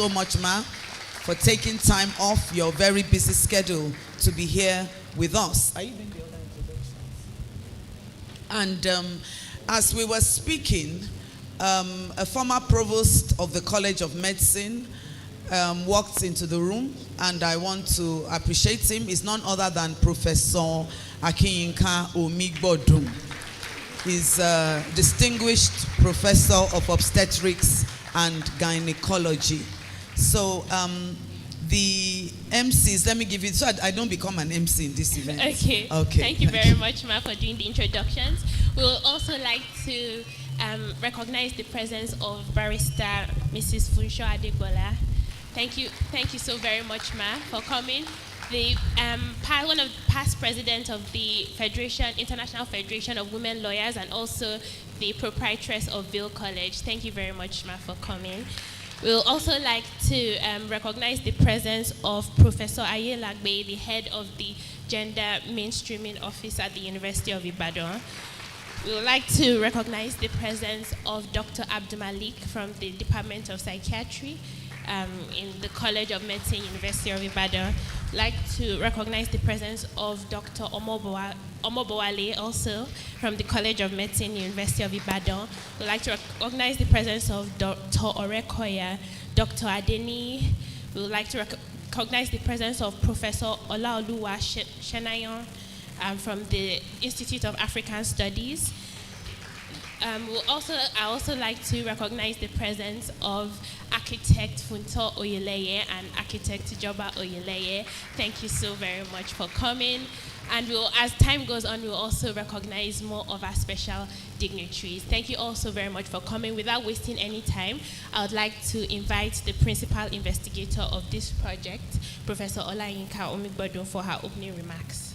so much, Ma, for taking time off your very busy schedule to be here with us. Are you doing the other introductions? And as we were speaking, a former provost of the College of Medicine walked into the room, and I want to appreciate him. He's none other than Professor Akinyinka Omigbodun. He's a distinguished professor of obstetrics and gynecology. So the MCs, let me give you, so I don't become an MC in this event. Okay. Thank you very much, Ma, for doing the introductions. We would also like to recognize the presence of Barrister Mrs. Funsho Adegbola. Thank you so very much, Ma, for coming. The one of the past presidents of the International Federation of Women Lawyers, and also the proprietress of Vail College. Thank you very much, Ma, for coming. We'll also like to recognize the presence of Professor Aye Lagbe, the head of the Gender Mainstreaming Office at the University of Ibadan. We would like to recognize the presence of Dr. Abdulmalik from the Department of Psychiatry in the College of Medicine, University of Ibadan. We'd like to recognize the presence of Dr. Omobowale, also from the College of Medicine, University of Ibadan. We'd like to recognize the presence of Dr. Orekoya, Dr. Adeni. We would like to recognize the presence of Professor Olaoluwa Shenayon from the Institute of African Studies. I also like to recognize the presence of Architect Funto Oyeleye and Architect Joba Oyeleye. Thank you so very much for coming. And as time goes on, we'll also recognize more of our special dignitaries. Thank you all so very much for coming. Without wasting any time, I would like to invite the principal investigator of this project, Professor Olayinka Omigbodun, for her opening remarks.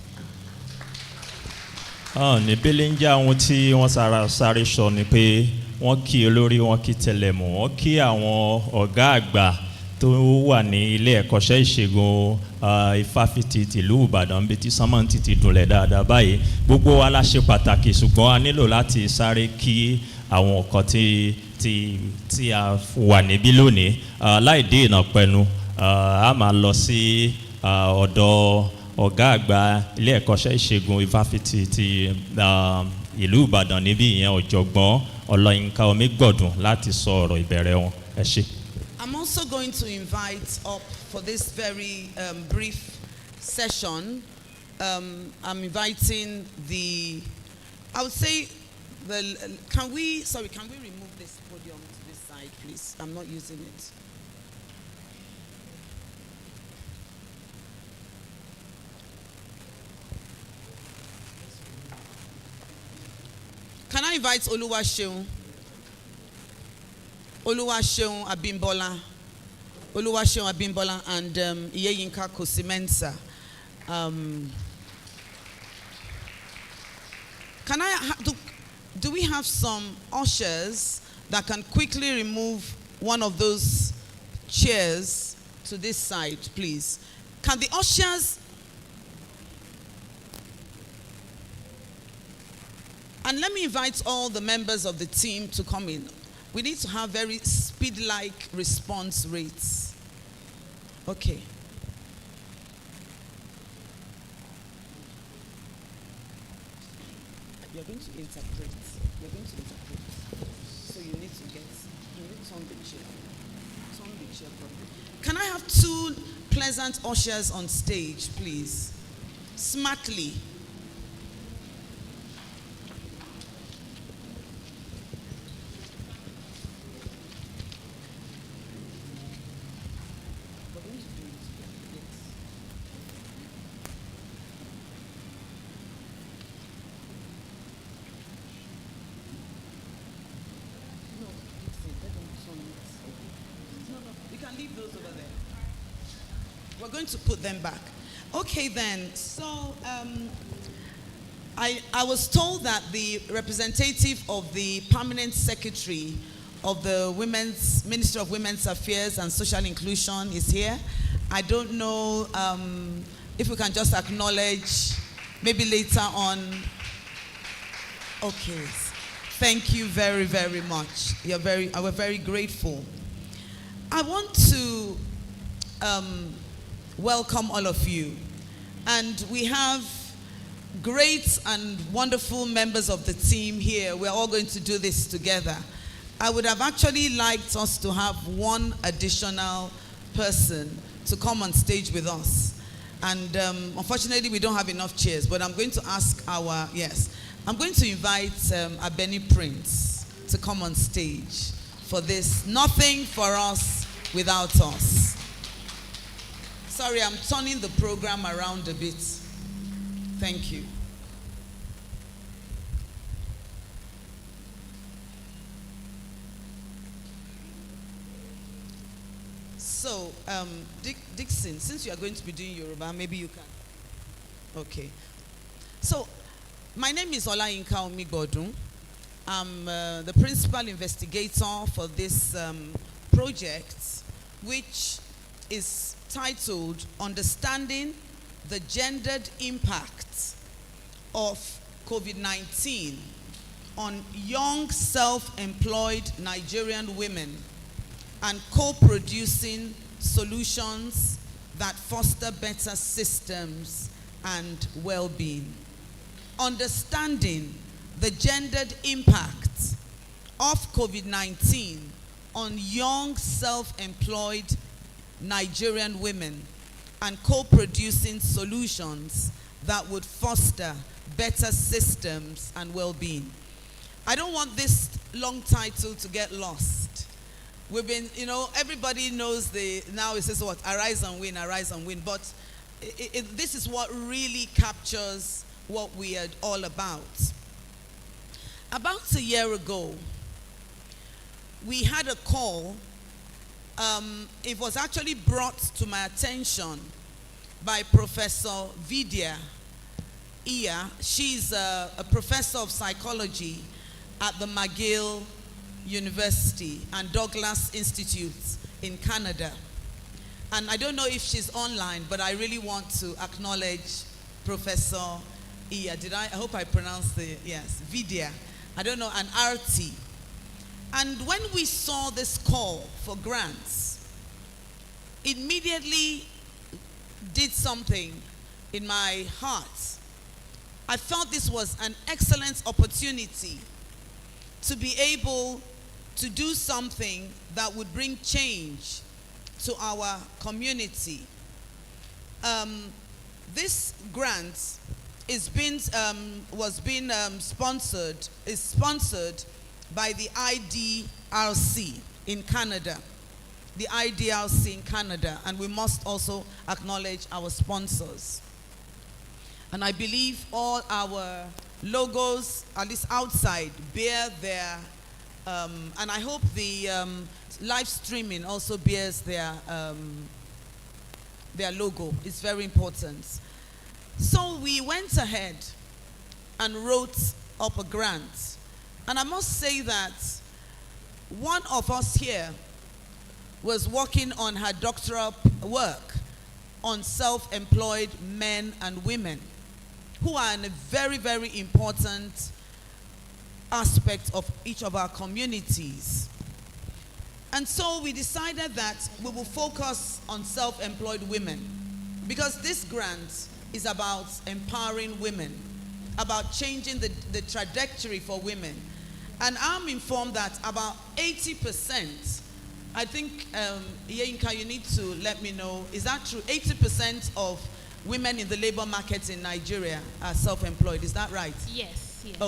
Ní Belenja àwọn tí wọ́n sáré sọ ni pé wọ́n kí olórí wọn kí tẹlẹmù wọ́n kí àwọn ọ̀gá àgbà tó wà ní ilé ẹ̀kọ́ṣẹ́ ìṣègùn ìfáfitì tìlú Ìbàdàn bí tí sánmọ́ǹtì ti dùnlẹ̀ dáadáa báyìí gbogbo wa la ṣe pàtàkì ṣùgbọ́n a nílò láti sáré kí àwọn ọkọ̀ tí a wà níbí lónìí láì dé ìnàpẹ̀nu a máa lọ sí ọ̀dọ̀ ọ̀gá àgbà ilé ẹ̀kọ́ṣẹ́ ìṣègùn ìfáfitì ti ìlú Ìbàdàn níbí ìyẹn ọ̀jọ̀gbọ́n Ọláyínká Omígbọ̀dún láti sọ ọ̀rọ̀ ìbẹ̀rẹ̀ wọn. Ẹ ṣé. I'm also going to invite up for this very brief session. I'm inviting I would say can we remove this podium to this side, please? I'm not using it. Can I invite Oluwaseun Abimbola and Iyeyinka Kosimensa? Do we have some ushers that can quickly remove one of those chairs to this side, please? Can the ushers? And let me invite all the members of the team to come in. We need to have very speed-like response rates. Okay. You're going to interpret. So you need to turn the chair. Turn the chair properly. Can I have 2 pleasant ushers on stage, please? Smartly. We're going to put them back. Okay then, so I was told that the representative of the permanent secretary of the Ministry of Women's Affairs and Social Inclusion is here. I don't know if we can just acknowledge, maybe later on. Okay, thank you very, very much. We're very grateful. I want to welcome all of you. And we have great and wonderful members of the team here. We're all going to do this together. I would have actually liked us to have one additional person to come on stage with us. And unfortunately, we don't have enough chairs, but I'm going to ask I'm going to invite Abeni Prince to come on stage for this. Nothing for us without us. Sorry, I'm turning the program around a bit. Thank you. So, Dixon, since you are going to be doing Yoruba, maybe you can. Okay. So, my name is Olayinka Omigbodun. I'm the principal investigator for this project, which is titled Understanding the Gendered Impact of COVID-19 on Young Self-Employed Nigerian Women and Co-Producing Solutions that Foster Better Systems and Well-Being. Understanding the gendered impact of COVID-19 on young self-employed Nigerian women and co-producing solutions that would foster better systems and well-being. I don't want this long title to get lost. We've been, everybody knows now it says what? Arise and win, arise and win. But this is what really captures what we are all about. About a year ago, we had a call. It was actually brought to my attention by Professor Vidya Iya. She's a professor of psychology at the McGill University and Douglas Institute in Canada. And I don't know if she's online, but I really want to acknowledge Professor Iya. I hope I pronounced Vidya. I don't know, an RT. And when we saw this call for grants, immediately did something in my heart. I felt this was an excellent opportunity to be able to do something that would bring change to our community. This grant is sponsored by the IDRC in Canada. The IDRC in Canada, and we must also acknowledge our sponsors. And I believe all our logos, at least outside, bear their, and I hope the live streaming also bears their logo. It's very important. So we went ahead and wrote up a grant. And I must say that one of us here was working on her doctoral work on self-employed men and women who are in a very, very important aspect of each of our communities. And so we decided that we will focus on self-employed women because this grant is about empowering women, about changing the trajectory for women. And I'm informed that about 80%, I think, Yeinka, you need to let me know, is that true? 80% of women in the labor market in Nigeria are self-employed, is that right? Yes, yes.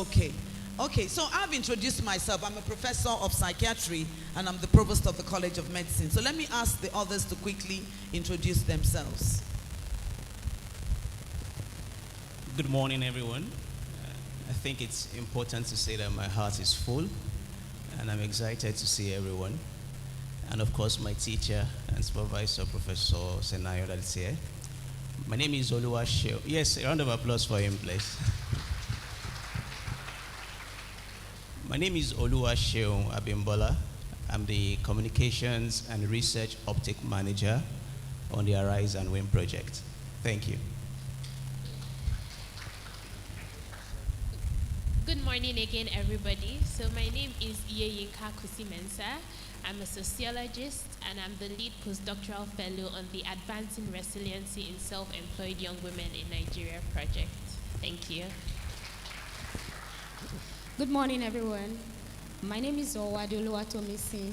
Okay, so I've introduced myself. I'm a professor of psychiatry and I'm the provost of the College of Medicine. So let me ask the others to quickly introduce themselves. Good morning, everyone. I think it's important to say that my heart is full and I'm excited to see everyone. And of course, my teacher and supervisor, Professor Senayo, that's here. My name is Oluwaseun. Yes, a round of applause for him, please. My name is Oluwaseun Abimbola. I'm the Communications and Research Optic Manager on the ARISE&WIN project. Thank you. Good morning again, everybody. So my name is Yeyinka Kusimensa. I'm a sociologist, and I'm the lead postdoctoral fellow on the Advancing Resiliency in Self-Employed Young Women in Nigeria project. Thank you. Good morning, everyone. My name is Owadolu Atomisi.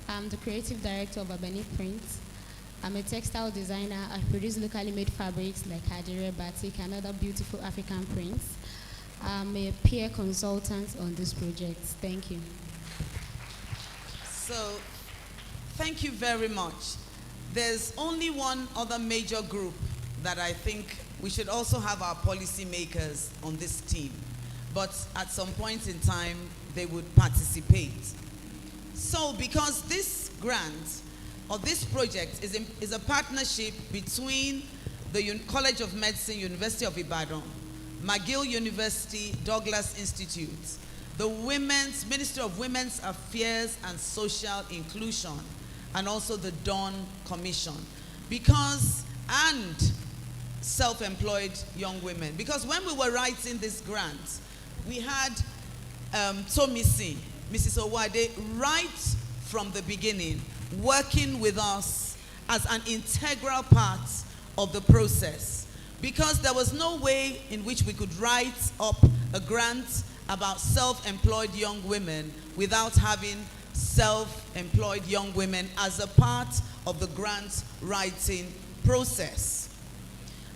I'm the creative director of Abani Print. I'm a textile designer. I produce locally made fabrics like Hadire, batik, and other beautiful African prints. I'm a peer consultant on this project. Thank you. So, thank you very much. There's only one other major group that I think we should also have our policymakers on this team. But at some point in time, they would participate. So, because this grant or this project is a partnership between the College of Medicine, University of Ibadan, McGill University, Douglas Institute, the Ministry of Women's Affairs and Social Inclusion, and also the Dawn Commission, and self-employed young women. Because when we were writing this grant, we had Tomisi, Mrs. Owade, right from the beginning, working with us as an integral part of the process, because there was no way in which we could write up a grant about self-employed young women without having self-employed young women as a part of the grant writing process.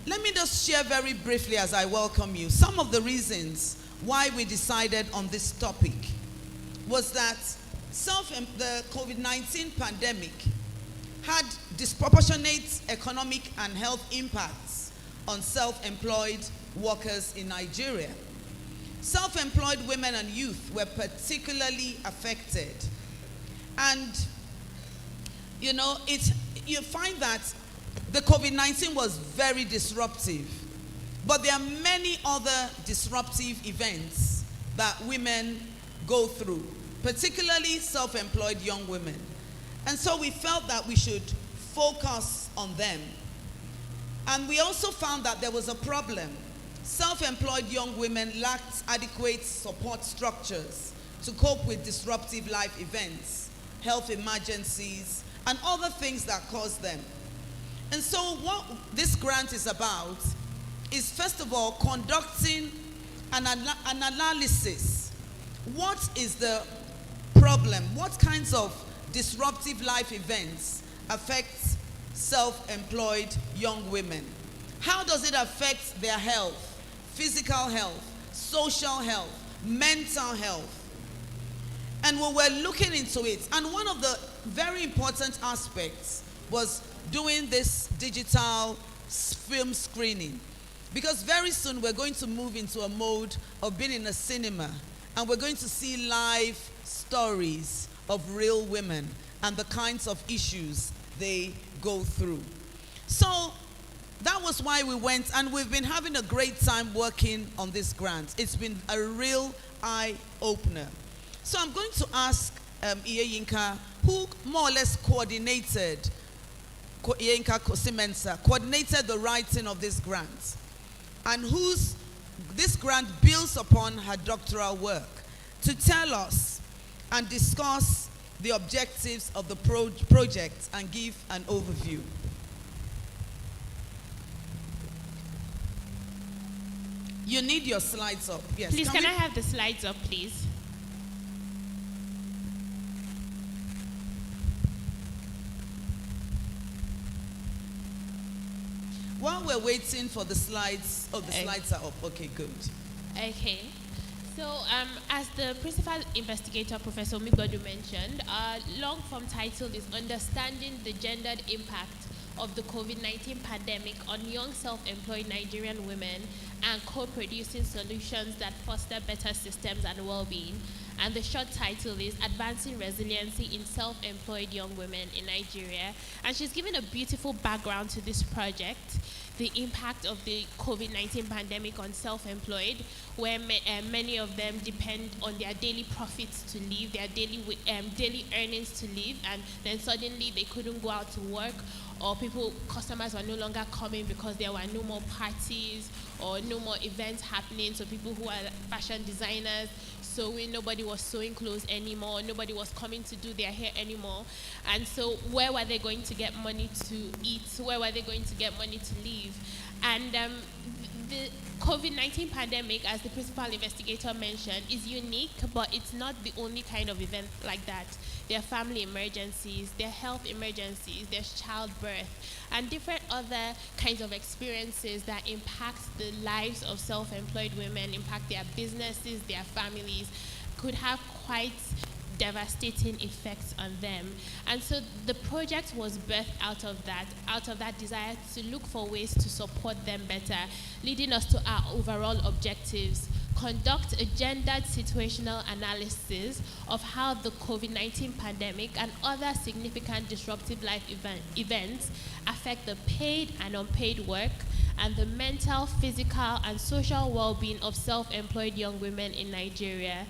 Let me just share very briefly as I welcome you some of the reasons why we decided on this topic. Was that the COVID-19 pandemic had disproportionate economic and health impacts on self-employed workers in Nigeria. Self-employed women and youth were particularly affected. And, you find that the COVID-19 was very disruptive. But there are many other disruptive events that women go through, particularly self-employed young women. And so we felt that we should focus on them. And we also found that there was a problem. Self-employed young women lacked adequate support structures to cope with disruptive life events, health emergencies, and other things that cause them. And so what this grant is about is, first of all, conducting an analysis. What is the problem? What kinds of disruptive life events affect self-employed young women? How does it affect their health, physical health, social health, mental health? And we were looking into it. And one of the very important aspects was doing this digital film screening. Because very soon we're going to move into a mode of being in a cinema, and we're going to see live stories of real women and the kinds of issues they go through. So that was why we went, and we've been having a great time working on this grant. It's been a real eye-opener. So I'm going to ask Iyeyinka, who more or less coordinated the writing of this grant, and this grant builds upon her doctoral work, to tell us and discuss the objectives of the project and give an overview. You need your slides up. Yes. Please, can I have the slides up, please? While we're waiting for the slides, the slides are up. Okay, good. Okay. So, as the principal investigator, Professor Migbodu, mentioned, our long-form title is Understanding the Gendered Impact of the COVID-19 Pandemic on Young Self-Employed Nigerian Women and Co-Producing Solutions that Foster Better Systems and Well-Being. And the short title is Advancing Resiliency in Self-Employed Young Women in Nigeria. And she's given a beautiful background to this project, the impact of the COVID-19 pandemic on self-employed, where many of them depend on their daily profits to live, their daily earnings to live, and then suddenly they couldn't go out to work, or customers were no longer coming because there were no more parties or no more events happening. So people who are fashion designers sewing, nobody was sewing clothes anymore, nobody was coming to do their hair anymore. And so where were they going to get money to eat? Where were they going to get money to live? And the COVID-19 pandemic, as the principal investigator mentioned, is unique, but it's not the only kind of event like that. There are family emergencies, there are health emergencies, there's childbirth, and different other kinds of experiences that impact the lives of self-employed women, impact their businesses, their families, could have quite devastating effects on them. And so the project was birthed out of that desire to look for ways to support them better, leading us to our overall objectives: conduct a gendered situational analysis of how the COVID-19 pandemic and other significant disruptive life events affect the paid and unpaid work and the mental, physical, and social well-being of self-employed young women in Nigeria,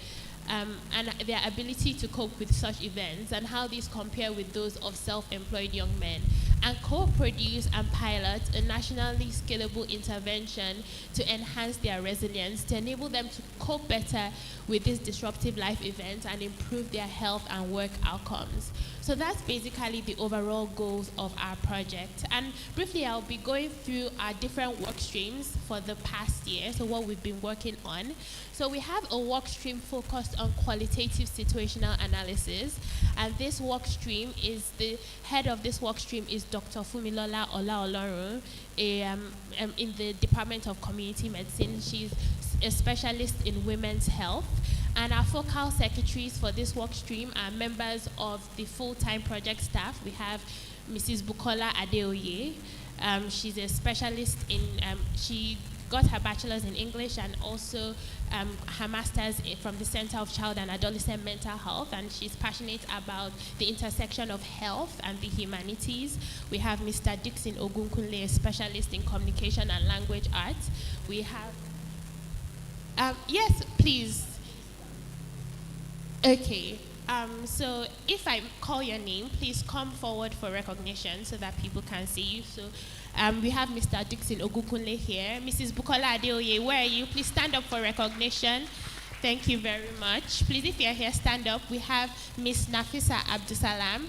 and their ability to cope with such events, and how these compare with those of self-employed young men, and co-produce and pilot a nationally scalable intervention to enhance their resilience, to enable them to cope better with these disruptive life events and improve their health and work outcomes. So that's basically the overall goals of our project. And briefly, I'll be going through our different work streams for the past year, so what we've been working on. So we have a work stream focused on qualitative situational analysis, and this work stream is, the head of this work stream is Dr. Fumilola Olaolorun, in the Department of Community Medicine. She's a specialist in women's health. And our focal secretaries for this work stream are members of the full-time project staff. We have Mrs. Bukola Adeoye. She's a specialist in, she got her bachelor's in English and also her master's from the Center of Child and Adolescent Mental Health, and she's passionate about the intersection of health and the humanities. We have Mr. Dixon Ogunkunle, a specialist in communication and language arts. We have, yes, please. Okay, so if I call your name, please come forward for recognition so that people can see you. So we have Mr. Dixon Ogunkunle here. Mrs. Bukola Adeoye, where are you? Please stand up for recognition. Thank you very much. Please, if you're here, stand up. We have Miss Nafisa Abdusalam.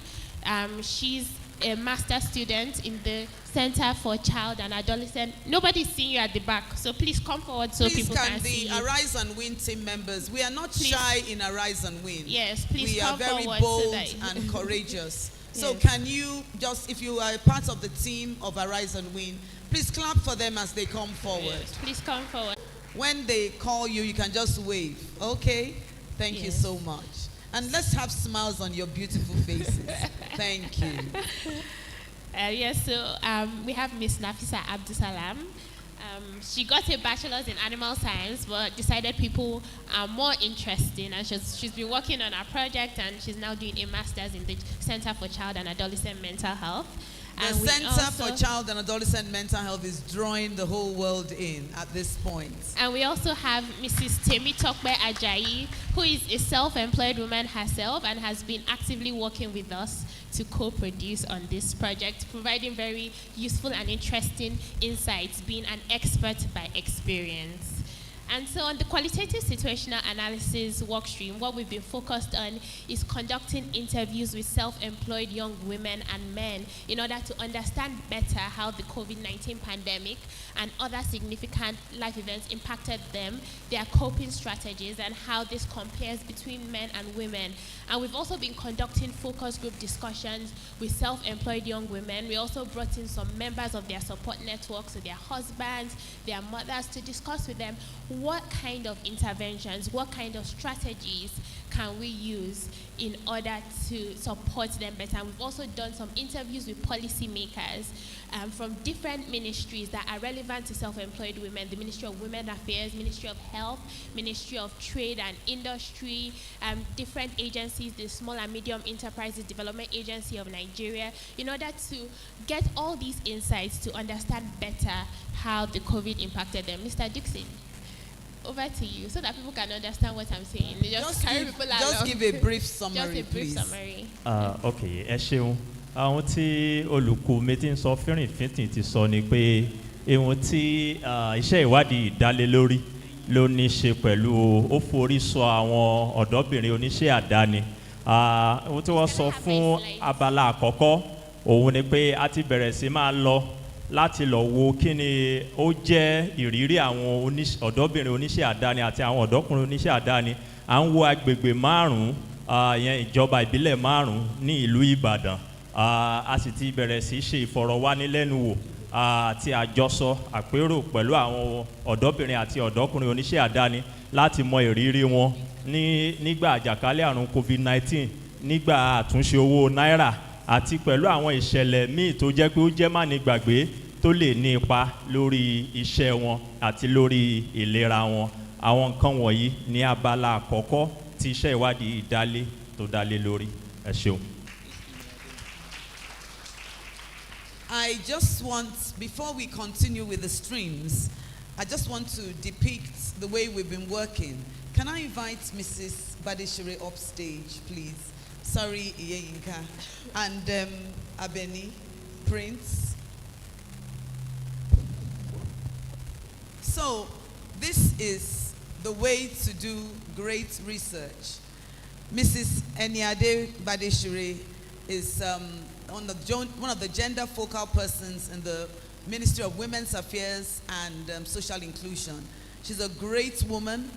She's a master's student in the Center for Child and Adolescent. Nobody's seeing you at the back, so please come forward so please people can see you. the Arise and Win team members, we are not shy in Arise and Win. Yes, please we come are very forward bold so that and courageous. So Yes. can you just, if you are a part of the team of Arise and Win, please clap for them as they come forward. Yes, please come forward. When they call you, you can just wave. Okay? Thank you Yes. so much. And let's have smiles on your beautiful faces. Thank you. Yes, so we have Miss Nafisa Abdusalam. She got a bachelor's in animal science, but decided people are more interesting, and she's been working on our project, and she's now doing a master's in the Center for Child and Adolescent Mental Health. The And we Center for also- Child and Adolescent Mental Health is drawing the whole world in at this point. And we also have Mrs. Temitokbe Ajayi, who is a self-employed woman herself and has been actively working with us to co-produce on this project, providing very useful and interesting insights, being an expert by experience. And so on the qualitative situational analysis workstream, what we've been focused on is conducting interviews with self-employed young women and men in order to understand better how the COVID-19 pandemic and other significant life events impacted them, their coping strategies, and how this compares between men and women. And we've also been conducting focus group discussions with self-employed young women. We also brought in some members of their support networks, so their husbands, their mothers, to discuss with them what kind of interventions, what kind of strategies can we use in order to support them better. And we've also done some interviews with policymakers from different ministries that are relevant to self-employed women: the Ministry of Women Affairs, Ministry of Health, Ministry of Trade and Industry, different agencies, the Small and Medium Enterprises Development Agency of Nigeria, in order to get all these insights to understand better how the COVID impacted them. Mr. Dixon, over to you, so that people can understand what I'm saying. Just carry people along. Just give a brief summary, Just a brief please. summary. Okay, ẹ ṣeun. Àwọn tí olùkọ́ mi ti ń sọ fínrìnfínrìn ti sọ ni pé ohun tí iṣẹ́ ìwádìí ìdálé lórí ló ní ṣe pẹ̀lú ó forí sọ àwọn ọ̀dọ́bìnrin oníṣẹ́ àdáni. Ohun tí wọ́n sọ fún abala àkọ́kọ́ òun ni pé a ti bẹ̀rẹ̀ sí máa lọ láti lọ wo kí ni ó jẹ́ ìrírí àwọn ọ̀dọ́bìnrin oníṣẹ́ àdáni àti àwọn ọ̀dọ́kùnrin oníṣẹ́ àdáni. À ń wo agbègbè márùn-ún ìyẹn ìjọba ìbílẹ̀ márùn-ún ní ìlú Ìbàdàn. A sì ti bẹ̀rẹ̀ sí ṣe ìfọ̀rọ̀wánilẹ́nuwò àti àjọsọ àpérò pẹ̀lú àwọn ọ̀dọ́bìnrin àti ọ̀dọ́kùnrin oníṣẹ́ àdáni láti mọ ìrírí wọn nígbà àjàkálẹ̀ àrùn COVID-19, nígbà àtúnṣe owó náírà àti pẹ̀lú àwọn ìṣẹ̀lẹ̀ míì tó jẹ́ pé ó jẹ́ mánigbàgbé tó lè ní ipa lórí iṣẹ́ wọn àti lórí ìlera wọn. Àwọn nǹkan wọ̀nyí ní abala àkọ́kọ́ tí iṣẹ́ ìwádìí tó dálé lórí. Ẹ ṣeun. I just want, before we continue with the streams, I just want to depict the way we've been working. Can I invite Mrs. Badeshere upstage, please? Sorry, Iyeyinka. And Abeni, Prince. So, this is the way to do great research. Mrs. Eniade Badeshere is one of the gender focal persons in the Ministry of Women's Affairs and Social Inclusion. She's a great woman,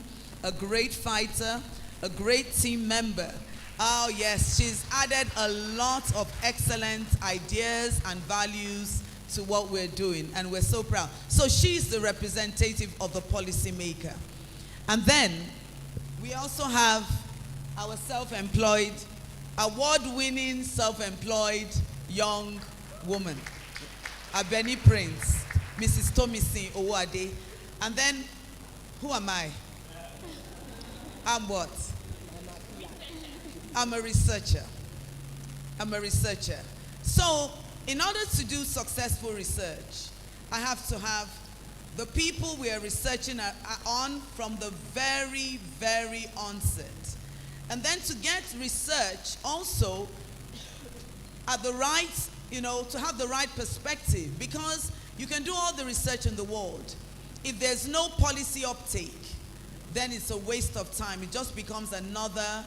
a great fighter, a great team member. Oh yes, she's added a lot of excellent ideas and values to what we're doing, and we're so proud. So she's the representative of the policymaker. And then we also have our self-employed, award-winning self-employed young woman, Abeni Prince, Mrs. Tomisin Owade. And then, who am I? I'm what? I'm a researcher. I'm a researcher. So, in order to do successful research, I have to have the people we are researching on from the very, very onset. And then to get research also at the right, to have the right perspective, because you can do all the research in the world. If there's no policy uptake, then it's a waste of time. It just becomes another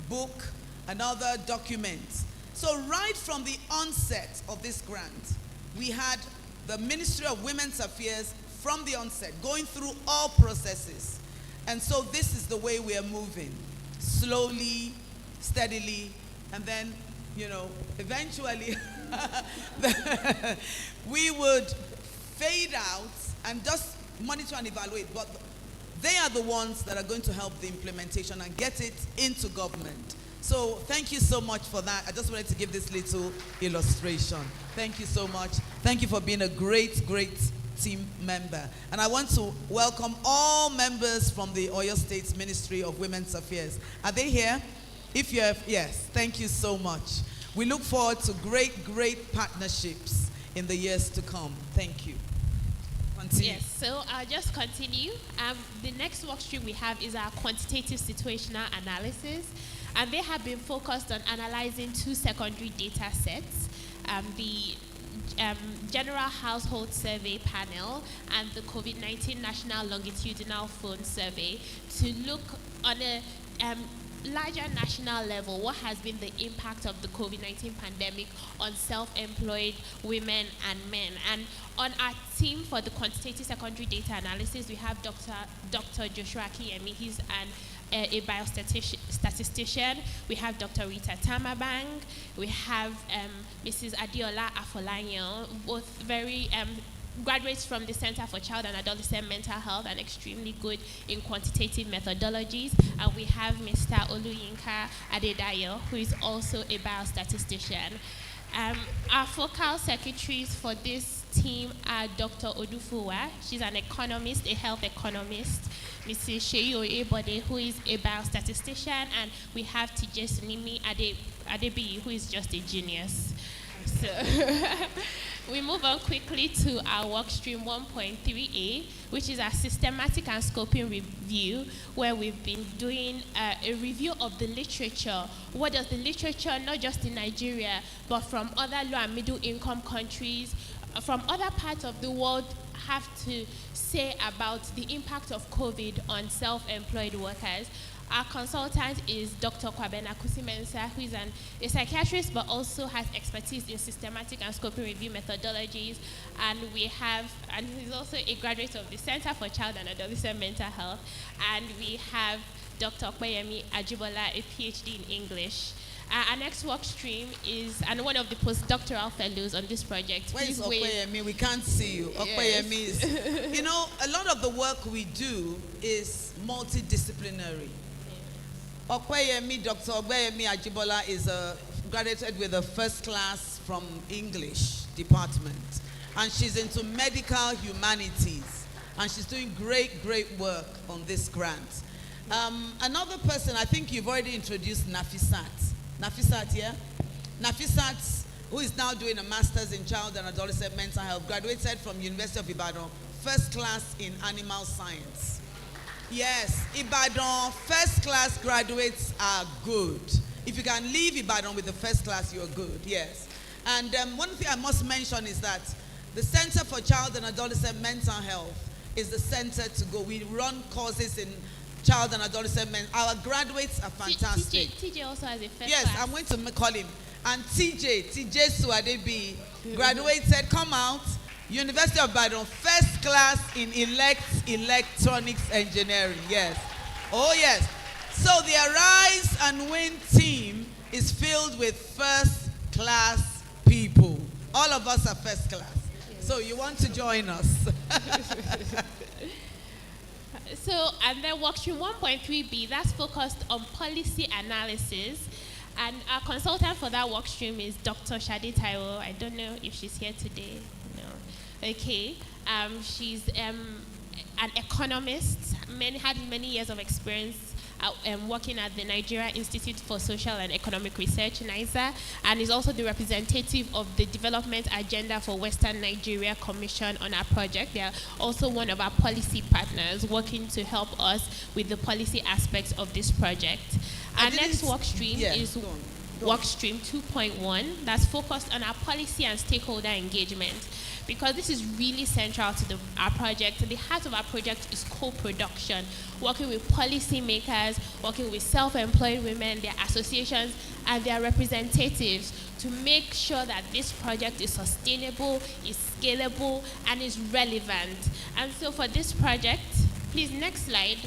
book, another document. So right from the onset of this grant, we had the Ministry of Women's Affairs from the onset, going through all processes. And so this is the way we are moving, slowly, steadily, and then, eventually we would fade out and just monitor and evaluate. But they are the ones that are going to help the implementation and get it into government. So thank you so much for that. I just wanted to give this little illustration. Thank you so much. Thank you for being a great, great team member. And I want to welcome all members from the Oyo State Ministry of Women's Affairs. Are they here? If you have, yes, thank you so much. We look forward to great, great partnerships in the years to come. Thank you. Continue. Yes, so I'll just continue. The next work stream we have is our quantitative situational analysis. And they have been focused on analyzing two secondary data sets, the General Household Survey Panel and the COVID-19 National Longitudinal Phone Survey, to look on a larger national level what has been the impact of the COVID-19 pandemic on self-employed women and men. And on our team for the quantitative secondary data analysis, we have Dr. Joshua Kiyemi. He's a biostatistician. We have Dr. Rita Tamabang. We have Mrs. Adiola Afolayan, both very graduates from the Center for Child and Adolescent Mental Health and extremely good in quantitative methodologies. And we have Mr. Oluyinka Adedayo, who is also a biostatistician. Our focal secretaries for this team are Dr. Odufuwa. She's an economist, a health economist. Mrs. Sheyi Oyebode, who is a biostatistician. And we have Tijesunimi Adebi, who is just a genius. So we move on quickly to our workstream 1.3a, which is our systematic and scoping review, where we've been doing a review of the literature. What does the literature, not just in Nigeria, but from other low and middle income countries, from other parts of the world have to say about the impact of COVID on self-employed workers. Our consultant is Dr. Kwabena Kusimensa, who is a psychiatrist but also has expertise in systematic and scoping review methodologies. And he's also a graduate of the Center for Child and Adolescent Mental Health. And we have Dr. Okpeyemi Ajibola, a PhD in English. Our next work stream is, and one of the postdoctoral fellows on this project. Where is Okpeyemi? We can't see you. Okpeyemi is, a lot of the work we do is multidisciplinary. Okpeyemi, Dr. Okpeyemi Ajibola is graduated with a first class from English department. And she's into medical humanities. And she's doing great, great work on this grant. Another person, I think you've already introduced Nafisat. Nafisat, yeah? Nafisat, who is now doing a master's in child and adolescent mental health, graduated from University of Ibadan, first class in animal science. Yes, Ibadan first class graduates are good. If you can leave Ibadan with the first class, you're good, yes. And one thing I must mention is that the Center for Child and Adolescent Mental Health is the center to go. We run courses in child and adolescent men. Our graduates are fantastic. TJ also has a first yes, class. I'm going to call him. And TJ Suadebi, graduated, come out, University of Ibadan, first class in electronics engineering. Yes. Oh, yes. So the Arise and Win team is filled with first class people. All of us are first class. So you want to join us. So, and then workstream 1.3b, that's focused on policy analysis. And our consultant for that workstream is Dr. Shade Taiwo. I don't know if she's here today. No. Okay. She's an economist, had many years of experience working at the Nigeria Institute for Social and Economic Research, NISA, and is also the representative of the Development Agenda for Western Nigeria Commission on our project. They are also one of our policy partners working to help us with the policy aspects of this project. Our next work stream is work stream 2.1, that's focused on our policy and stakeholder engagement, because this is really central to our project. The heart of our project is co-production, working with policymakers, working with self-employed women, their associations, and their representatives to make sure that this project is sustainable, is scalable, and is relevant. And so for this project, please, next slide.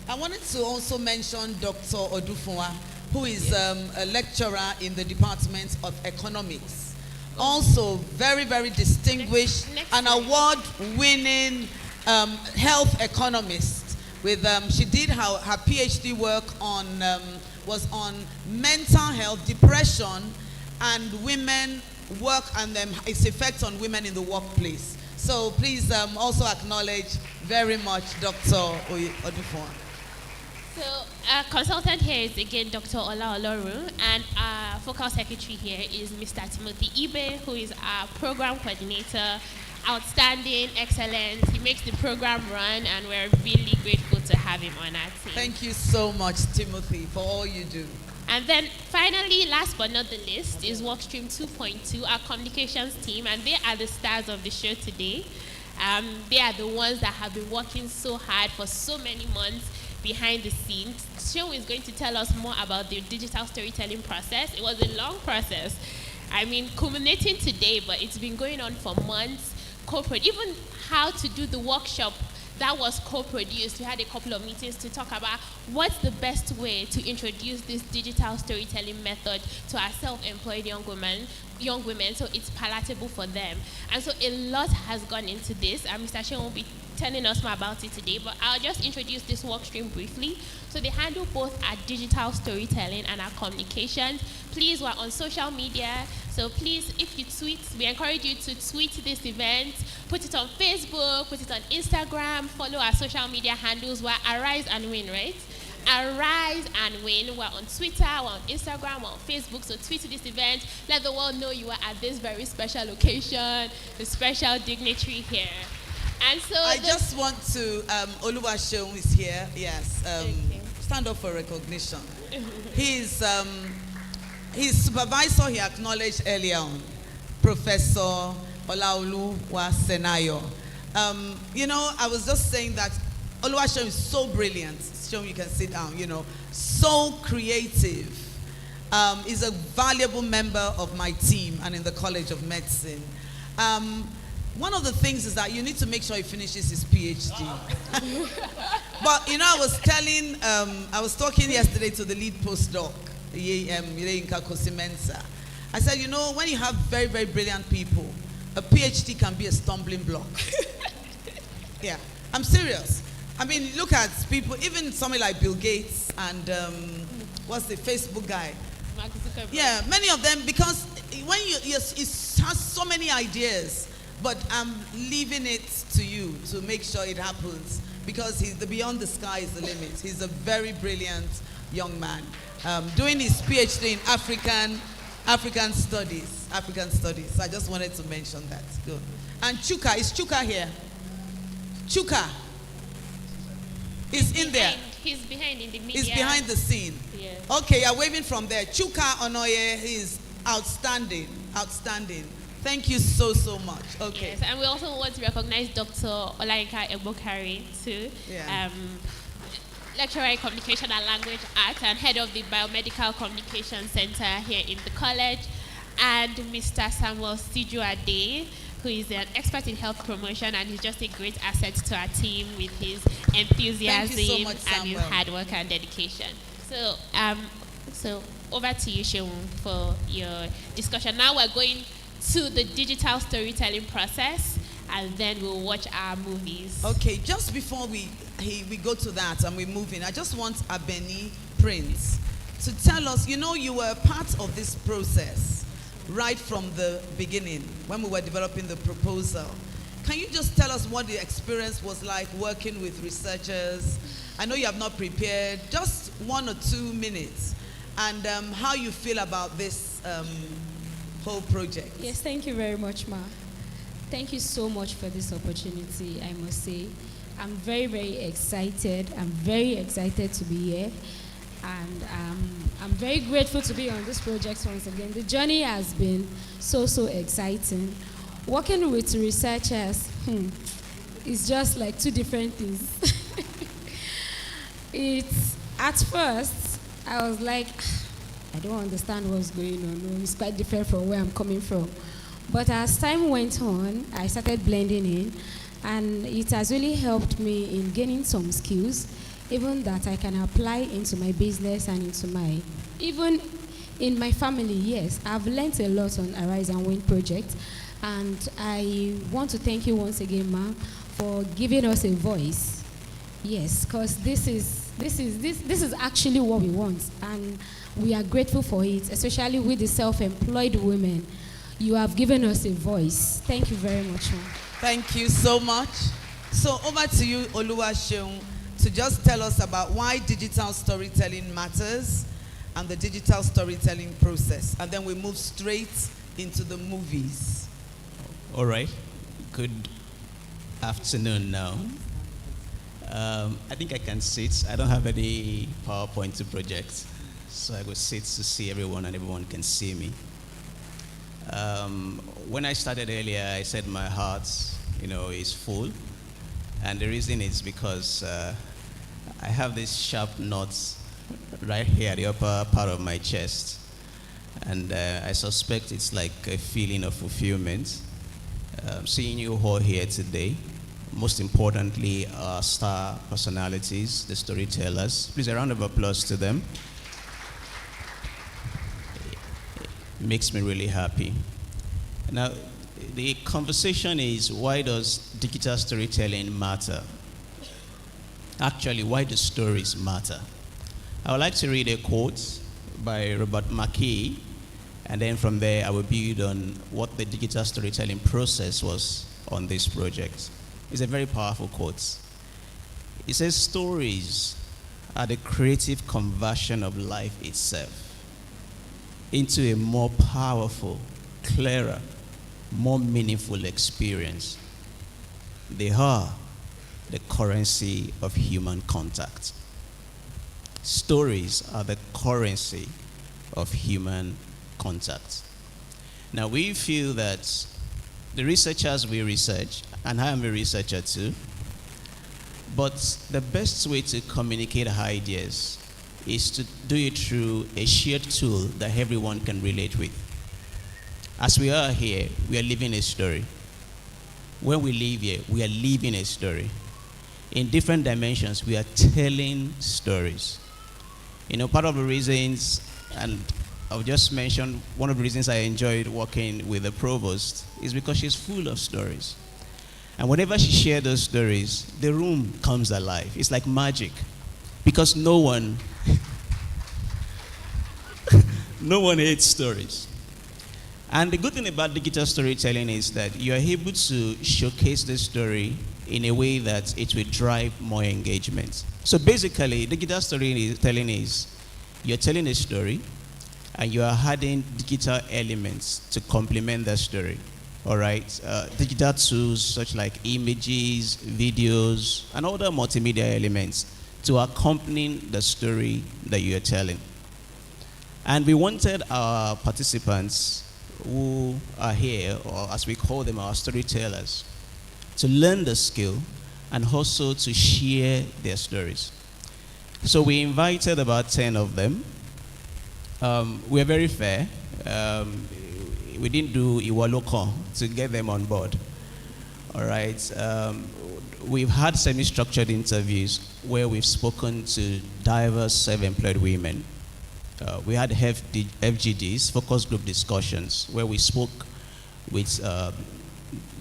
I wanted to also mention Dr. Odufunwa, who is a lecturer in the Department of Economics. Also very, very distinguished, an award-winning health economist. She did her PhD work was on mental health, depression, and women work and its effects on women in the workplace. So please also acknowledge very much Dr. Odufunwa. So our consultant here is again Dr. Ola Oloru, and our focal secretary here is Mr. Timothy Ibe, who is our program coordinator. Outstanding, excellent. He makes the program run, and we're really grateful to have him on our team. Thank you so much, Timothy, for all you do. And then finally, last but not the least, is Workstream 2.2, our communications team, and they are the stars of the show today. They are the ones that have been working so hard for so many months behind the scenes. Sean is going to tell us more about the digital storytelling process. It was a long process. I mean, culminating today, but it's been going on for months. Even how to do the workshop, that was co-produced. We had a couple of meetings to talk about what's the best way to introduce this digital storytelling method to our self-employed young women so it's palatable for them. And so a lot has gone into this, and Mr. Shen will be telling us more about it today, but I'll just introduce this work stream briefly. So they handle both our digital storytelling and our communications. Please, we're on social media, so please, if you tweet, we encourage you to tweet this event, put it on Facebook, put it on Instagram, follow our social media handles. We're Arise and Win, right? Arise and Win. We're on Twitter, we're on Instagram, we're on Facebook, so tweet this event. Let the world know you are at this very special location, the special dignitary here. And so I just want to, Oluwaseun is here, yes. Stand up for recognition. His supervisor he acknowledged earlier on, Professor Olaolu Senayo. You know, I was just saying that Oluwaseun is so brilliant. Seun, you can sit down, you know, so creative. Is a valuable member of my team and in the College of Medicine. One of the things is that you need to make sure he finishes his PhD. But, you know, I was talking yesterday to the lead postdoc, Yinka Kosimensa. I said, you know, when you have very, very brilliant people, a PhD can be a stumbling block. Yeah, I'm serious. I mean, look at people, even somebody like Bill Gates and what's the Facebook guy? Mark Zuckerberg. Yeah, many of them, because when it has so many ideas, but I'm leaving it to you to make sure it happens, because beyond the sky is the limit. He's a very brilliant young man, doing his PhD in African studies. I just wanted to mention that. Good. And Chuka, is Chuka here? Chuka is in there. He's behind in the media. He's behind the scene. Yeah. Okay, you're waving from there. Chuka Onoye, he's outstanding. Thank you so much. Okay. Yes, and we also want to recognize Dr. Olayinka Egbokari too. Yeah. Lecturer in Communication and Language Arts and head of the Biomedical Communication Center here in the college, and Mr. Samuel Sijuade, who is an expert in health promotion, and he's just a great asset to our team with his enthusiasm Thank you so much, and his Samuel. hard work and dedication. So over to you, Seun, for your discussion. Now we're going to the digital storytelling process, and then we'll watch our movies. Okay, just before we go to that and we move in, I just want Abeni Prince to tell us, you know, you were part of this process right from the beginning when we were developing the proposal. Can you just tell us what the experience was like working with researchers? I know you have not prepared, just 1 or 2 minutes, and how you feel about this whole project. Yes, thank you very much, Ma. Thank you so much for this opportunity, I must say. I'm very, very excited. I'm very excited to be here. And I'm very grateful to be on this project once again. The journey has been so exciting. Working with researchers, it's just like two different things. At first, I was like, I don't understand what's going on. It's quite different from where I'm coming from. But as time went on, I started blending in, and it has really helped me in gaining some skills, even that I can apply into my business and even in my family. Yes, I've learned a lot on ARISE&WIN project, and I want to thank you once again, Ma, for giving us a voice. Yes, because this is actually what we want, and we are grateful for it, especially with the self-employed women. You have given us a voice. Thank you very much, Ma. Thank you so much. So over to you, Oluwaseun, to just tell us about why digital storytelling matters and the digital storytelling process. And then we move straight into the movies. All right. Good afternoon now. I think I can sit. I don't have any PowerPoint to project, so I go sit to see everyone and everyone can see me. When I started earlier, I said my heart, is full. And the reason is because I have this sharp knot right here at the upper part of my chest. And I suspect it's like a feeling of fulfillment. Seeing you all here today, most importantly, our star personalities, the storytellers. Please, a round of applause to them. It makes me really happy. Now, the conversation is, why does digital storytelling matter? Actually, why do stories matter? I would like to read a quote by Robert McKee, and then from there I will build on what the digital storytelling process was on this project. It's a very powerful quote. It says, stories are the creative conversion of life itself into a more powerful, clearer, more meaningful experience. They are the currency of human contact. Stories are the currency of human contact. Now, we feel that The researchers will research, and I am a researcher too. But the best way to communicate ideas is to do it through a shared tool that everyone can relate with. As we are here, we are living a story. When we live here, we are living a story. In different dimensions, we are telling stories. You know, part of the reasons, and I've just mentioned one of the reasons I enjoyed working with the provost is because she's full of stories. And whenever she shares those stories, the room comes alive. It's like magic. Because no one hates stories. And the good thing about digital storytelling is that you are able to showcase the story in a way that it will drive more engagement. So basically, digital storytelling is you're telling a story and you are adding digital elements to complement that story. All right, digital tools such like images, videos, and other multimedia elements to accompany the story that you are telling. And we wanted our participants who are here, or as we call them, our storytellers, to learn the skill and also to share their stories. So we invited about 10 of them. We're very fair. We didn't do Iwaloko to get them on board. All right. We've had semi-structured interviews where we've spoken to diverse self-employed women. We had FGDs, focus group discussions, where we spoke with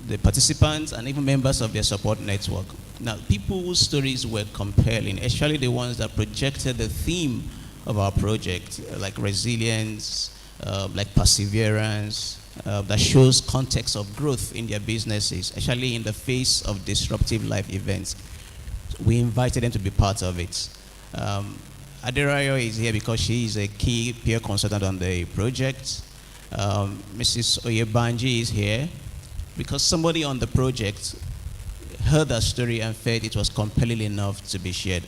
the participants and even members of their support network. Now, people whose stories were compelling, especially the ones that projected the theme of our project, like resilience, like perseverance, that shows context of growth in their businesses, especially in the face of disruptive life events. We invited them to be part of it. Aderayo is here because she is a key peer consultant on the project. Mrs. Oyebanji is here because somebody on the project heard that story and felt it was compelling enough to be shared.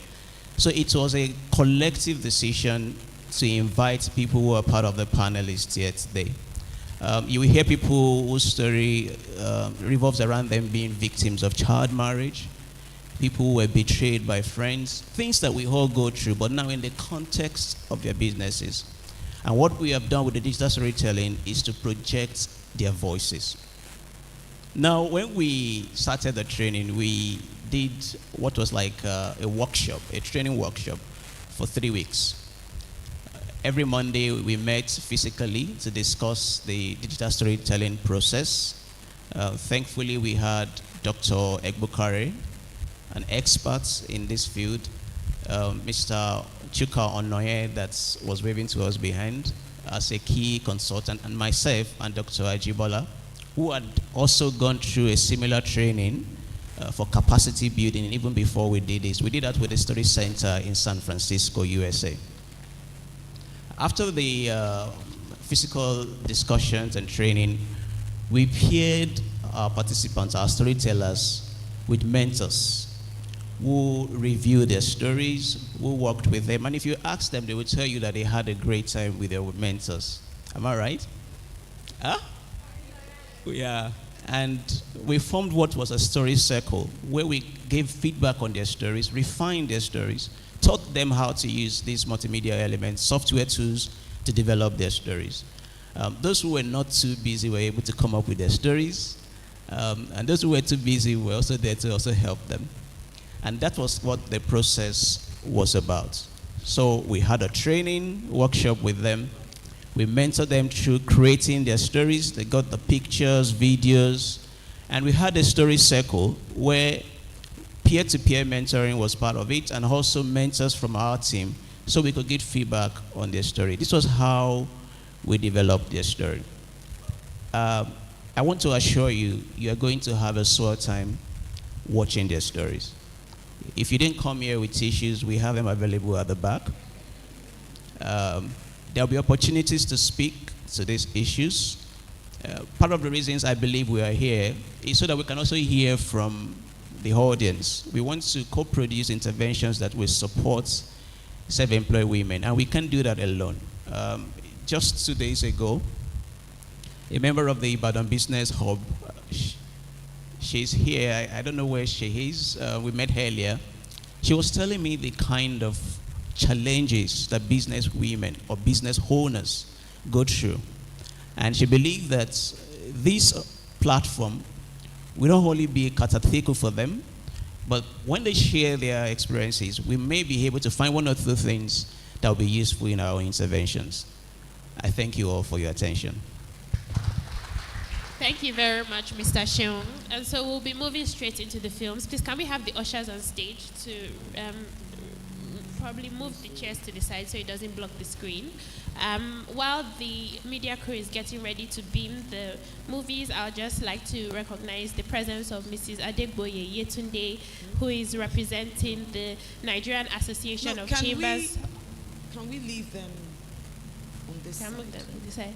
So it was a collective decision to invite people who are part of the panelists here today. You will hear people whose story revolves around them being victims of child marriage, people who were betrayed by friends, things that we all go through, but now in the context of their businesses. And what we have done with the digital storytelling is to project their voices. Now, when we started the training, we did what was like a workshop, a training workshop for 3 weeks. Every Monday, we met physically to discuss the digital storytelling process. Thankfully, we had Dr. Egbukare, an expert in this field, Mr. Chuka Onoye, that was waving to us behind, as a key consultant, and myself and Dr. Ajibola, who had also gone through a similar training for capacity building even before we did this. We did that with the Story Center in San Francisco, USA. After the physical discussions and training, we paired our participants, our storytellers, with mentors who reviewed their stories, who worked with them. And if you ask them, they will tell you that they had a great time with their mentors. Am I right? Huh? Yeah. And we formed what was a story circle, where we gave feedback on their stories, refined their stories, taught them how to use these multimedia elements, software tools to develop their stories. Those who were not too busy were able to come up with their stories. And those who were too busy were also there to also help them. And that was what the process was about. So we had a training workshop with them. We mentored them through creating their stories. They got the pictures, videos, and we had a story circle where peer-to-peer mentoring was part of it, and also mentors from our team, so we could get feedback on their story. This was how we developed their story. I want to assure you, you are going to have a swell time watching their stories. If you didn't come here with tissues, we have them available at the back. There'll be opportunities to speak to these issues. Part of the reasons I believe we are here is so that we can also hear from the audience. We want to co-produce interventions that will support self-employed women, and we can't do that alone. Just 2 days ago, a member of the Ibadan Business Hub she's here. I don't know where she is. We met her earlier. She was telling me the kind of challenges that business women or business owners go through. And she believed that this platform will not only be cathartical for them, but when they share their experiences, we may be able to find one or two things that will be useful in our interventions. I thank you all for your attention. Thank you very much, Mr. Sheung. And so we'll be moving straight into the films. Please, can we have the ushers on stage to probably move the chairs to the side so it doesn't block the screen. While the media crew is getting ready to beam the movies, I would just like to recognize the presence of Mrs. Adegboye Yetunde, who is representing the Nigerian Association of Chambers. Can we leave them on this side? Move them on this side.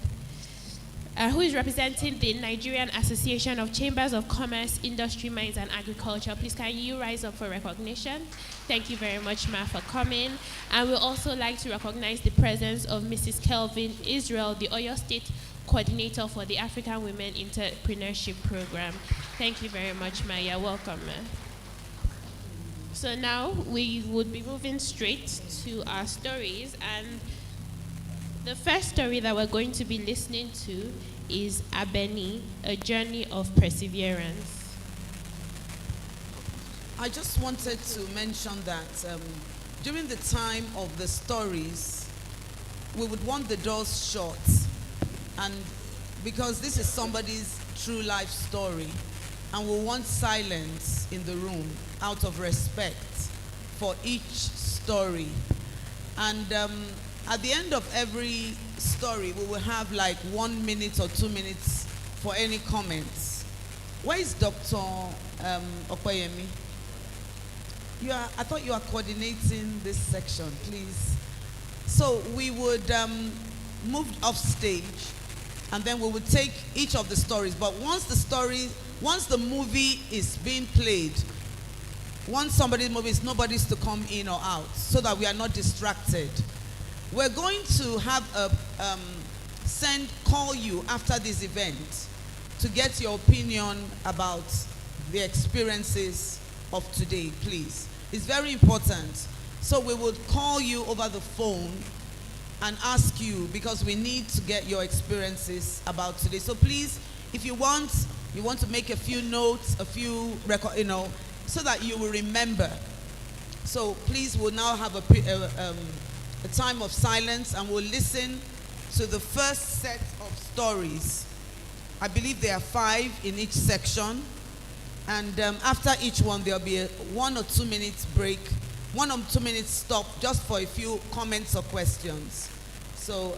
Who is representing the Nigerian Association of Chambers of Commerce, Industry, Mines and Agriculture. Please can you rise up for recognition? Thank you very much, Ma, for coming. And we'd also like to recognize the presence of Mrs. Kelvin Israel, the Oyo State Coordinator for the African Women Entrepreneurship Program. Thank you very much, Ma. You're welcome, Ma. So now we would be moving straight to our stories, and the first story that we're going to be listening to is Abeni, A Journey of Perseverance. I just wanted to mention that during the time of the stories, we would want the doors shut, and because this is somebody's true life story, and we want silence in the room out of respect for each story. And at the end of every story, we will have like 1 minute or 2 minutes for any comments. Where is Dr. Okoyemi? I thought you are coordinating this section, please. So we would move off stage, and then we would take each of the stories. But once the movie is being played, once somebody's movie is, nobody's to come in or out, so that we are not distracted. We're going to have a call you after this event to get your opinion about the experiences of today, please. It's very important. So we would call you over the phone and ask you, because we need to get your experiences about today. So please, if you want to make a few notes, a few record, so that you will remember. So please, we'll now have a time of silence, and we'll listen to the first set of stories. I believe there are 5 in each section, and after each one there'll be a 1 or 2 minutes break, 1 or 2 minutes stop, just for a few comments or questions. So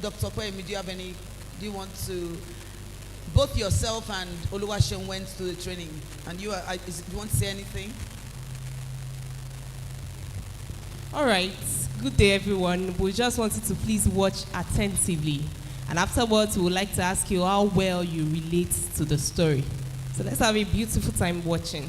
Dr. Okoyemi, do you want to, both yourself and Oluwaseun went to the training, and you want to say anything? All right, good day everyone. We just wanted to please watch attentively, and afterwards we would like to ask you how well you relate to the story. So let's have a beautiful time watching.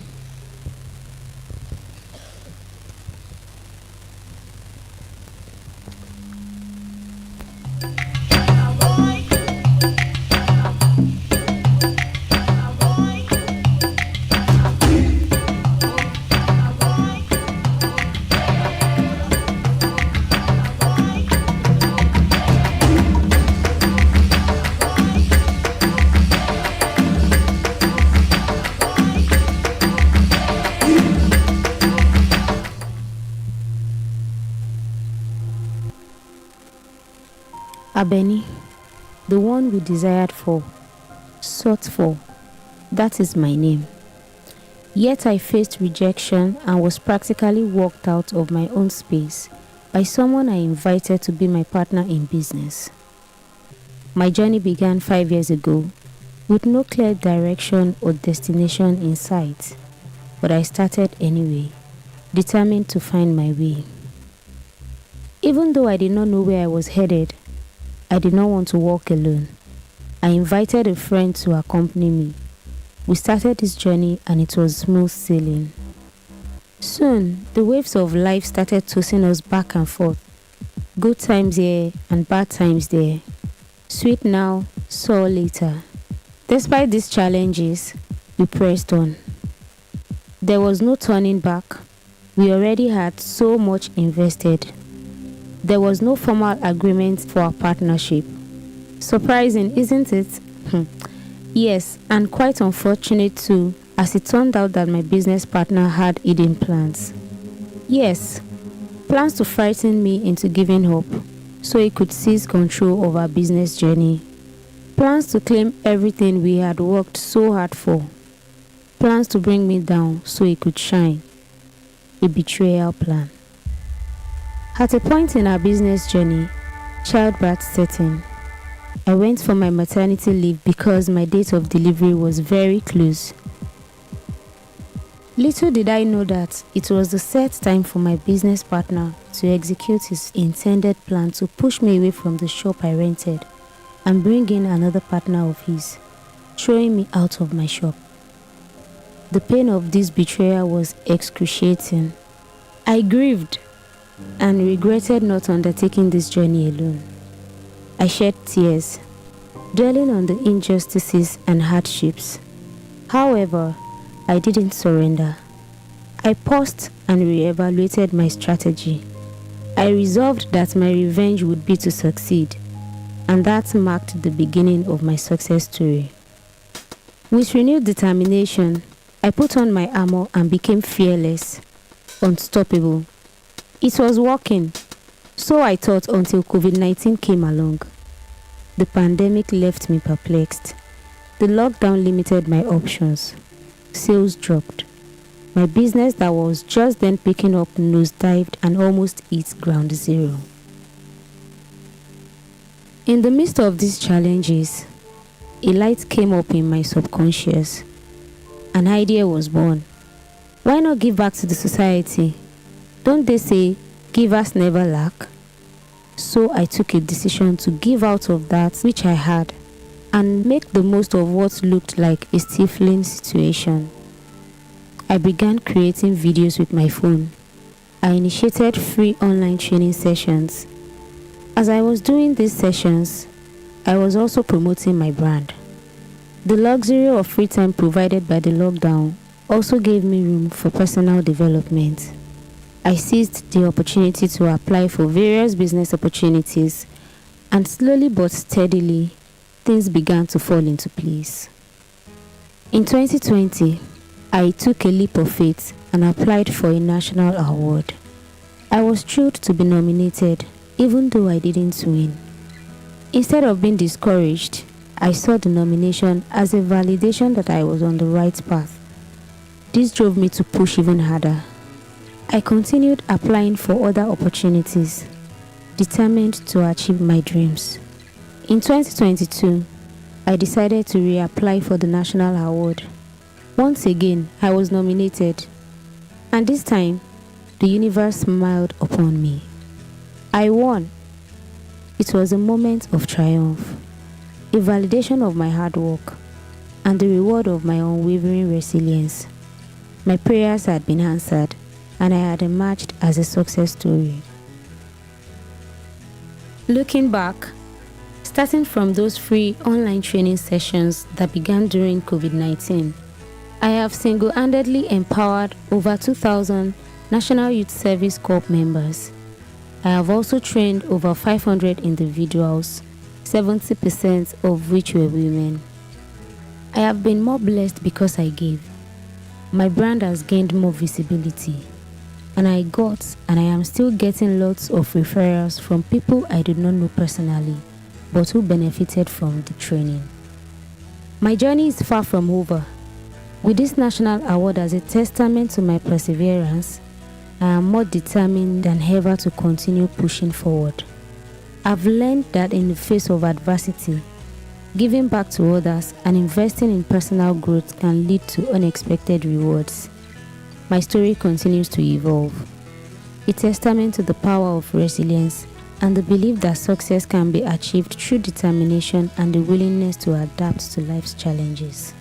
Abeni, the one we desired for, sought for, that is my name. Yet I faced rejection and was practically walked out of my own space by someone I invited to be my partner in business. My journey began 5 years ago with no clear direction or destination in sight, but I started anyway, determined to find my way. Even though I did not know where I was headed, I did not want to walk alone. I invited a friend to accompany me. We started this journey and it was smooth sailing. Soon, the waves of life started tossing us back and forth. Good times here and bad times there. Sweet now, sour later. Despite these challenges, we pressed on. There was no turning back. We already had so much invested. There was no formal agreement for our partnership. Surprising, isn't it? Yes, and quite unfortunate too, as it turned out that my business partner had hidden plans. Yes, plans to frighten me into giving up so he could seize control of our business journey. Plans to claim everything we had worked so hard for. Plans to bring me down so he could shine. A betrayal plan. At a point in our business journey, childbirth set in. I went for my maternity leave because my date of delivery was very close. Little did I know that it was the set time for my business partner to execute his intended plan to push me away from the shop I rented and bring in another partner of his, throwing me out of my shop. The pain of this betrayal was excruciating. I grieved and regretted not undertaking this journey alone. I shed tears, dwelling on the injustices and hardships. However, I didn't surrender. I paused and re-evaluated my strategy. I resolved that my revenge would be to succeed, and that marked the beginning of my success story. With renewed determination, I put on my armor and became fearless, unstoppable. It was working, so I thought until COVID-19 came along. The pandemic left me perplexed. The lockdown limited my options. Sales dropped. My business that was just then picking up nosedived and almost hit ground zero. In the midst of these challenges, a light came up in my subconscious. An idea was born. Why not give back to the society? Don't they say, givers never lack? So I took a decision to give out of that which I had and make the most of what looked like a stifling situation. I began creating videos with my phone. I initiated free online training sessions. As I was doing these sessions, I was also promoting my brand. The luxury of free time provided by the lockdown also gave me room for personal development. I seized the opportunity to apply for various business opportunities, and slowly but steadily, things began to fall into place. In 2020, I took a leap of faith and applied for a national award. I was thrilled to be nominated, even though I didn't win. Instead of being discouraged, I saw the nomination as a validation that I was on the right path. This drove me to push even harder. I continued applying for other opportunities, determined to achieve my dreams. In 2022, I decided to reapply for the national award. Once again, I was nominated, and this time, the universe smiled upon me. I won. It was a moment of triumph, a validation of my hard work, and the reward of my unwavering resilience. My prayers had been answered, and I had emerged as a success story. Looking back, starting from those free online training sessions that began during COVID-19, I have single-handedly empowered over 2,000 National Youth Service Corps members. I have also trained over 500 individuals, 70% of which were women. I have been more blessed because I gave. My brand has gained more visibility, and I got and I am still getting lots of referrals from people I did not know personally, but who benefited from the training. My journey is far from over. With this national award as a testament to my perseverance, I am more determined than ever to continue pushing forward. I've learned that in the face of adversity, giving back to others and investing in personal growth can lead to unexpected rewards. My story continues to evolve, a testament to the power of resilience and the belief that success can be achieved through determination and the willingness to adapt to life's challenges.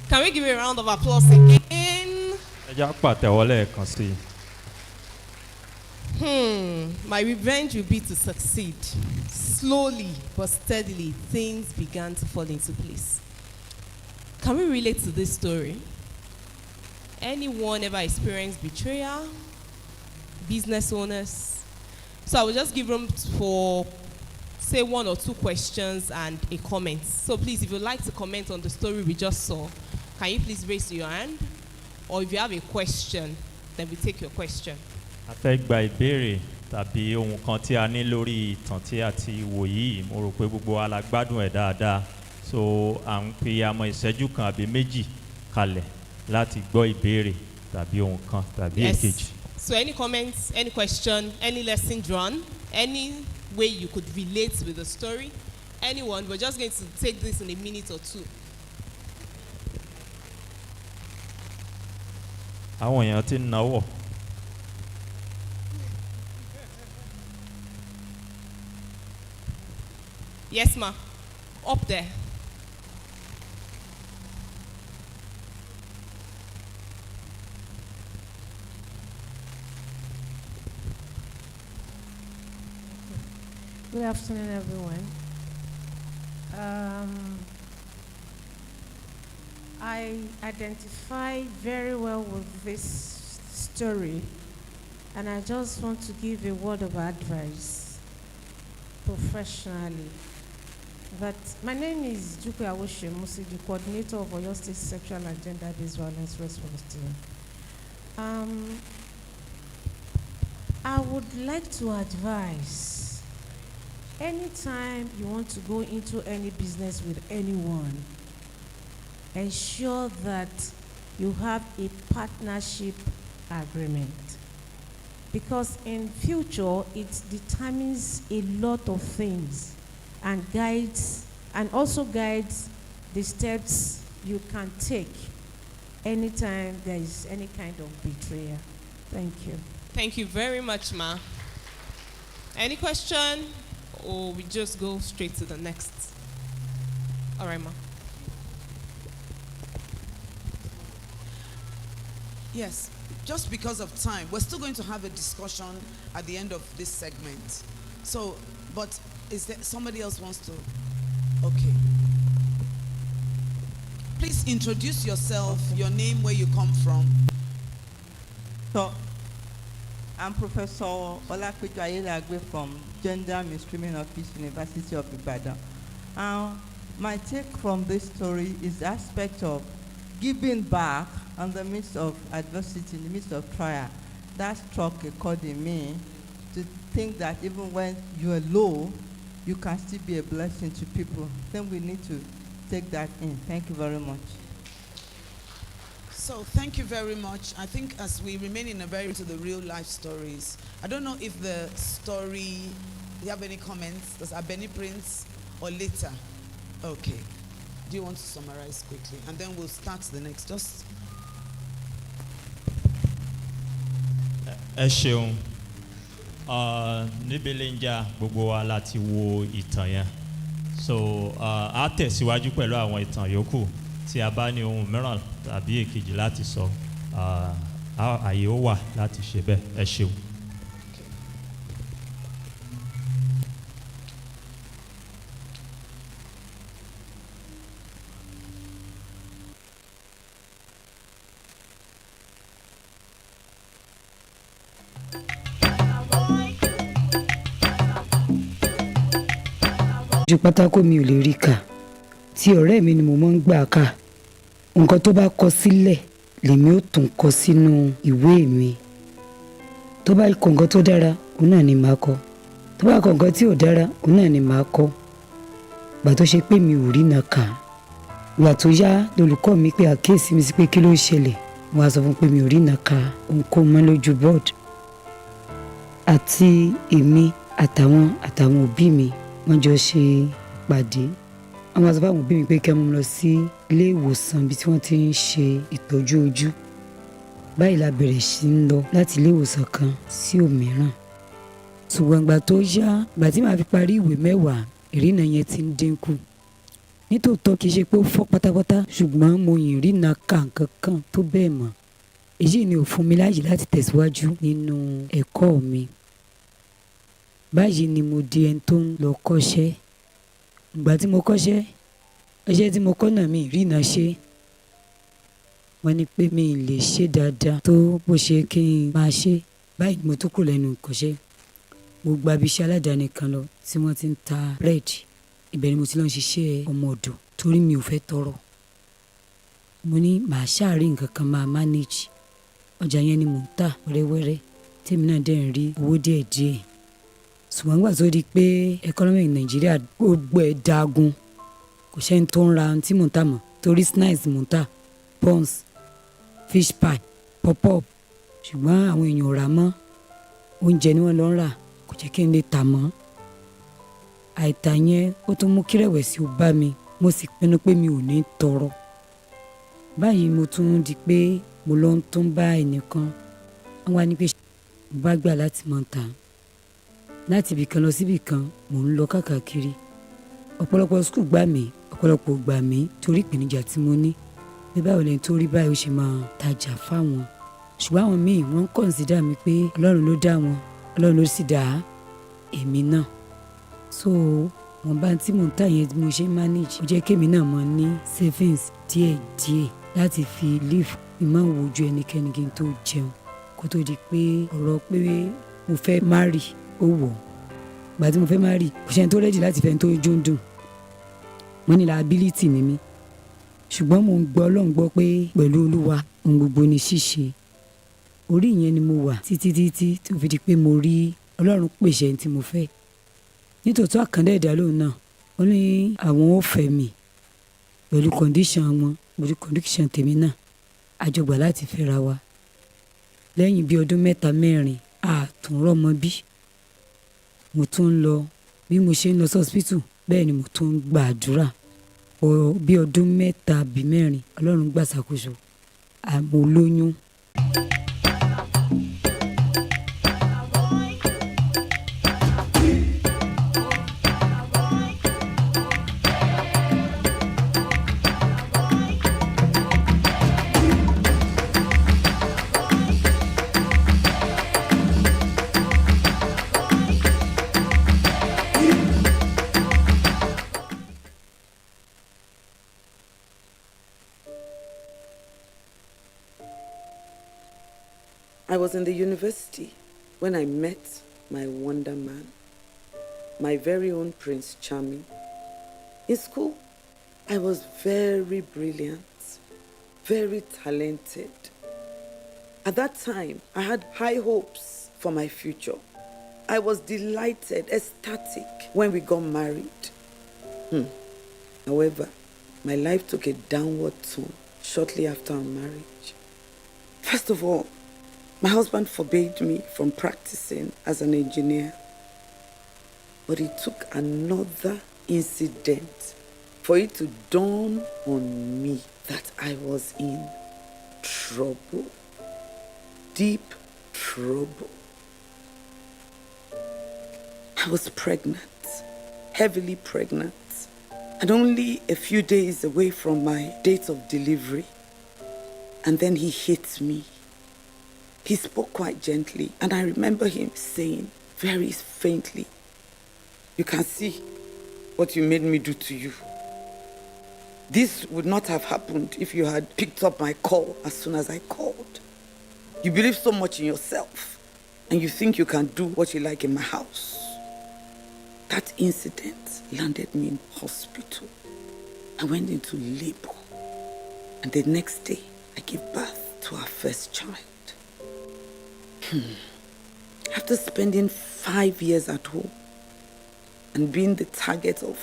Can we give a round of applause again? Ẹ jẹ́ á pàtẹ́wọ́ lẹ́ẹ̀kan sí i. My revenge will be to succeed. Slowly but steadily, things began to fall into place. Can we relate to this story? Anyone ever experienced betrayal? Business owners? So I will just give room for, say, 1 or 2 questions and a comment. So please, if you'd like to comment on the story we just saw, can you please raise your hand? Or if you have a question, then we take your question. A fẹ́ gba ìbéèrè tàbí ohun kan tí a ní lórí ìtàn tí a ti wò yìí. Mo rò pé gbogbo wa la gbádùn ẹ̀ dáadáa. So à ń pe àmọ́ ìṣẹ́jú kan àbí méjì kalẹ̀ láti gbọ́ ìbéèrè tàbí ohun kan tàbí èkejì. So any comments, any question, any lesson drawn, any way you could relate with the story, anyone, we're just going to take this in a minute or 2. Àwọn èèyàn ti ń náwó. Yes, ma. Up there. Good afternoon, everyone. I identify very well with this story, and I just want to give a word of advice professionally. But my name is Juku Awoshe Musi, the coordinator of Oyo State Sexual and Gender-Based Violence Response Team. I would like to advise, anytime you want to go into any business with anyone, ensure that you have a partnership agreement, because in future it determines a lot of things and also guides the steps you can take anytime there is any kind of betrayal. Thank you. Thank you very much, ma. Any question, or we just go straight to the next? All right, ma. Yes, just because of time, we're still going to have a discussion at the end of this segment. So, but is there somebody else wants to? Okay. Please introduce yourself, your name, where you come from. So, I'm Professor Olapeju Ayelagbe from Gender Mainstreaming Office, University of Ibadan. My take from this story is the aspect of giving back in the midst of adversity, in the midst of trial. That struck a chord in me to think that even when you are low, you can still be a blessing to people. Then we need to take that in. Thank you very much. So thank you very much. I think as we remain in a very to the real life stories, I don't know if the story, do you have any comments? Does Abeni Prince or later? Okay. Do you want to summarize quickly? And then we'll start the next. Just. Ẹ ṣeun. Níbi lẹ́njà gbogbo wa láti wo ìtàn yẹn. So a tẹ̀síwájú pẹ̀lú àwọn ìtàn yòókù tí a bá ní ohun mìíràn tàbí èkejì láti sọ. Àyè ó wà láti ṣe bẹ́ẹ̀. Ẹ ṣeun. Ju pátákó mi ò lè rí kà, tí ọ̀rẹ́ mi ni mo máa ń gbà ká. Nǹkan tó bá kọ sílẹ̀ lèmi ó tún kọ sínú ìwé mi. Tó bá kọ nǹkan tó dára, òun náà ni màá kọ. Tó bá kọ nǹkan tí ò dára, òun náà ni màá kọ. Ìgbà tó ṣe pé mi ò rí nà kà. Ìgbà tó yá lolùkọ́ mi pé àkíyèsí mi sí pé kí ló ṣẹlẹ̀. Mo wá sọ fún pé mi ò rí nà kà ohunkóhun mọ́ lójú bọ́ọ̀dù. Àti èmi àtàwọn òbí mi wọ́n jọ ṣe pàdé. Àwọn àti fáwọn òbí mi pé kí wọ́n lọ sí ilé ìwòsàn bí tí wọ́n ti ń ṣe ìtọ́jú ojú. Báyìí la bẹ̀rẹ̀ sí ń lọ láti ilé ìwòsàn kan sí òmíràn. Ṣùgbọ́n ìgbà tó yá, ìgbà tí màá fi parí ìwé 10, ìrìnà yẹn ti ń dínkù. nítòótọ́ kì í ṣe pé ó fọ́ pátápátá ṣùgbọ́n mo yìn rí na ka nǹkan kan tó bẹ́ẹ̀ mọ́. Èyí ni ò fún mi láàyè láti tẹ̀síwájú nínú ẹ̀kọ́ mi. Báyìí ni mo di ẹni tó ń lọ kọ́ṣẹ́. Ìgbà tí mo kọ́ṣẹ́, iṣẹ́ tí mo kọ́ náà mi rí iná ṣe. Wọ́n ní pé mi ì lè ṣe dáadáa tó bó ṣe kí n máa ṣe. Báyìí mo tún kúrò lẹ́nu ìkọ́ṣẹ́. Mo gba ibi iṣẹ́ aládàáni kan lọ tí wọ́n ti ń ta búrẹ́dì. Ibẹ̀ ni mo ti lọ ń ṣiṣẹ́ ọmọ ọ̀dọ̀ torí mi ò fẹ́ tọrọ. Mo ní màá ṣàárín nǹkan kan máa manage. Ọjà yẹn ni mò ń tà wẹ́rẹ́wẹ́rẹ́ tèmi náà dẹ̀ ń rí owó díẹ̀díẹ̀. Ṣùgbọ́n nígbà tó di pé economy Nàìjíríà gbogbo ẹ̀ dagun, kò sẹ́ni tó ń ra ohun tí mò ń tà mọ́ torí snacks mò ń tà, buns, fish pie, pop-up. Ṣùgbọ́n àwọn èèyàn ò rà mọ́. Oúnjẹ ni wọ́n lọ ń rà, kò jẹ́ kí n lè tà mọ́. Àìtà yẹn ó tún mú kírẹ̀wẹ̀sì ó bá mi. Mo sì pinnu pé mi ò ní tọrọ. Báyìí mo tún di pé mo lọ ń tún bá ẹnìkan. Wọ́n wá ní pé mo bá gbà láti máa tà. Láti ibì kan lọ sí ibì kan, mò ń lọ káàkiri. Ọ̀pọ̀lọpọ̀ skul gbà mí, ọ̀pọ̀lọpọ̀ gbà mí torí ìpèníjà tí mo ní. Bí báwo lẹ́ni tó rí báyìí ó ṣe máa tajà fáwọn. Ṣùgbọ́n àwọn míì wọ́n ń consider mi pé Ọlọ́run ló dá wọn, Ọlọ́run ló sì dá èmi náà. So wọ́n bá tí mò ń tà yẹn mo ṣe manage. Ó jẹ́ kémi náà mọ ní savings díẹ̀díẹ̀ láti fi live. Ìmọ̀ wojú ẹnikẹ́ni kí n tó jẹun kó tó di pé ọ̀rọ̀ pé mo fẹ́ marry ó wọ̀. Ìgbà tí mo fẹ́ marry kò sẹ́ni tó ready láti fẹ́ tó jó ń dùn. Mo ní liability ni mí. Ṣùgbọ́n mo ń gbọ́ Ọlọ́run gbọ́ pé pẹ̀lú Olúwa ohun gbogbo ni ṣíṣe. Orí yẹn ni mo wà títí tó fi di pé mo rí Ọlọ́run pèsè ẹni tí mo fẹ́. Nítòótọ́ àkàndá ẹ̀dá lóun náà, ó ní àwọn ò fẹ́ mi pẹ̀lú condition wọn, pẹ̀lú condition tèmi náà. A jọ gbà láti fẹ́ra wa. Lẹ́yìn bí ọdún 3-4, a tún rọ́mọ bí. Mo tún ń lọ bí mo ṣe ń lọ sí hospital, bẹ́ẹ̀ ni mo tún ń gbàdúrà. Bí ọdún 3-4 Ọlọ́run gbàṣàkóso. Mo lóyún. I was in the university when I met my wonder man, my very own Prince Charming. In school, I was very brilliant, very talented. At that time, I had high hopes for my future. I was delighted, ecstatic when we got married. However, my life took a downward turn shortly after our marriage. First of all, my husband forbade me from practicing as an engineer. But it took another incident for it to dawn on me that I was in trouble, deep trouble. I was pregnant, heavily pregnant, and only a few days away from my date of delivery. And then he hit me. He spoke quite gently, and I remember him saying very faintly, "You can see what you made me do to you. This would not have happened if you had picked up my call as soon as I called. You believe so much in yourself, and you think you can do what you like in my house." That incident landed me in hospital. I went into labor, and the next day, I gave birth to our first child. After spending 5 years at home and being the target of,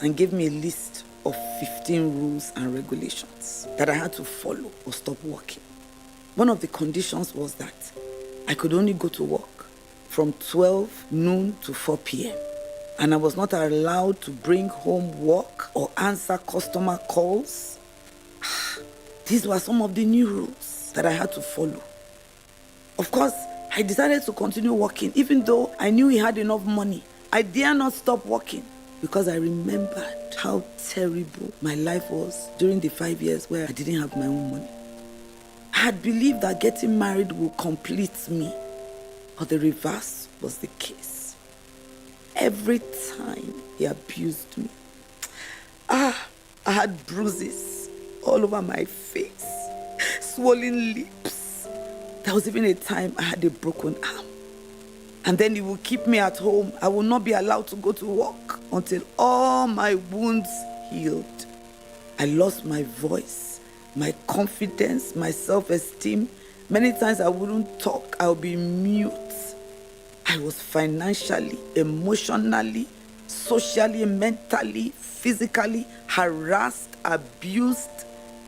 and gave me a list of 15 rules and regulations that I had to follow or stop working. One of the conditions was that I could only go to work from 12 noon to 4 p.m. and I was not allowed to bring home work or answer customer calls. These were some of the new rules that I had to follow. Of course, I decided to continue working even though I knew he had enough money. I dare not stop working because I remembered how terrible my life was during the 5 years where I didn't have my own money. I had believed that getting married would complete me, but the reverse was the case. Every time he abused me, I had bruises all over my face, swollen lips. There was even a time I had a broken arm. And then he would keep me at home. I would not be allowed to go to work until all my wounds healed. I lost my voice, my confidence, my self-esteem. Many times I wouldn't talk, I would be mute. I was financially, emotionally, socially, mentally, physically harassed, abused.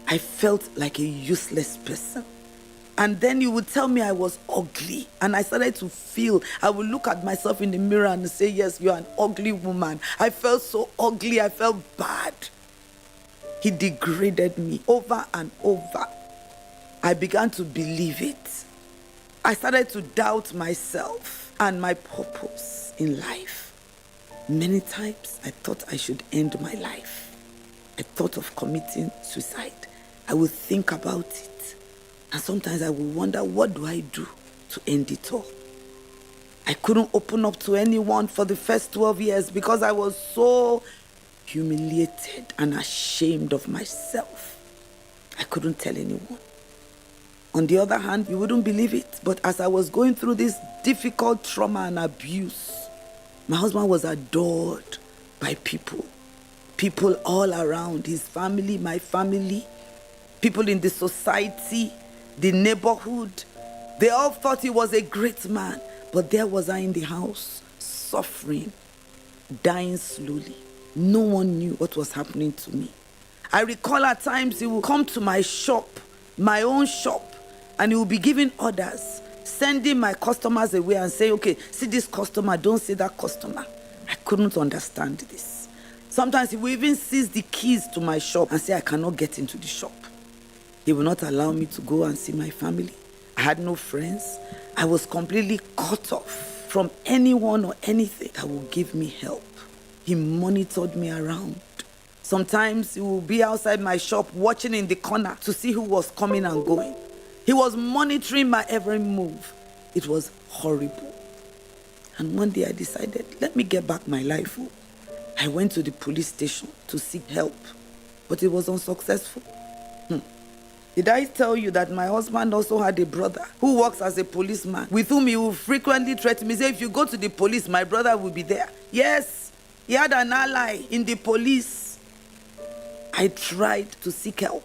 I felt like a useless person. And then you would tell me I was ugly. And I started to feel, I would look at myself in the mirror and say, yes, you're an ugly woman. I felt so ugly, I felt bad. He degraded me over and over. I began to believe it. I started to doubt myself and my purpose in life. Many times I thought I should end my life. I thought of committing suicide. I would think about it. And sometimes I would wonder, what do I do to end it all? I couldn't open up to anyone for the first 12 years because I was so humiliated and ashamed of myself. I couldn't tell anyone. On the other hand, you wouldn't believe it, but as I was going through this difficult trauma and abuse, my husband was adored by people all around, his family, my family, people in the society, the neighborhood. They all thought he was a great man, but there was I in the house, suffering, dying slowly. No one knew what was happening to me. I recall at times he would come to my shop, my own shop, and he would be giving orders, sending my customers away and say, okay, see this customer, don't see that customer. I couldn't understand this. Sometimes he would even seize the keys to my shop and say, I cannot get into the shop. He would not allow me to go and see my family. I had no friends. I was completely cut off from anyone or anything that would give me help. He monitored me around. Sometimes he would be outside my shop watching in the corner to see who was coming and going. He was monitoring my every move. It was horrible. And one day I decided, let me get back my life. I went to the police station to seek help, but it was unsuccessful. Did I tell you that my husband also had a brother who works as a policeman with whom he would frequently threaten me, say, if you go to the police, my brother will be there. Yes, he had an ally in the police. I tried to seek help.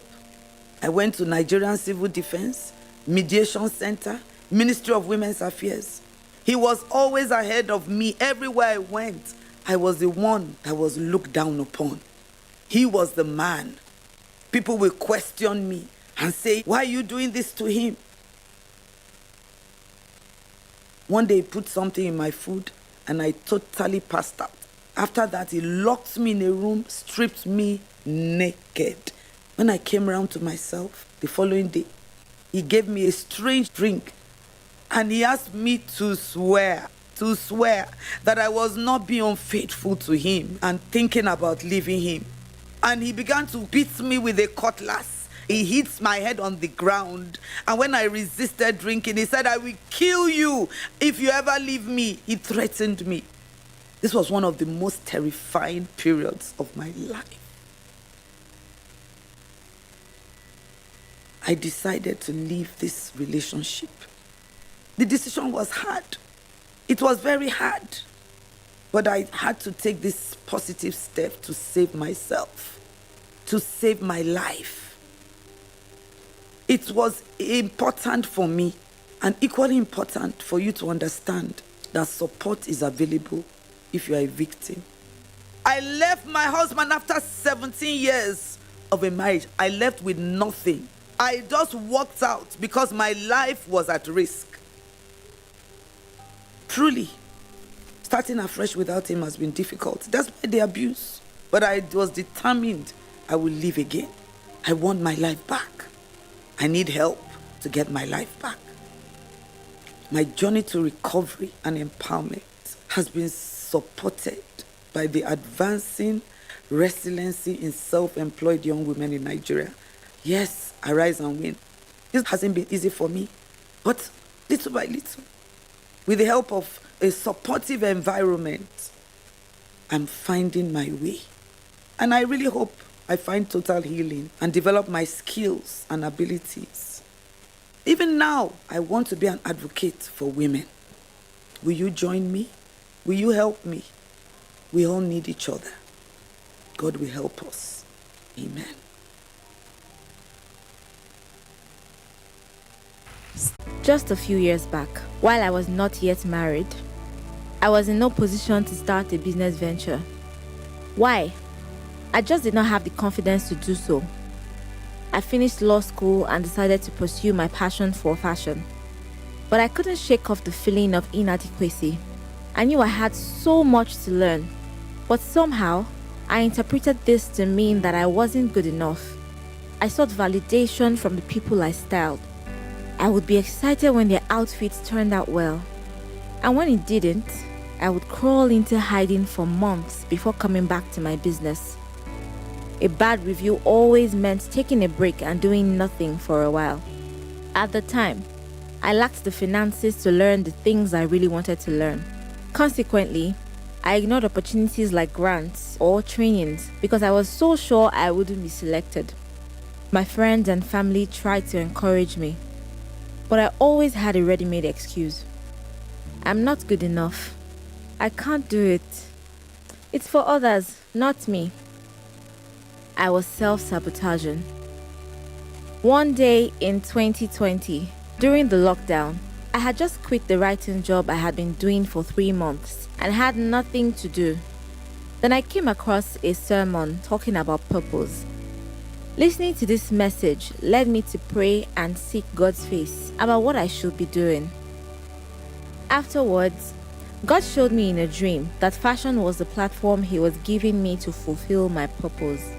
I went to Nigerian Civil Defense, Mediation Center, Ministry of Women's Affairs. He was always ahead of me everywhere I went. I was the one that was looked down upon. He was the man. People will question me and say, why are you doing this to him? One day he put something in my food and I totally passed out. After that, he locked me in a room, stripped me naked. When I came around to myself the following day, he gave me a strange drink and he asked me to swear that I was not being unfaithful to him and thinking about leaving him. And he began to beat me with a cutlass. He hits my head on the ground. And when I resisted drinking, he said, I will kill you if you ever leave me. He threatened me. This was one of the most terrifying periods of my life. I decided to leave this relationship. The decision was hard. It was very hard. But I had to take this positive step to save myself, to save my life. It was important for me and equally important for you to understand that support is available if you are a victim. I left my husband after 17 years of a marriage. I left with nothing. I just walked out because my life was at risk. Truly, starting afresh without him has been difficult. That's why the abuse. But I was determined I will live again. I want my life back. I need help to get my life back. My journey to recovery and empowerment has been supported by the advancing resiliency in self-employed young women in Nigeria. Yes, arise and win. This hasn't been easy for me, but little by little, with the help of a supportive environment, I'm finding my way. And I really hope I find total healing and develop my skills and abilities. Even now, I want to be an advocate for women. Will you join me? Will you help me? We all need each other. God will help us. Amen. Just a few years back, while I was not yet married, I was in no position to start a business venture. Why? I just did not have the confidence to do so. I finished law school and decided to pursue my passion for fashion. But I couldn't shake off the feeling of inadequacy. I knew I had so much to learn, but somehow I interpreted this to mean that I wasn't good enough. I sought validation from the people I styled. I would be excited when their outfits turned out well. And when it didn't, I would crawl into hiding for months before coming back to my business. A bad review always meant taking a break and doing nothing for a while. At the time, I lacked the finances to learn the things I really wanted to learn. Consequently, I ignored opportunities like grants or trainings because I was so sure I wouldn't be selected. My friends and family tried to encourage me, but I always had a ready-made excuse. I'm not good enough. I can't do it. It's for others, not me. I was self-sabotaging. One day in 2020, during the lockdown, I had just quit the writing job I had been doing for 3 months and had nothing to do. Then I came across a sermon talking about purpose. Listening to this message led me to pray and seek God's face about what I should be doing. Afterwards, God showed me in a dream that fashion was the platform He was giving me to fulfill my purpose.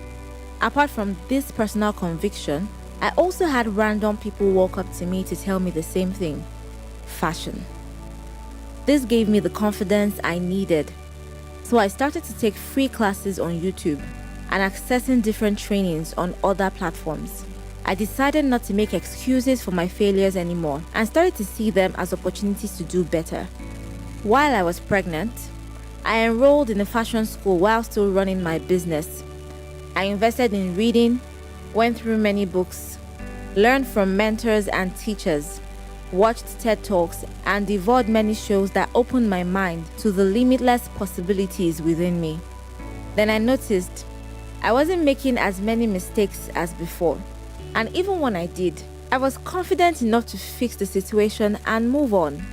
Apart from this personal conviction, I also had random people walk up to me to tell me the same thing: fashion. This gave me the confidence I needed. So I started to take free classes on YouTube and accessing different trainings on other platforms. I decided not to make excuses for my failures anymore and started to see them as opportunities to do better. While I was pregnant, I enrolled in a fashion school while still running my business. I invested in reading, went through many books, learned from mentors and teachers, watched TED Talks, and devoured many shows that opened my mind to the limitless possibilities within me. Then I noticed I wasn't making as many mistakes as before. And even when I did, I was confident enough to fix the situation and move on.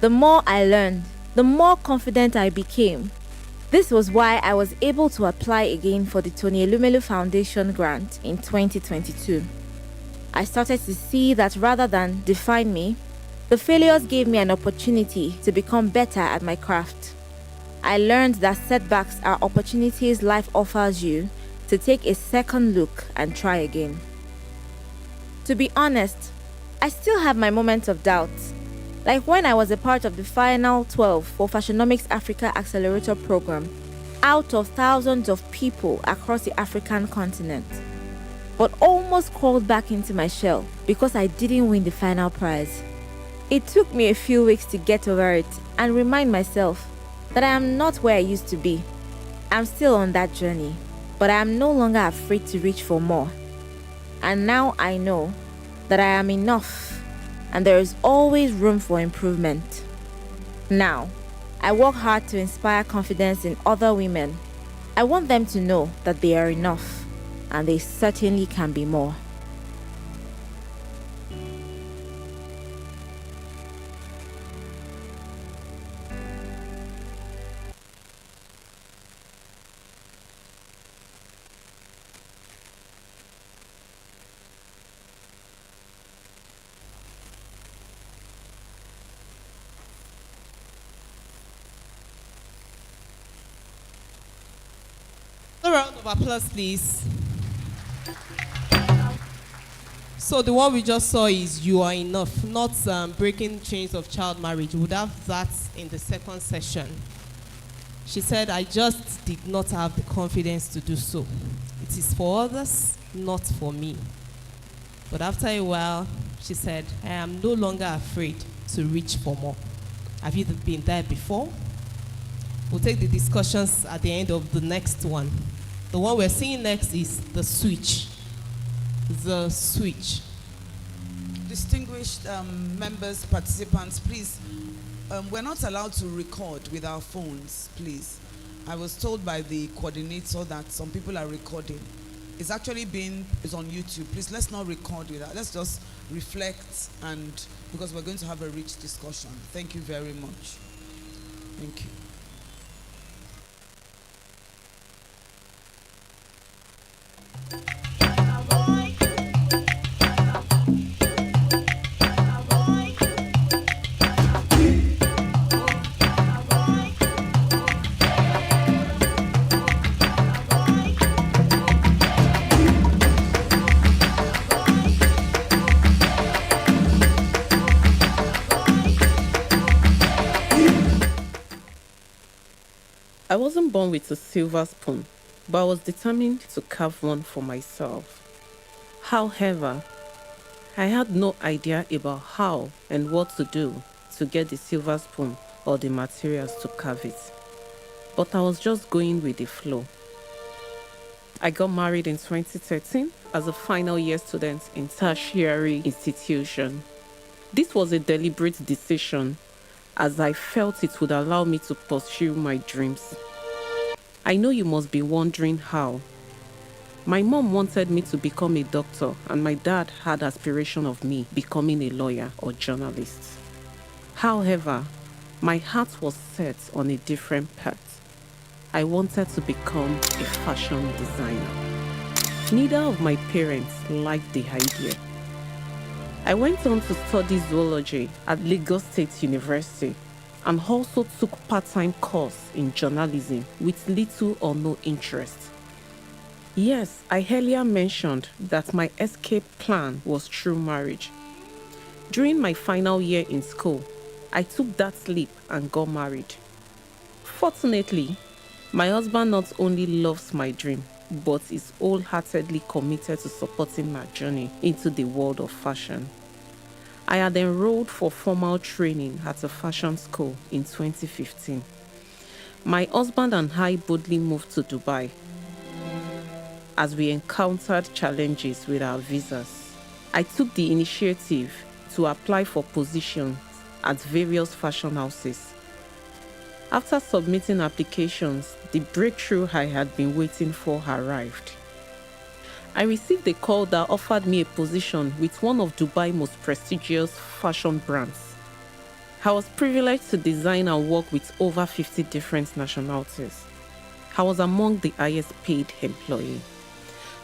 The more I learned, the more confident I became. This was why I was able to apply again for the Tony Elumelu Foundation grant in 2022. I started to see that rather than define me, the failures gave me an opportunity to become better at my craft. I learned that setbacks are opportunities life offers you to take a second look and try again. To be honest, I still have my moments of doubt. Like when I was a part of the final 12 for Fashionomics Africa Accelerator Program, out of thousands of people across the African continent, but almost crawled back into my shell because I didn't win the final prize. It took me a few weeks to get over it and remind myself that I am not where I used to be. I'm still on that journey, but I am no longer afraid to reach for more. And now I know that I am enough and there is always room for improvement. Now, I work hard to inspire confidence in other women. I want them to know that they are enough and they certainly can be more. A round of applause, please. So the one we just saw is "You Are Enough," not breaking chains of child marriage. We would have that in the second session. She said, I just did not have the confidence to do so. It is for others, not for me. But after a while, she said, I am no longer afraid to reach for more. Have you been there before? We'll take the discussions at the end of the next one. The one we're seeing next is the switch. The switch. Distinguished members, participants, please, we're not allowed to record with our phones, please. I was told by the coordinator that some people are recording. It's actually it's on YouTube. Please, let's not record with that. Let's just reflect, and because we're going to have a rich discussion. Thank you very much. Thank you. I wasn't born with a silver spoon, but I was determined to carve one for myself. However, I had no idea about how and what to do to get the silver spoon or the materials to carve it. But I was just going with the flow. I got married in 2013 as a final year student in tertiary institution. This was a deliberate decision, as I felt it would allow me to pursue my dreams. I know you must be wondering how. My mom wanted me to become a doctor, and my dad had aspiration of me becoming a lawyer or journalist. However, my heart was set on a different path. I wanted to become a fashion designer. Neither of my parents liked the idea. I went on to study zoology at Lagos State University and also took part-time course in journalism with little or no interest. Yes, I earlier mentioned that my escape plan was through marriage. During my final year in school, I took that leap and got married. Fortunately, my husband not only loves my dream, but is wholeheartedly committed to supporting my journey into the world of fashion. I had enrolled for formal training at a fashion school in 2015. My husband and I boldly moved to Dubai as we encountered challenges with our visas. I took the initiative to apply for positions at various fashion houses. After submitting applications, the breakthrough I had been waiting for arrived. I received a call that offered me a position with one of Dubai's most prestigious fashion brands. I was privileged to design and work with over 50 different nationalities. I was among the highest paid employees.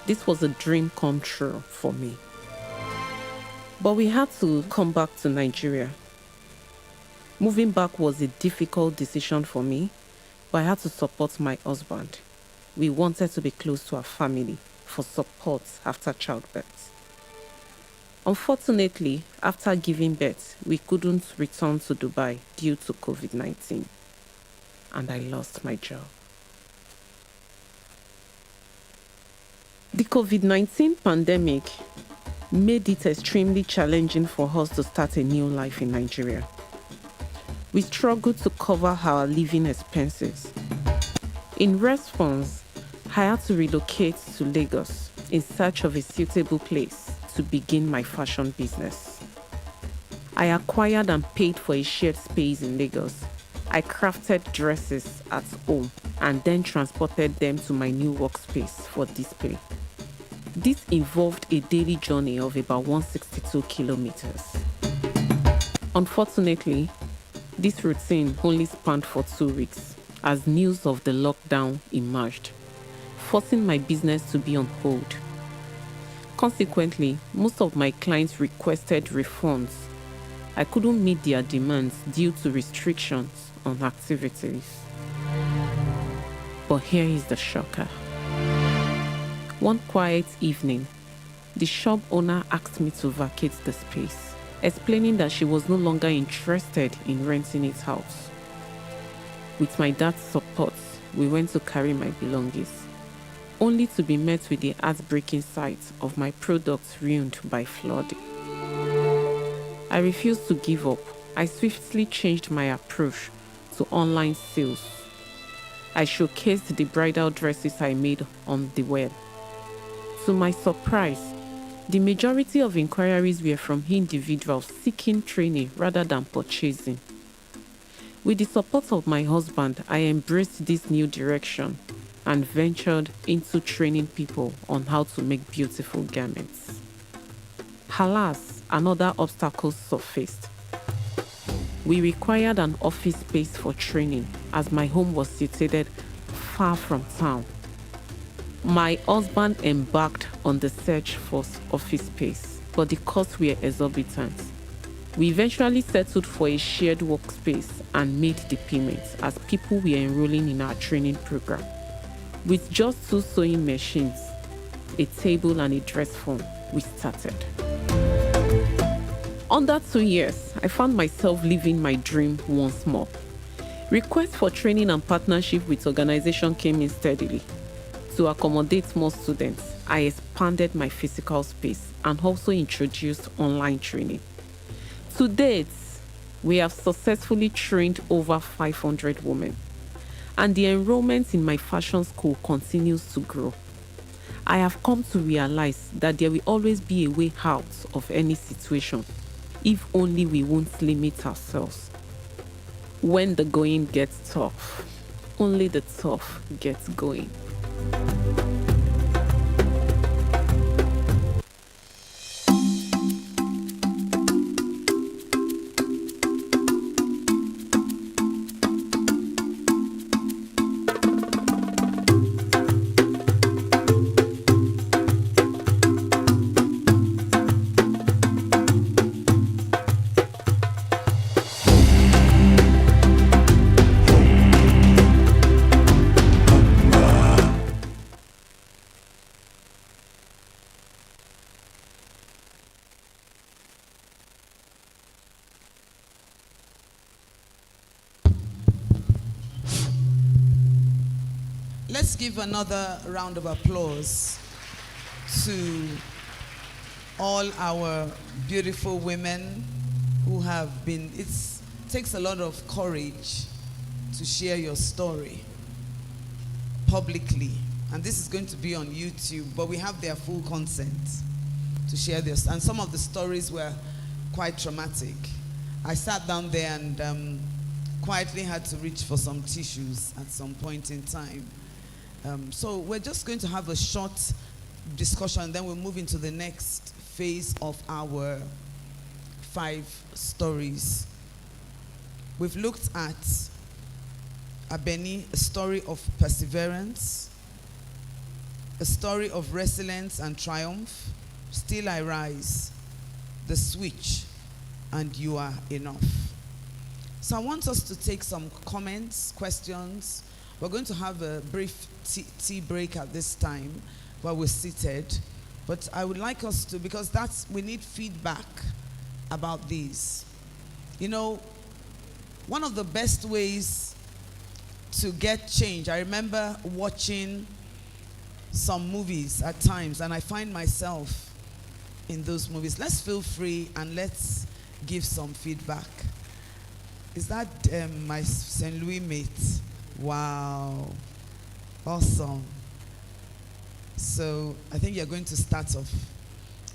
This was a dream come true for me. But we had to come back to Nigeria. Moving back was a difficult decision for me, but I had to support my husband. We wanted to be close to our family for support after childbirth. Unfortunately, after giving birth, we couldn't return to Dubai due to COVID-19, and I lost my job. The COVID-19 pandemic made it extremely challenging for us to start a new life in Nigeria. We struggled to cover our living expenses. In response, I had to relocate to Lagos in search of a suitable place to begin my fashion business. I acquired and paid for a shared space in Lagos. I crafted dresses at home and then transported them to my new workspace for display. This involved a daily journey of about 162 kilometers. Unfortunately, this routine only spanned for 2 weeks as news of the lockdown emerged, forcing my business to be on hold. Consequently, most of my clients requested refunds. I couldn't meet their demands due to restrictions on activities. But here is the shocker. One quiet evening, the shop owner asked me to vacate the space, explaining that she was no longer interested in renting it out. With my dad's support, we went to carry my belongings, only to be met with the heartbreaking sight of my products ruined by flood. I refused to give up. I swiftly changed my approach to online sales. I showcased the bridal dresses I made on the web. To my surprise, the majority of inquiries were from individuals seeking training rather than purchasing. With the support of my husband, I embraced this new direction and ventured into training people on how to make beautiful garments. Alas, another obstacle surfaced. We required an office space for training as my home was situated far from town. My husband embarked on the search for office space, but the costs were exorbitant. We eventually settled for a shared workspace and made the payments as people were enrolling in our training program. With just 2 sewing machines, a table and a dress form, we started. Under 2 years, I found myself living my dream once more. Requests for training and partnership with organizations came in steadily. To accommodate more students, I expanded my physical space and also introduced online training. To date, we have successfully trained over 500 women, and the enrollment in my fashion school continues to grow. I have come to realize that there will always be a way out of any situation, if only we won't limit ourselves. When the going gets tough, only the tough gets going. Let's give another round of applause to all our beautiful women who have been, it takes a lot of courage to share your story publicly. And this is going to be on YouTube, but we have their full consent to share this. And some of the stories were quite traumatic. I sat down there and quietly had to reach for some tissues at some point in time. So we're just going to have a short discussion, and then we'll move into the next phase of our 5 stories. We've looked at Abeni, a story of perseverance, a story of resilience and triumph. Still I rise, the switch, and you are enough. So I want us to take some comments, questions. We're going to have a brief tea break at this time while we're seated. But I would like us to, because we need feedback about these. You know, one of the best ways to get change, I remember watching some movies at times, and I find myself in those movies. Let's feel free and let's give some feedback. Is that my St. Louis mate? Wow, awesome. So I think you're going to start off.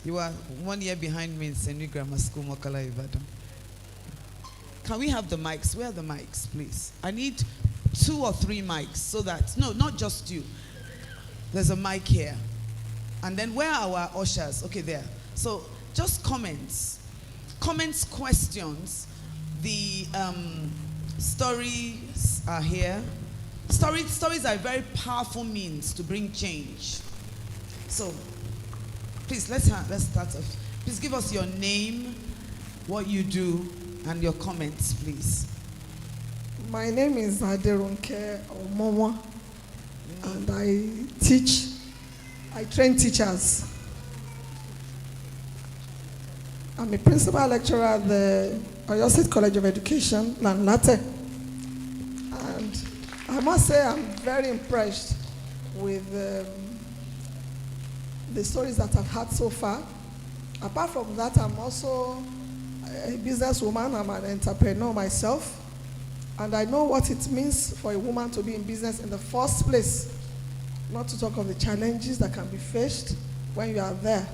You are 1 year behind me in St. Louis Grammar School, Mokala, Ibadan. Can we have the mics? Where are the mics, please? I need 2 or 3 mics so that, no, not just you. There's a mic here. And then where are our ushers? Okay, there. So just comments. Comments, questions. The stories are here. Stories are a very powerful means to bring change. So, please, let's start off. Please give us your name, what you do, and your comments, please. My name is Aderunke Omomo, and I train teachers. I'm a principal lecturer at the Oyo State College of Education, Lanlate. And I must say I'm very impressed with the stories that I've had so far. Apart from that, I'm also a businesswoman. I'm an entrepreneur myself. And I know what it means for a woman to be in business in the first place. Not to talk of the challenges that can be faced when you are there.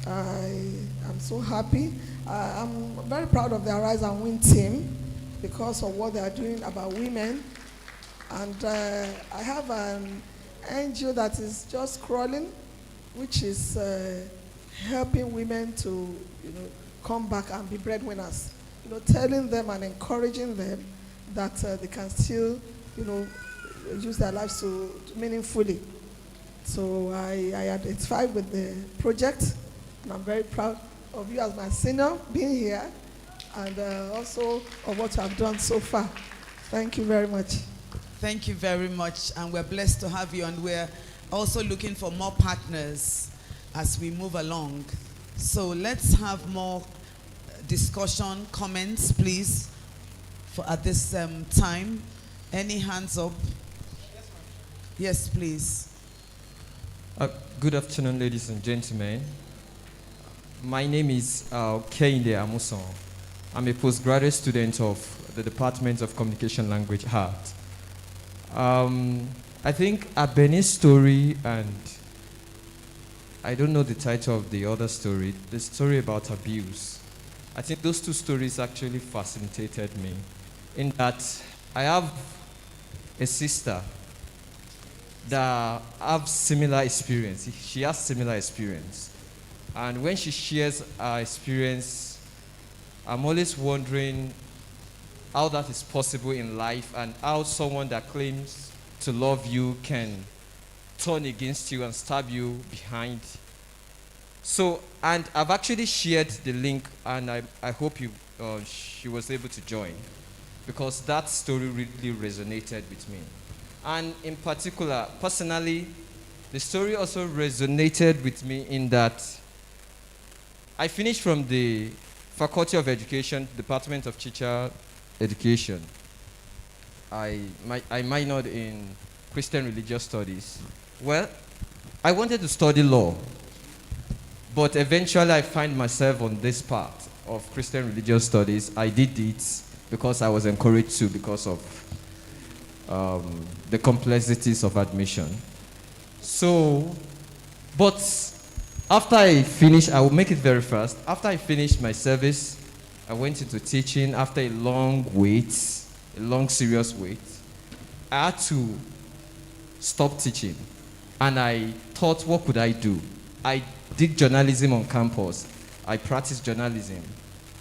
I am so happy. I'm very proud of the ARISE&WIN team because of what they are doing about women. And I have an NGO that is just crawling, which is helping women to, come back and be breadwinners. Telling them and encouraging them that they can still, use their lives to meaningfully. So I identify with the project, and I'm very proud of you as my senior being here, and also of what you have done so far. Thank you very much. Thank you very much, and we're blessed to have you, and we're also looking for more partners as we move along. So let's have more discussion, comments, please, at this time. Any hands up? Yes, please. Good afternoon, ladies and gentlemen. My name is Kehinde Amuson. I'm a postgraduate student of the Department of Communication Language Art. I think Abeni's story, and I don't know the title of the other story, the story about abuse. I think those two stories actually fascinated me, in that I have a sister that have similar experience. She has similar experience. And when she shares her experience, I'm always wondering how that is possible in life, and how someone that claims to love you can turn against you and stab you behind. So, and I've actually shared the link, and I hope she was able to join, because that story really resonated with me. And in particular, personally, the story also resonated with me in that I finished from the Faculty of Education, Department of Teacher Education. I minored in Christian Religious Studies. Well, I wanted to study law, but eventually I find myself on this part of Christian Religious Studies. I did it because I was encouraged to, because of the complexities of admission. So, but after I finished, I will make it very fast. After I finished my service, I went into teaching after a long wait, a long serious wait. I had to stop teaching, and I thought, what could I do? I did journalism on campus. I practiced journalism.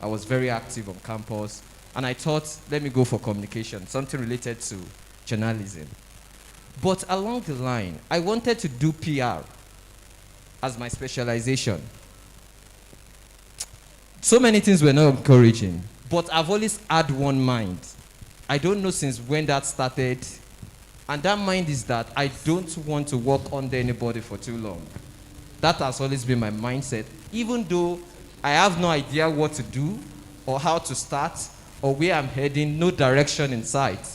I was very active on campus, and I thought, let me go for communication, something related to journalism. But along the line, I wanted to do PR as my specialization. So many things were not encouraging, but I've always had one mind. I don't know since when that started, and that mind is that I don't want to work under anybody for too long. That has always been my mindset, even though I have no idea what to do or how to start or where I'm heading, no direction in sight.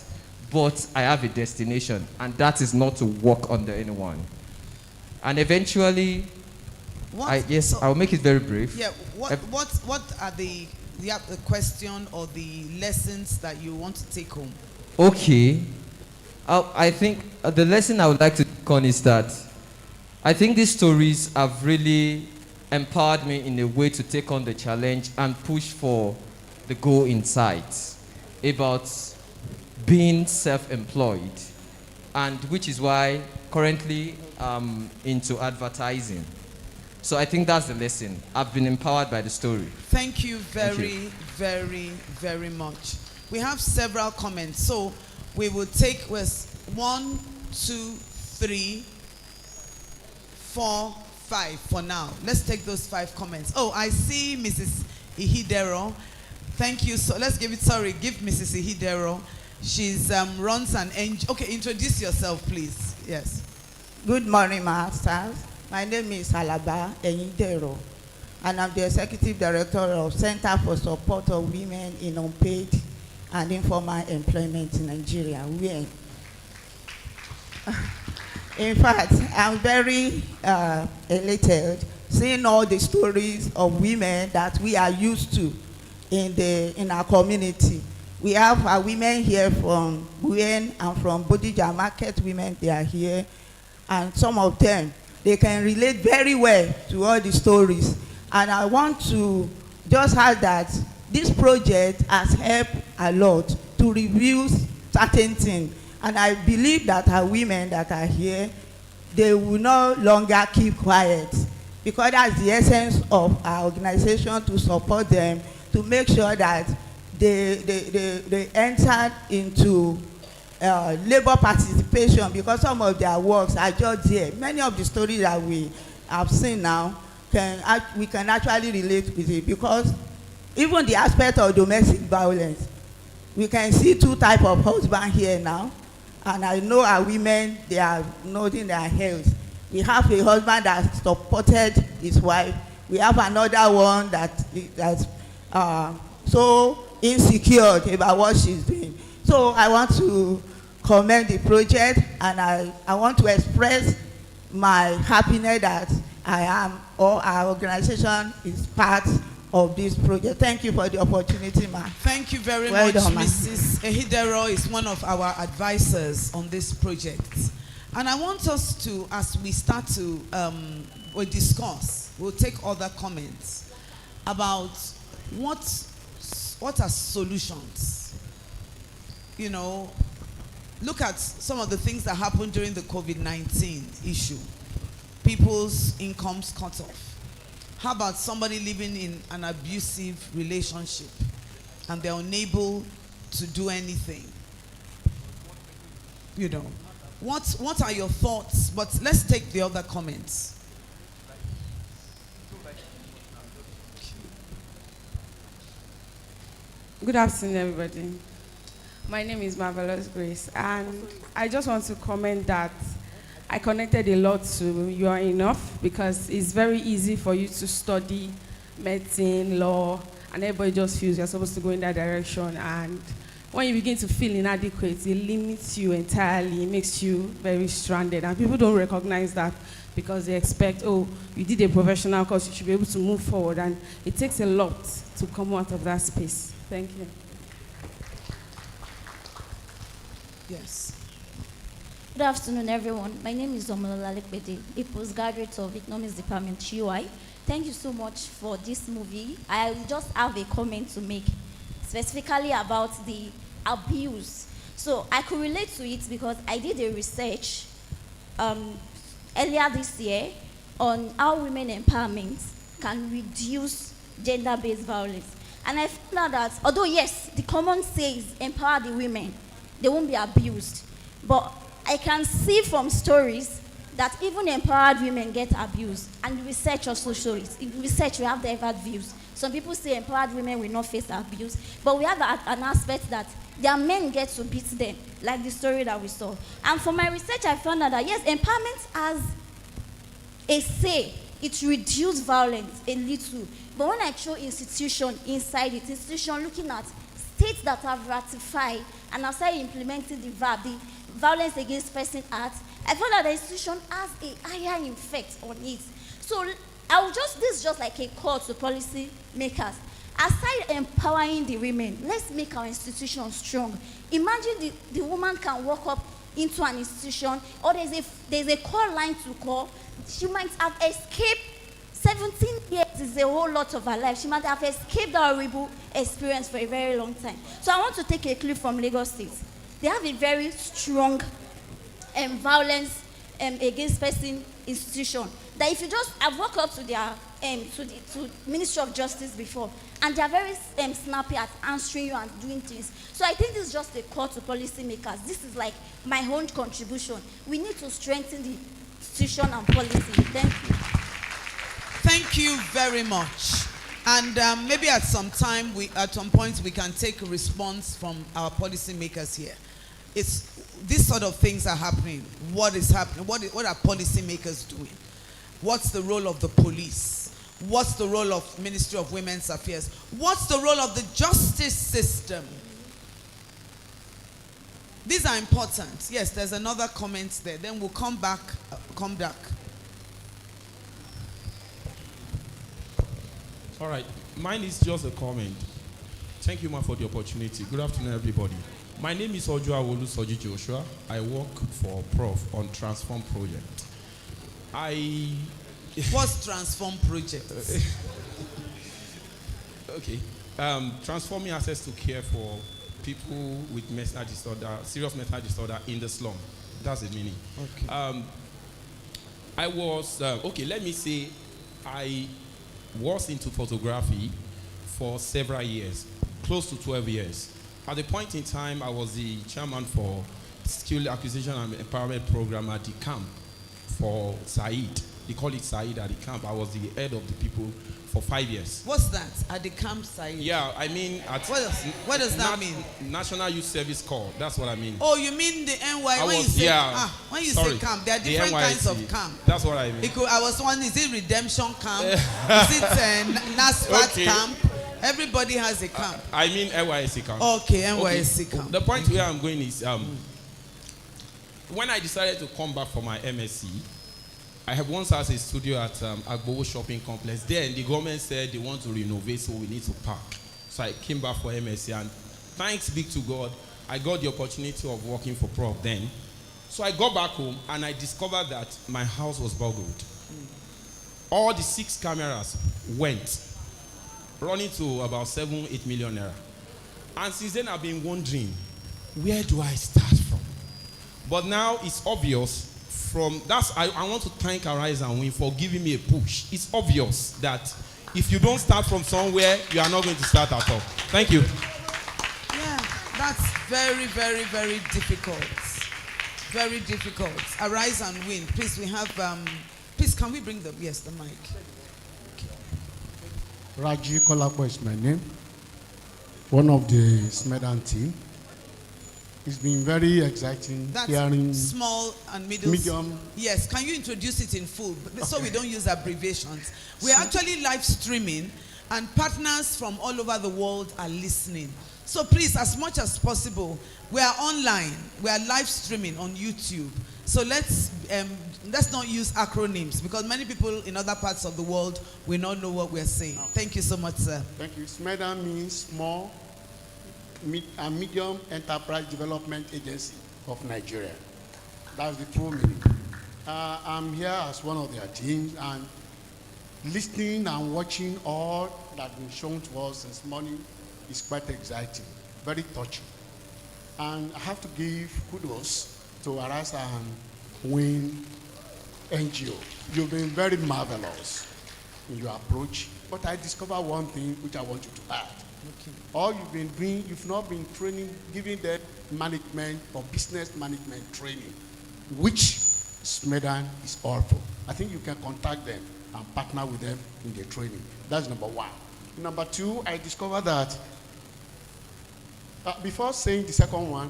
But I have a destination, and that is not to work under anyone. And eventually, I'll make it very brief. Yeah, what are the question or the lessons that you want to take home? Okay. I think the lesson I would like to take on is that I think these stories have really empowered me in a way to take on the challenge and push for the goal in sight about being self-employed, and which is why currently I'm into advertising. So I think that's the lesson. I've been empowered by the story. Thank you very much. We have several comments, so we will take 1, 2, 3, 4, 5 for now. Let's take those 5 comments. Oh, I see Mrs. Ihidero. Thank you. So let's give Mrs. Ihidero. She's runs an NGO. Okay, introduce yourself, please. Yes. Good morning, masters. My name is Alaba Ihidero, and I'm the Executive Director of Center for Support of Women in Unpaid and Informal Employment in Nigeria, WIN. In fact, I'm very elated seeing all the stories of women that we are used to in our community. We have our women here from Buen and from Bodija Market women, they are here. And some of them, they can relate very well to all the stories. And I want to just add that this project has helped a lot to review certain things. And I believe that our women that are here, they will no longer keep quiet, because that's the essence of our organization, to support them, to make sure that they enter into labor participation, because some of their works are just there. Many of the stories that we have seen now, we can actually relate with it, because even the aspect of domestic violence, we can see two types of husband here now. And I know our women, they are noting their health. We have a husband that supported his wife. We have another one that's so insecure about what she's doing. So I want to commend the project, and I want to express my happiness that I am, or our organization is part of this project. Thank you for the opportunity, ma'am. Thank you very Well much, done, ma'am. Mrs. Ehidero is one of our advisors on this project. And I want us to, as we start to we'll discuss, we'll take other comments about what are solutions. You know, look at some of the things that happened during the COVID-19 issue. People's incomes cut off. How about somebody living in an abusive relationship and they're unable to do anything? You know, what are your thoughts? But let's take the other comments. Good afternoon, everybody. My name is Marvelous Grace, and I just want to comment that I connected a lot to You Are Enough, because it's very easy for you to study medicine, law, and everybody just feels you're supposed to go in that direction. And when you begin to feel inadequate, it limits you entirely, it makes you very stranded. And people don't recognize that, because they expect, oh, you did a professional course, you should be able to move forward. And it takes a lot to come out of that space. Thank you. Yes. Good afternoon, everyone. My name is Omolola Lekbede, a postgraduate of Economics Department, UI. Thank you so much for this movie. I just have a comment to make, specifically about the abuse. So I could relate to it because I did a research earlier this year on how women empowerment can reduce gender-based violence. And I found out that, although yes, the common says empower the women, they won't be abused. But I can see from stories that even empowered women get abused. And research also shows it. In research, we have diverse views. Some people say empowered women will not face abuse, but we have an aspect that their men get to beat them, like the story that we saw. And from my research, I found out that yes, empowerment has a say. It reduces violence a little. But when I show institution inside it, institution looking at states that have ratified and have started implementing the VAB, the Violence Against Person Act, I found that the institution has a higher effect on it. So this is just like a call to policy makers. Aside empowering the women, let's make our institution strong. Imagine the woman can walk up into an institution, or there's a call line to call. She might have escaped 17 years is a whole lot of her life. She might have escaped that horrible experience for a very long time. So I want to take a clue from Lagos State. They have a very strong violence against person institution. That if you just, I've walked up to their to Ministry of Justice before, and they are very snappy at answering you and doing things. So I think this is just a call to policymakers. This is like my own contribution. We need to strengthen the institution and policy. Thank you. Thank you very much. And maybe at some point we can take a response from our policymakers here. These sort of things are happening. What is happening? What are policymakers doing? What's the role of the police? What's the role of Ministry of Women's Affairs? What's the role of the justice system? These are important. Yes, there's another comment there. Then we'll come back. Come back. All right, mine is just a comment. Thank you, ma, for the opportunity. Good afternoon, everybody. My name is Ojo Awolu Soji Joshua. I work for Prof on Transform Project. What's Transform Project? Okay. Transforming access to care for people with mental disorder, serious mental disorder in the slum. That's the meaning. Okay. Let me say, I was into photography for several years, close to 12 years. At the point in time, I was the chairman for Skill Acquisition and Empowerment Program at the camp for Said. They call it Said at the camp. I was the head of the people for 5 years. What's that? At the camp Said? Yeah, I mean, what does that mean? National Youth Service Corps. That's what I mean. Oh, you mean the NY? When you say camp, there are different kinds of camp. That's what I mean. I was wondering, is it Redemption Camp? Is it NASFAT camp? Everybody has a camp. I mean NYSC camp. Okay, NYSC camp. The point where I'm going is, when I decided to come back for my MSc, I have once had a studio at Agbowo Shopping Complex. Then the government said they want to renovate, so we need to park. So I came back for MSc, and thanks be to God, I got the opportunity of working for Prof then. So I got back home, and I discovered that my house was burgled. All the 6 cameras went, running to about 7-8 million naira. And since then, I've been wondering, where do I start from? But now it's obvious. I want to thank ARISE&WIN for giving me a push. It's obvious that if you don't start from somewhere, you are not going to start at all. Thank you. Yeah, that's very, very, very difficult. Very difficult. ARISE&WIN. Please, we have, please, can we bring the mic? Raji Kolapo is my name. One of the Smedan team. It's been very exciting hearing small and medium. Yes, can you introduce it in full so we don't use abbreviations? We're actually live streaming and partners from all over the world are listening. So please, as much as possible, we are online. We are live streaming on YouTube. So let's not use acronyms because many people in other parts of the world will not know what we're saying. Thank you so much, sir. Thank you. SMEDA means Small and Medium Enterprise Development Agency of Nigeria. That's the full meaning. I'm here as one of their teams, and listening and watching all that's been shown to us this morning is quite exciting, very touching. And I have to give kudos to ARISE&WIN NGO. You've been very marvelous in your approach, but I discovered one thing which I want you to add. Okay. All you've been doing, you've not been training, giving them management or business management training, which SMEDAN is all for. I think you can contact them and partner with them in the training. That's number one. Number two, I discovered that, before saying the second one,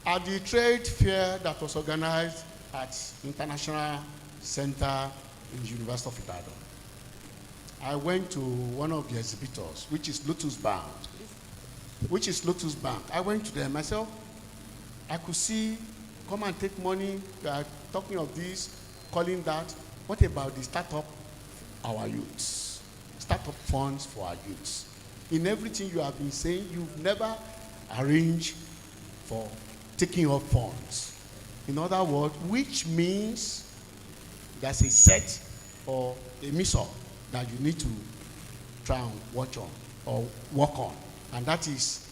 at the trade fair that was organized at International Center in the University of Ibadan, I went to one of the exhibitors, which is Lotus Bank. I went to them. I said, I could see, come and take money. They are talking of this, calling that. What about the startup, our youths? Startup funds for our youths. In everything you have been saying, you've never arranged for taking up funds. In other words, which means there's a set or a miss-up that you need to try and watch on or work on, and that is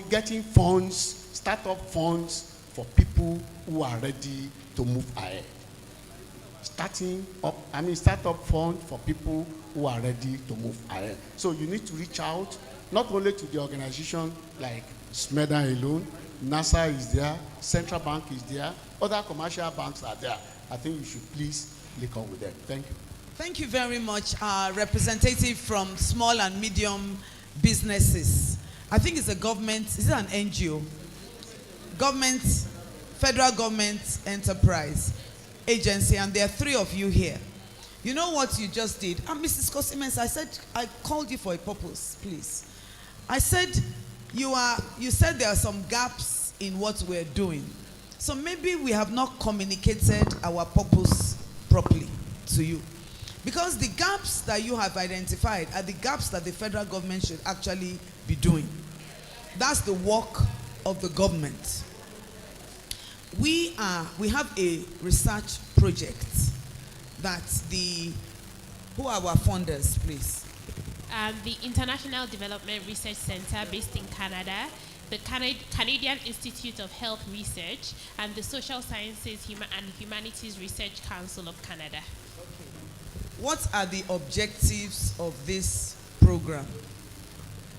getting funds, startup funds for people who are ready to move ahead. Startup fund for people who are ready to move ahead. So you need to reach out not only to the organization like SMEDA alone, NASA is there, Central Bank is there, other commercial banks are there. I think you should please link up with them. Thank you. Thank you very much, representative from small and medium businesses. I think it's a government, is it an NGO? Government, federal government enterprise agency, and there are 3 of you here. You know what you just did? Mrs. Kosimens, I said, I called you for a purpose, please. I said, you said there are some gaps in what we're doing. So maybe we have not communicated our purpose properly to you. Because the gaps that you have identified are the gaps that the federal government should actually be doing. That's the work of the government. We have a research project that who are our funders, please? The International Development Research Center based in Canada, the Canadian Institute of Health Research, and the Social Sciences and Humanities Research Council of Canada. What are the objectives of this program?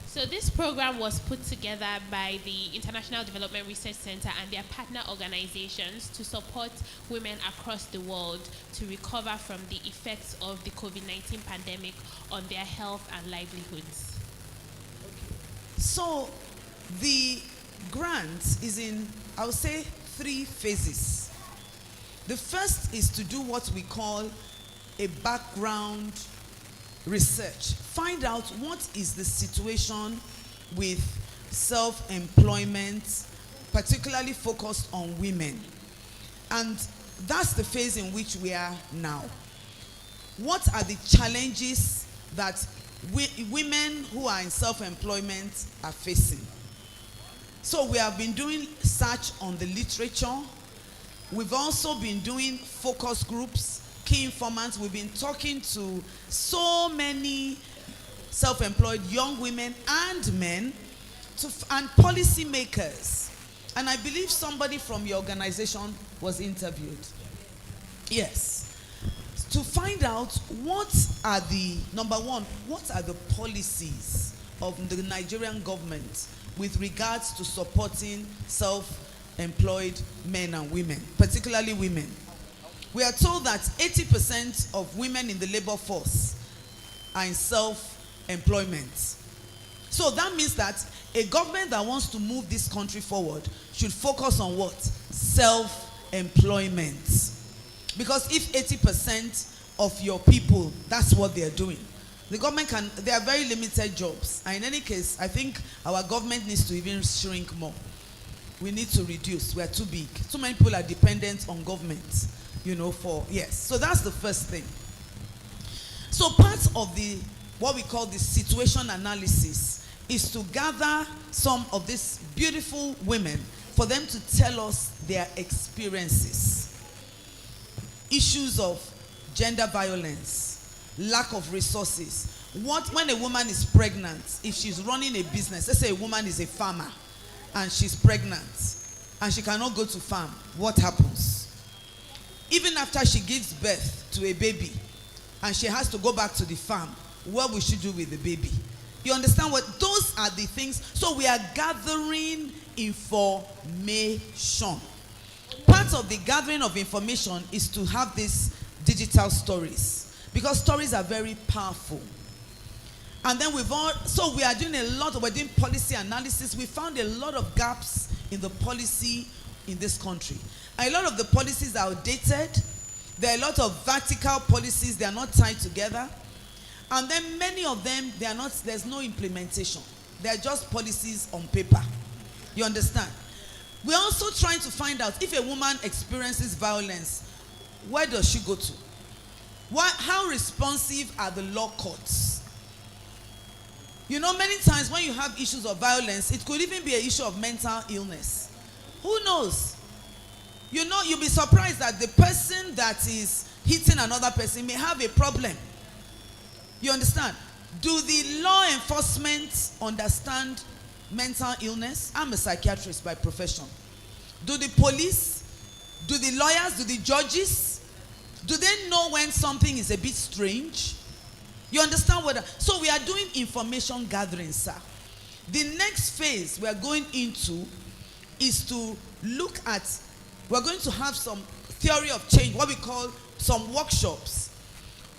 So this program was put together by the International Development Research Center and their partner organizations to support women across the world to recover from the effects of the COVID-19 pandemic on their health and livelihoods. So the grant is in, I would say, 3 phases. The first is to do what we call a background research. Find out what is the situation with self-employment, particularly focused on women. And that's the phase in which we are now. What are the challenges that women who are in self-employment are facing? So we have been doing research on the literature. We've also been doing focus groups, key informants. We've been talking to so many self-employed young women and men and policymakers. And I believe somebody from your organization was interviewed. Yes. To find out what are the, number one, what are the policies of the Nigerian government with regards to supporting self-employed men and women, particularly women. We are told that 80% of women in the labor force are in self-employment. So that means that a government that wants to move this country forward should focus on what? Self-employment. Because if 80% of your people, that's what they're doing, the government they are very limited jobs. And in any case, I think our government needs to even shrink more. We need to reduce. We are too big. Too many people are dependent on government, yes. So that's the first thing. So part of what we call the situation analysis is to gather some of these beautiful women for them to tell us their experiences. Issues of gender violence, lack of resources. When a woman is pregnant, if she's running a business, let's say a woman is a farmer and she's pregnant and she cannot go to farm, what happens? Even after she gives birth to a baby and she has to go back to the farm, what will she do with the baby? You understand what? Those are the things. So we are gathering information. Part of the gathering of information is to have these digital stories, because stories are very powerful. And then we are doing we're doing policy analysis. We found a lot of gaps in the policy in this country. A lot of the policies are outdated. There are a lot of vertical policies, they are not tied together. And then many of them, there's no implementation. They are just policies on paper. You understand? We're also trying to find out if a woman experiences violence, where does she go to? How responsive are the law courts? Many times when you have issues of violence, it could even be an issue of mental illness. Who knows? You'll be surprised that the person that is hitting another person may have a problem. You understand? Do the law enforcement understand mental illness? I'm a psychiatrist by profession. Do the police? Do the lawyers? Do the judges? Do they know when something is a bit strange? You understand so we are doing information gathering, sir. The next phase we are going into is to look at, we're going to have some theory of change, what we call some workshops,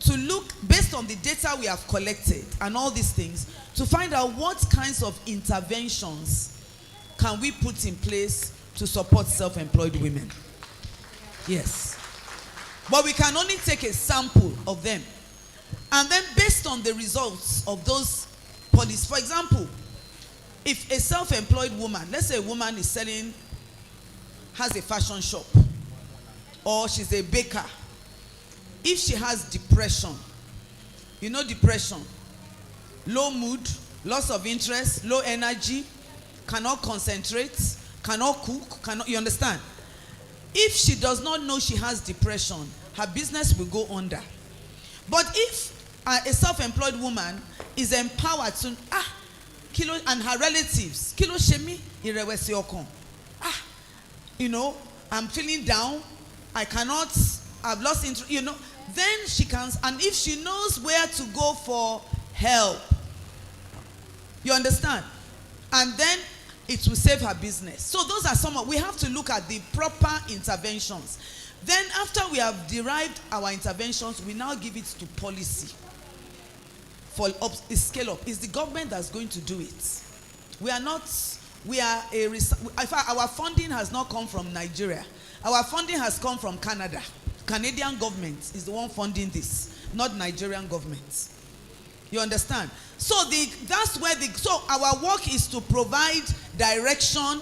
to look based on the data we have collected and all these things, to find out what kinds of interventions can we put in place to support self-employed women. Yes. But we can only take a sample of them. And then based on the results of those policies, for example, if a self-employed woman, let's say a woman is selling has a fashion shop or she's a baker, if she has depression, you know depression, low mood, loss of interest, low energy, cannot concentrate, cannot cook, cannot, you understand? If she does not know she has depression, her business will go under. But if a self-employed woman is empowered to, kilo, and her relatives, kilo shemi, irewesi okon, you know, I'm feeling down, I cannot, I've lost interest, you know, then she can, and if she knows where to go for help, you understand? And then it will save her business. So those are some of, we have to look at the proper interventions. Then after we have derived our interventions, we now give it to policy for scale up. It's the government that's going to do it. We are not, we are a, in fact, our funding has not come from Nigeria. Our funding has come from Canada. Canadian government is the one funding this, not Nigerian government. You understand? So that's where so our work is to provide direction.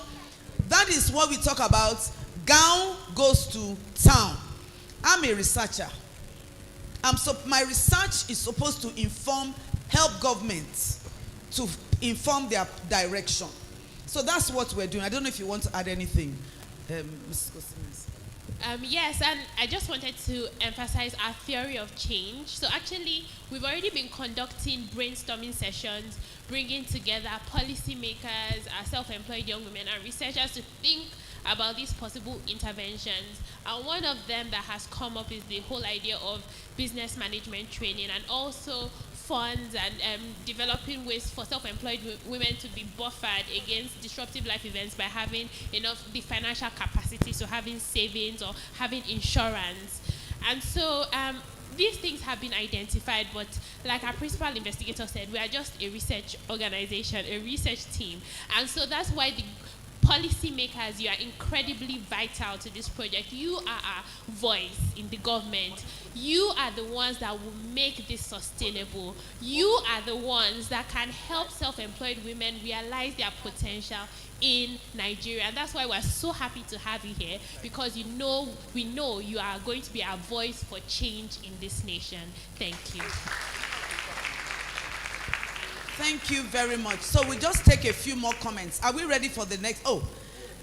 That is what we talk about. Gown goes to town. I'm a researcher. My research is supposed to help governments to inform their direction. So that's what we're doing. I don't know if you want to add anything, Ms. Osimis. Yes, and I just wanted to emphasize our theory of change. So actually, we've already been conducting brainstorming sessions, bringing together policymakers, our self-employed young women, and researchers to think about these possible interventions. And one of them that has come up is the whole idea of business management training, and also funds and developing ways for self-employed women to be buffered against disruptive life events by having enough the financial capacity, so having savings or having insurance. And so these things have been identified, but like our principal investigator said, we are just a research organization, a research team. And so that's why the policymakers, you are incredibly vital to this project. You are our voice in the government. You are the ones that will make this sustainable. You are the ones that can help self-employed women realize their potential in Nigeria. And that's why we're so happy to have you here, because we know you are going to be our voice for change in this nation. Thank you. Thank you very much. So we just take a few more comments. Are we ready for the next? Oh,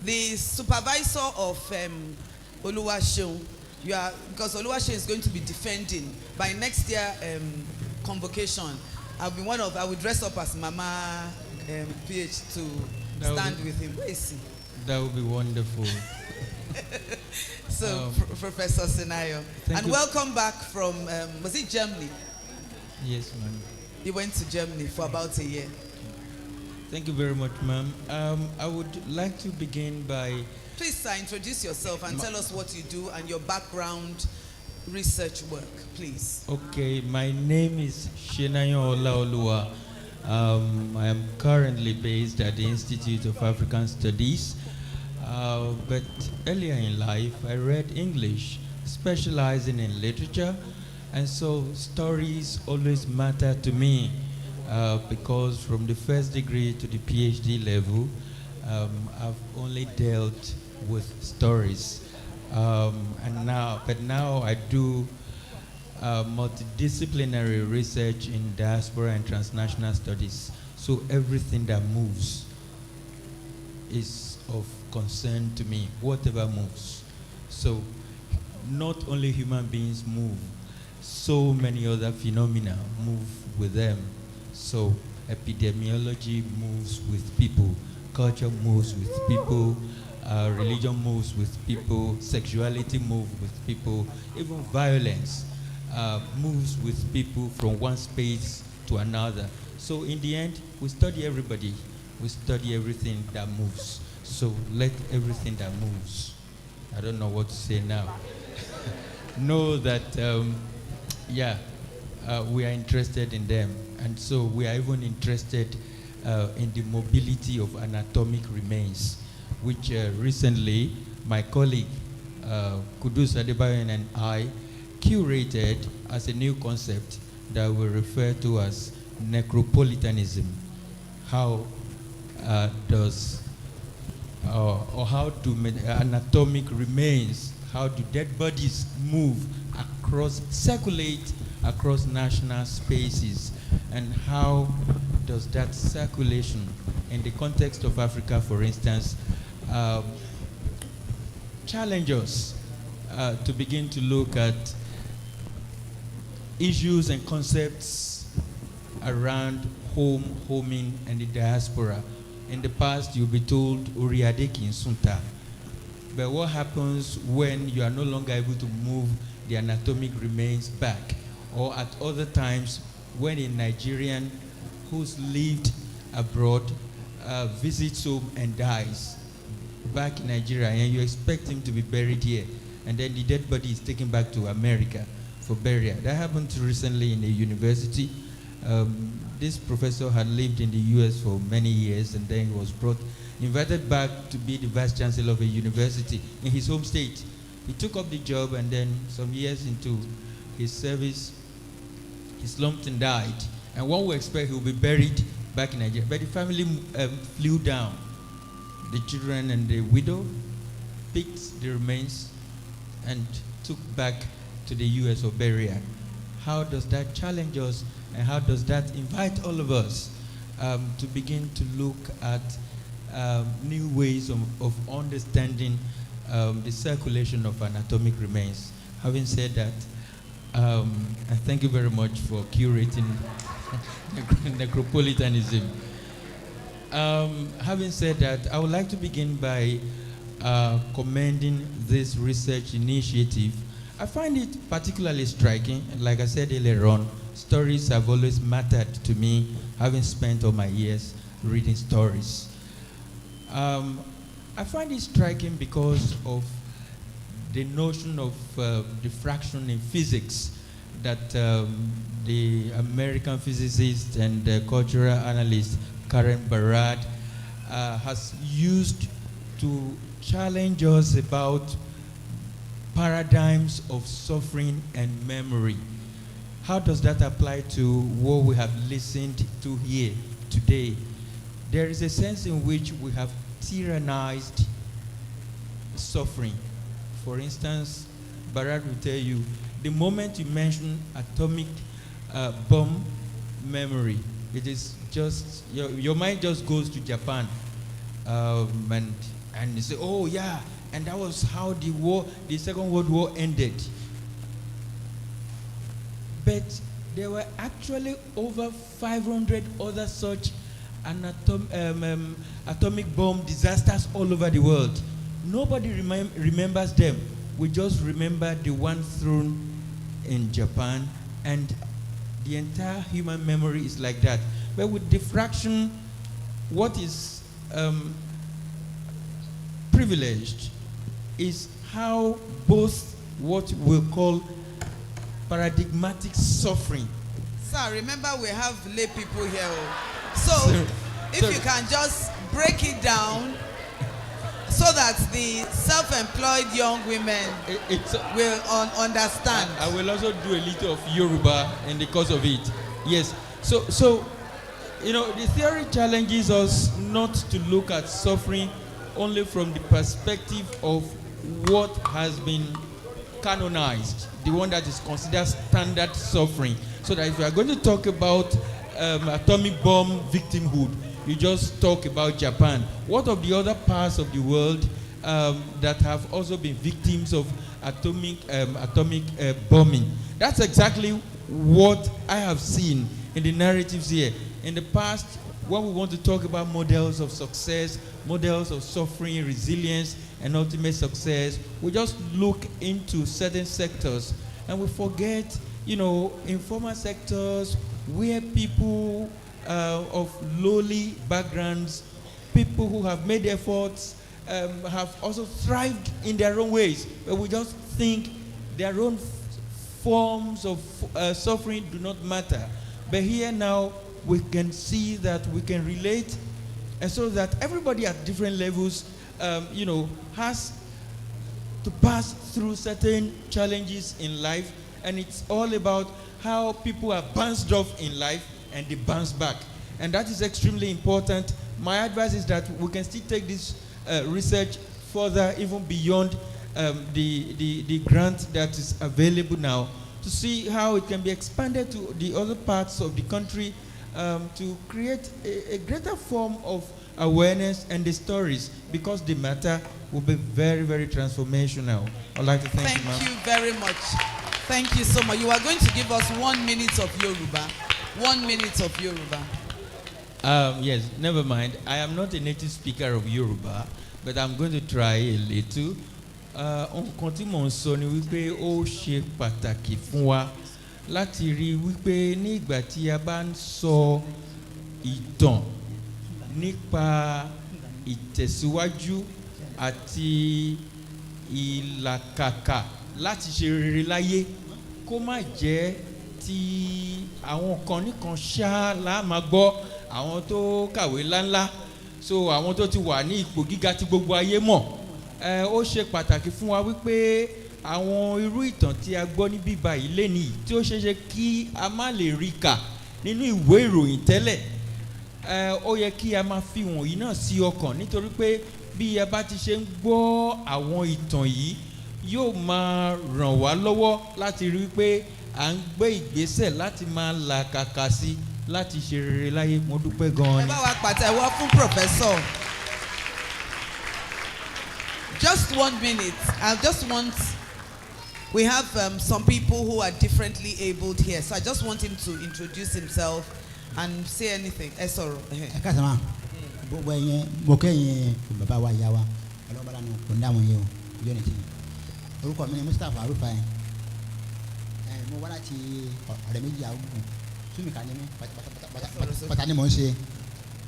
the supervisor of Oluwaseun, because Oluwaseun is going to be defending by next year convocation. I will dress up as Mama PH to stand with him. Where is he? That would be wonderful. So, Professor Senayo, and welcome back from was it Germany? Yes, ma'am. He went to Germany for about a year. Thank you very much, ma'am. I would like to begin by... Please, sir, introduce yourself and tell us what you do and your background research work, please. Okay, my name is Shenayo Olaoluwa. I am currently based at the Institute of African Studies. But earlier in life, I read English, specializing in literature. And so stories always matter to me because from the first degree to the PhD level, I've only dealt with stories. But now I do multidisciplinary research in diaspora and transnational studies. So everything that moves is of concern to me, whatever moves. So not only human beings move, so many other phenomena move with them. So epidemiology moves with people, culture moves with people, religion moves with people, sexuality moves with people, even violence moves with people from one space to another. So in the end, we study everybody. We study everything that moves. So let everything that moves, I don't know what to say now, know that we are interested in them. And so we are even interested in the mobility of anatomic remains, which recently my colleague Kudus Adebayo and I curated as a new concept that we refer to as necropolitanism. How does or how do anatomic remains, how do dead bodies move circulate across national spaces, and how does that circulation, in the context of Africa, for instance, challenge us to begin to look at issues and concepts around homing, and the diaspora. In the past, you'll be told Uriadeki in Sunta. But what happens when you are no longer able to move the anatomic remains back? Or at other times, when a Nigerian who's lived abroad visits home and dies back in Nigeria, and you expect him to be buried here, and then the dead body is taken back to America for burial. That happened recently in a university. This professor had lived in the US for many years, and then he was invited back to be the vice chancellor of a university in his home state. He took up the job, and then some years into his service, he slumped and died. And one would expect he would be buried back in Nigeria. But the family flew down. The children and the widow picked the remains and took back to the US for burial. How does that challenge us, and how does that invite all of us to begin to look at new ways of understanding the circulation of anatomic remains? Having said that, I thank you very much for curating necropolitanism. Having said that, I would like to begin by commending this research initiative. I find it particularly striking. Like I said earlier on, stories have always mattered to me, having spent all my years reading stories. I find it striking because of the notion of diffraction in physics that the American physicist and cultural analyst Karen Barad has used to challenge us about paradigms of suffering and memory. How does that apply to what we have listened to here today? There is a sense in which we have tyrannized suffering. For instance, Barad will tell you, the moment you mention atomic bomb memory, it is just, your mind just goes to Japan. And you say, oh yeah, and that was how the Second World War ended. But there were actually over 500 other such atomic bomb disasters all over the world. Nobody remembers them. We just remember the one thrown in Japan, and the entire human memory is like that. But with diffraction, what is privileged is how both what we'll call paradigmatic suffering. Sir, remember we have lay people here. So, if you can just break it down so that the self-employed young women will understand. I will also do a little of Yoruba in the course of it. Yes. So, you know, the theory challenges us not to look at suffering only from the perspective of what has been canonized, the one that is considered standard suffering. So that if you are going to talk about atomic bomb victimhood, you just talk about Japan. What of the other parts of the world that have also been victims of atomic bombing? That's exactly what I have seen in the narratives here. In the past, when we want to talk about models of success, models of suffering, resilience, and ultimate success, we just look into certain sectors and we forget, you know, informal sectors where people of lowly backgrounds, people who have made efforts, have also thrived in their own ways. But we just think their own forms of suffering do not matter. But here now, we can see that we can relate, and so that everybody at different levels, you know, has to pass through certain challenges in life, and it's all about how people are bounced off in life and they bounce back, and that is extremely important. My advice is that we can still take this research further, even beyond the grant that is available now, to see how it can be expanded to the other parts of the country, to create a greater form of awareness and the stories, because the matter will be very, very transformational. I'd like to thank you, ma'am. Thank you very much. Thank you so much. You are going to give us 1 minute of Yoruba. 1 minute of Yoruba. Yes, never mind. I am not a native speaker of Yoruba, but I'm going to try a little. Nǹkan tí mò ń sọ ni wípé ó ṣe pàtàkì fún wa láti rí wípé ní ìgbà tí a bá ń sọ ìtàn nípa ìtẹ̀síwájú àti ìlàkàkà láti ṣe rere láyé, kó má jẹ́ ti àwọn kan nìkan ṣá la máa gbọ́, àwọn tó kàwé ńláńlá, so àwọn tó ti wà ní ipò gíga tí gbogbo ayé mọ̀. Ó ṣe pàtàkì fún wa wípé àwọn irú ìtàn tí a gbọ́ ní bíbá yìí lénìí tí ó ṣeéṣe kí a má lè rí kà nínú ìwé ìròyìn tẹ́lẹ̀, ó yẹ kí a máa fi wọ̀nyí náà sí ọkàn, nítorí pé bí a bá ti ṣe ń gbọ́ àwọn ìtàn yìí yóò máa ràn wá lọ́wọ́ láti rí pé à ń gbé ìgbésẹ̀ láti máa làkàkà sí láti ṣe rere láyé. Mo dúpẹ́ gan-an. Ẹ bá wa pàtẹ́wọ́ fún Professor. Just 1 minute. I just want, we have some people who are differently abled here, so I just want him to introduce himself and say anything. Sorry. Kasama, gbogbo ẹ̀yin mo kẹ́yìn bàbá wa ìyá wa ọlọ́bàlá ni kò ń dá wọn yẹ o unity. Orúkọ mi ni Mustapha Arúfáì. Mo wá láti ọ̀rẹ́ méjì àwùjọ súnmìkà ni mí pátá ni mò ń ṣe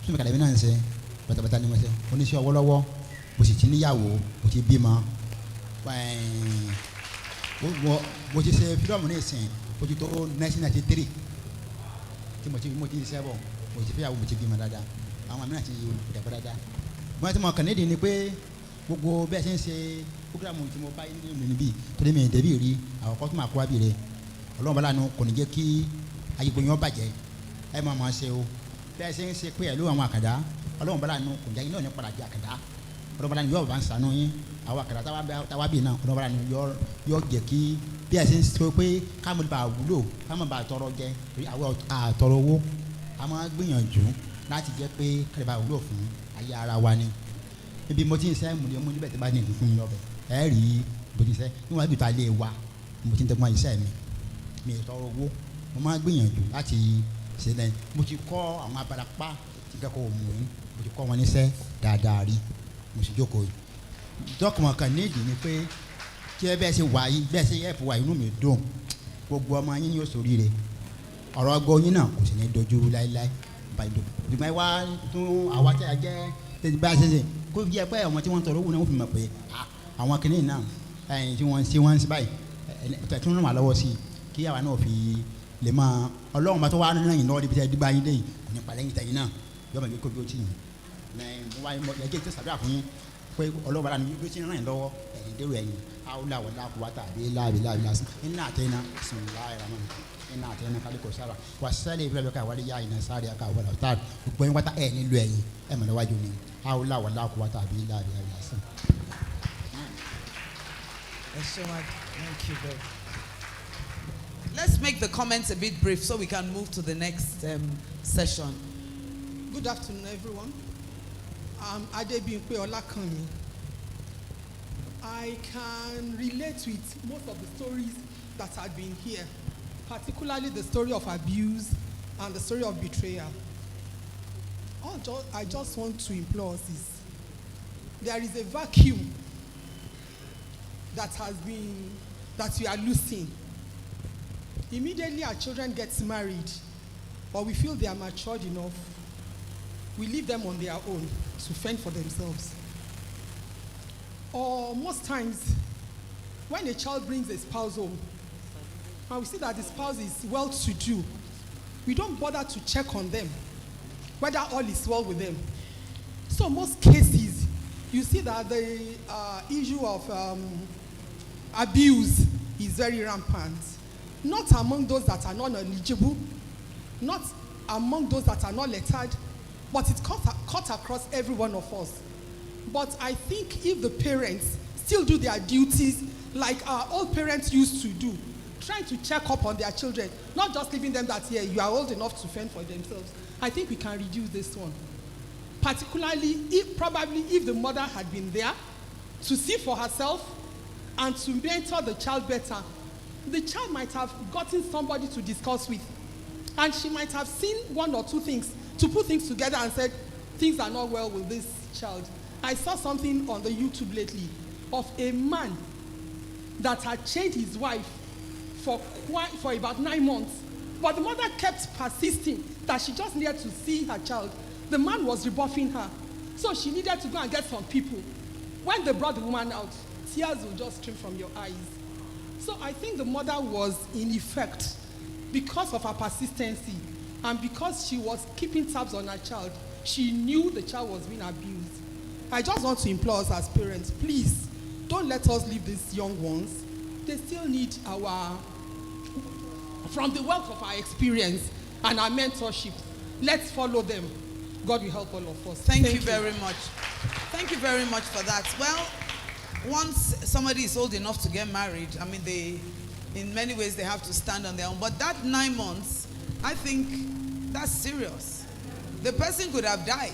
súnmìkà lẹ́mí náà ń ṣe pátá ni mo ṣe oníṣẹ́ ọwọ́ lọ́wọ́ mo sì ti níyàwó mo ti bímọ mo ti ṣe fídọ́ọ̀mù ní ìsìn mo ti tó 1993 tí mo ti ṣiṣẹ́ bọ̀ mo ti fẹ́yàwó mo ti bímọ dáadáa àwọn àmì náà ti dẹ̀gbẹ́ dáadáa mo ti mọ kàn nídìí ni pé gbogbo bẹ́ẹ̀ ṣe ń ṣe programu tí mo bá yín nínú níbí torí mi dẹ̀bí rí àkọ́kọ́ tó máa kó wá bì rẹ̀ ọlọ́run bá lánàá kò ní jẹ́ kí ayégbóyún bàjẹ́ ẹ máa máa ṣe o bẹ́ẹ̀ ṣe ń ṣe pé ẹ̀ ló àwọn àkàndá ọlọ́run bá lánàá kò jẹ́ iná ní padà jẹ́ àkàndá ọlọ́run bá lánàá yóò bá ń sànú yín àwọn àkàndá táwa bì náà ọlọ́run bá lánàá yóò jẹ́ kí bí ẹ ṣe ń sọ pé káàmù bá wúlò káàmù bá tọrọ jẹ àwọn àtọrọ owó a máa gbìyànjú láti jẹ́ pé kálí bá wúlò fún ayé ara wa ni ibi mo ti ń sẹ́ mo níbẹ̀ tí bá ní ìfún mi lọ́bẹ̀ ẹ rí bó ti sẹ́ níwọ̀n ibi tó a lè wa mo ti ń tẹ́gbọ́n iṣẹ́ mi ì tọrọ owó mo máa gbìyànjú láti ṣe lẹ́yìn mo ti kọ́ àwọn abarapá tí kẹ́kọ̀ọ́ mú un mo ti kọ́ wọn níṣẹ́ dáadáa rí mo sì jókòó yìí dọ́kùnmọ̀ kan nídìí ni pé kí ẹ bẹ́ẹ̀ ṣe wà yìí bẹ́ẹ̀ ṣe ẹ̀pù wà inú mi dùn gbogbo ọmọ yín yóò sórí rẹ̀ ọ̀rọ̀ ọgbọ́n yín náà kò sì ní dojúrú láéláé báyìí dùn dùgbọ́n ẹ wá tún àwa tí a jẹ́ tẹ̀sí bá a ṣe ṣe kó jẹ́ pé àwọn tí wọ́n tọrọ owó náà wọ́n fi mọ̀ pé àwọn kìnìún náà ẹ̀yìn tí wọ́n ń ṣe báyìí tún ràn wá lọ́wọ́ sí i kí àwa náà fi lè máa ọlọ́run bá tó wá ràn yín lọ́wọ́ níbi tí ẹ dìgbà yín léyìí kò ní palẹ́yìn tẹ̀yìn náà yọ mọ̀ ní kó bí ó ti yìn ẹ̀jẹ̀ tó sàdúrà fún yín pé ọlọ́run bá bí ó ti ràn yín lọ́wọ́ ẹ̀yìn dérò ẹ̀yìn awúláwọ̀ láàkúwátà àbí láàbí lásán iná àtẹ̀yìnà bismillahir-rahman iná àtẹ̀yìnà kálíkò sára wà sẹ́lẹ̀ ìfẹ́ lọ́kà wálé yá iná sáré aká wọlé ọ̀tá gbogbo yín wátá ẹ̀ nílò ẹ̀yìn ẹ̀ mọ̀ níwájú ni awúláwọ̀ láàkúwátà àbí láàbí lásán. Thank you very much. Let's make the comments a bit brief so we can move to the next session. Good afternoon, everyone. I'm Adebimpe Olakanmi. I can relate with most of the stories that have been here, particularly the story of abuse and the story of betrayal. I just want to implore us is, there is a vacuum that we are losing. Immediately our children get married, or we feel they are matured enough, we leave them on their own to fend for themselves. Or most times, when a child brings a spouse home, and we see that the spouse is well-to-do, we don't bother to check on them, whether all is well with them. So most cases, you see that the issue of abuse is very rampant. Not among those that are not eligible, not among those that are not lettered, but it's cut across every one of us. But I think if the parents still do their duties like our old parents used to do, trying to check up on their children, not just leaving them that, yeah, you are old enough to fend for themselves, I think we can reduce this one. Particularly if the mother had been there to see for herself and to mentor the child better, the child might have gotten somebody to discuss with. And she might have seen one or two things, to put things together and said, things are not well with this child. I saw something on the YouTube lately of a man that had changed his wife for about 9 months. But the mother kept persisting that she just needed to see her child. The man was rebuffing her. So she needed to go and get some people. When they brought the woman out, tears will just stream from your eyes. So I think the mother was in effect, because of her persistency and because she was keeping tabs on her child, she knew the child was being abused. I just want to implore us as parents, please, don't let us leave these young ones. They still need from the wealth of our experience and our mentorship, let's follow them. God will help all of us. Thank you very much. Thank you very much for that. Well, once somebody is old enough to get married, I mean, in many ways, they have to stand on their own. But that 9 months, I think that's serious. The person could have died.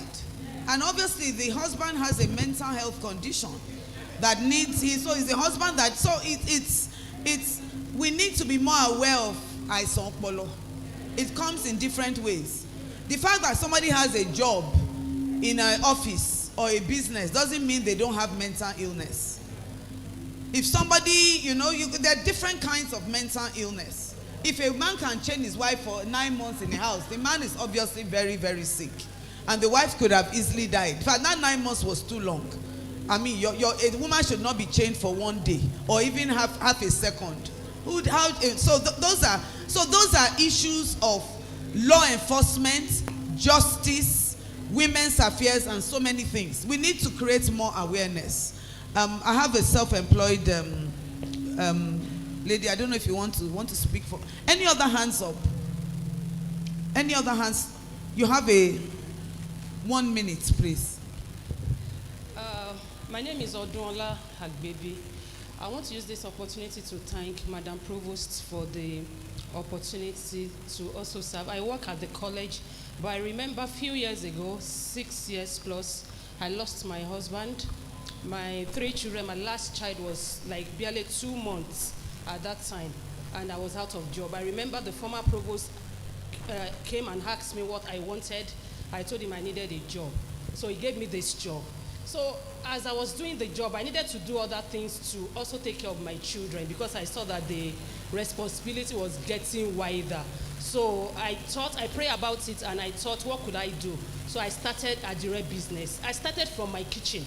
And obviously, the husband has a mental health condition that needs so it's the husband that, so we need to be more aware of àìsàn ọpọlọ. It comes in different ways. The fact that somebody has a job in an office or a business doesn't mean they don't have mental illness. If somebody, there are different kinds of mental illness. If a man can chain his wife for 9 months in a house, the man is obviously very, very sick. And the wife could have easily died. In fact, that 9 months was too long. I mean, a woman should not be chained for 1 day or even half a second. So those are issues of law enforcement, justice, women's affairs, and so many things. We need to create more awareness. I have a self-employed lady. I don't know if you want to speak for any other hands up. Any other hands? You have 1 minute, please. My name is Odunola Agbebi. I want to use this opportunity to thank Madam Provost for the opportunity to also serve. I work at the college, but I remember a few years ago, 6 years plus, I lost my husband, my 3 children. My last child was like barely 2 months at that time, and I was out of job. I remember the former provost came and asked me what I wanted. I told him I needed a job. So he gave me this job. So as I was doing the job, I needed to do other things to also take care of my children because I saw that the responsibility was getting wider. So I prayed about it and I thought, what could I do? So I started a direct business. I started from my kitchen,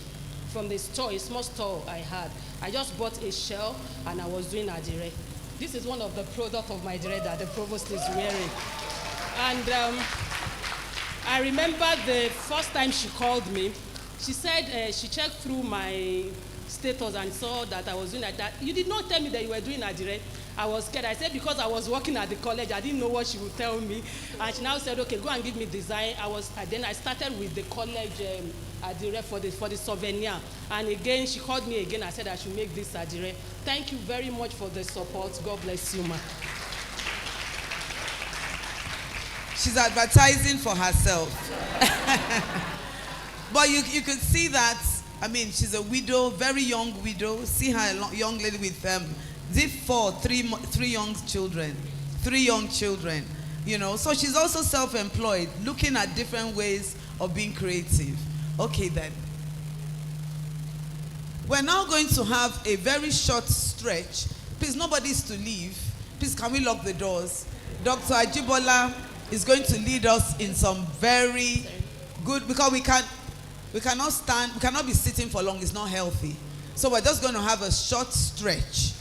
from the store, a small store I had. I just bought a shell and I was doing a direct. This is one of the products of my direct that the provost is wearing. And I remember the first time she called me, she said she checked through my status and saw that I was doing like that. You did not tell me that you were doing Adire. I was scared. I said because I was working at the college, I didn't know what she would tell me. And she now said, okay, go and give me design. Then I started with the college Adire for the souvenir. And again, she called me again. I said I should make this Adire. Thank you very much for the support. God bless you, ma. She's advertising for herself. But you could see that, I mean, she's a widow, very young widow. See her, a young lady with three young children. So she's also self-employed, looking at different ways of being creative. Okay then. We're now going to have a very short stretch. Please, nobody's to leave. Please, can we lock the doors? Dr. Ajibola is going to lead us in some very good, because we cannot be sitting for long. It's not healthy. So we're just going to have a short stretch.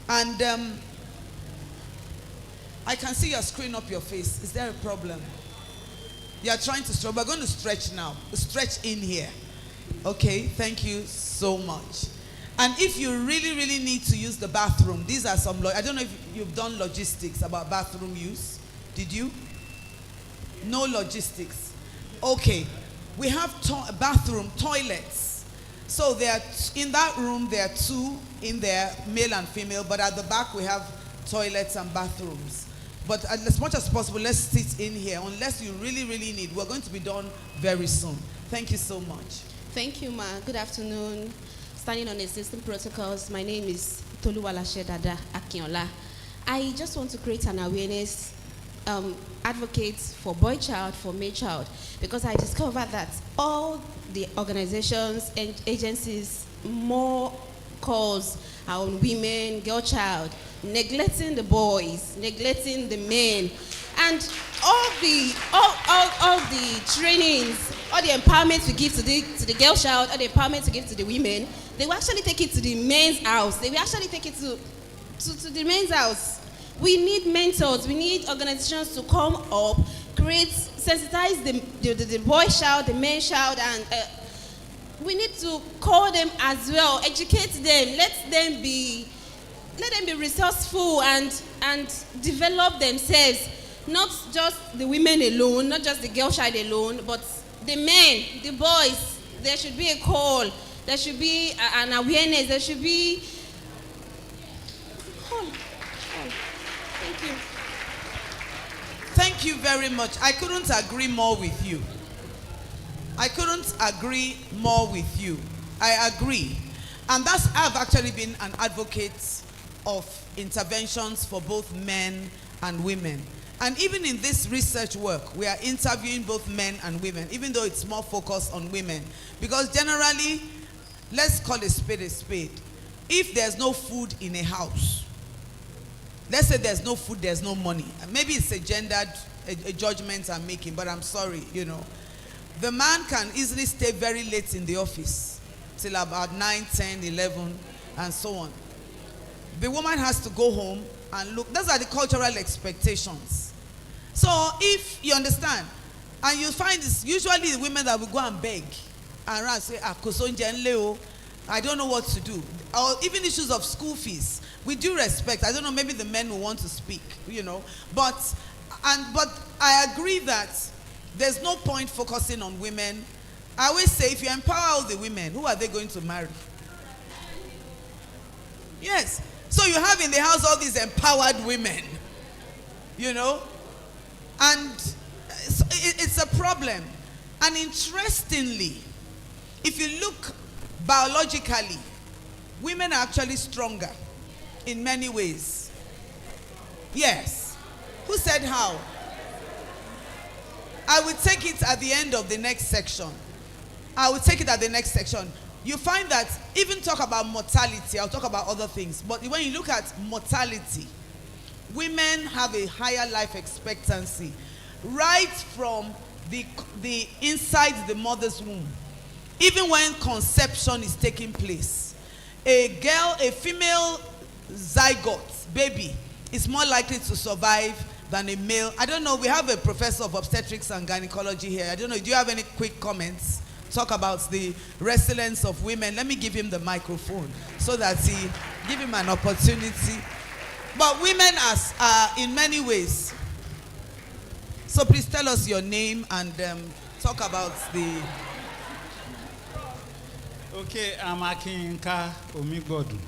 And I can see you're screwing up your face. Is there a problem? You're trying to stretch. We're going to stretch now. Stretch in here. Okay, thank you so much. And if you really, really need to use the bathroom, these are some, I don't know if you've done logistics about bathroom use. Did you? No logistics. Okay. We have bathroom, toilets. So in that room, there are 2 in there, male and female, but at the back we have toilets and bathrooms. But as much as possible, let's sit in here. Unless you really, really need, we're going to be done very soon. Thank you so much. Thank you, Ma. Good afternoon. Standing on existing protocols, my name is Toluwalashe Dada Akinola. I just want to create an awareness, advocate for boy child, for male child, because I discovered that all the organizations and agencies, more calls are on women, girl child, neglecting the boys, neglecting the men, and all the trainings, all the empowerment we give to the girl child, all the empowerment we give to the women, they will actually take it to the men's house. They will actually take it to the men's house. We need mentors. We need organizations to come up, sensitize the boy child, the man child, and we need to call them as well, educate them, let them be resourceful and develop themselves. Not just the women alone, not just the girl child alone, but the men, the boys. There should be a call. There should be an awareness. There should be. Thank you. Thank you very much. I couldn't agree more with you. I agree. And I've actually been an advocate of interventions for both men and women. And even in this research work, we are interviewing both men and women, even though it's more focused on women. Because generally, let's call a spade a spade. If there's no food in a house, let's say there's no food, there's no money. Maybe it's a gendered judgment I'm making, but I'm sorry, The man can easily stay very late in the office, till about 9, 10, 11, and so on. The woman has to go home and look. Those are the cultural expectations. So if you understand, and you find it's usually the women that will go and beg and run and say, I don't know what to do. Or even issues of school fees. We do respect. I don't know, maybe the men will want to speak, But I agree that there's no point focusing on women. I always say, if you empower all the women, who are they going to marry? Yes. So you have in the house all these empowered women, and it's a problem. And interestingly, if you look biologically, women are actually stronger in many ways. Yes. Who said how? I will take it at the end of the next section. You find that even talk about mortality, I'll talk about other things, but when you look at mortality, women have a higher life expectancy right from the inside the mother's womb. Even when conception is taking place, a female zygote baby is more likely to survive than a male. I don't know, we have a professor of obstetrics and gynecology here. I don't know, do you have any quick comments? Talk about the resilience of women. Let me give him the microphone so that he give him an opportunity. But women are in many ways. So please tell us your name and talk about the. Okay, I'm Akinka Omigbodu.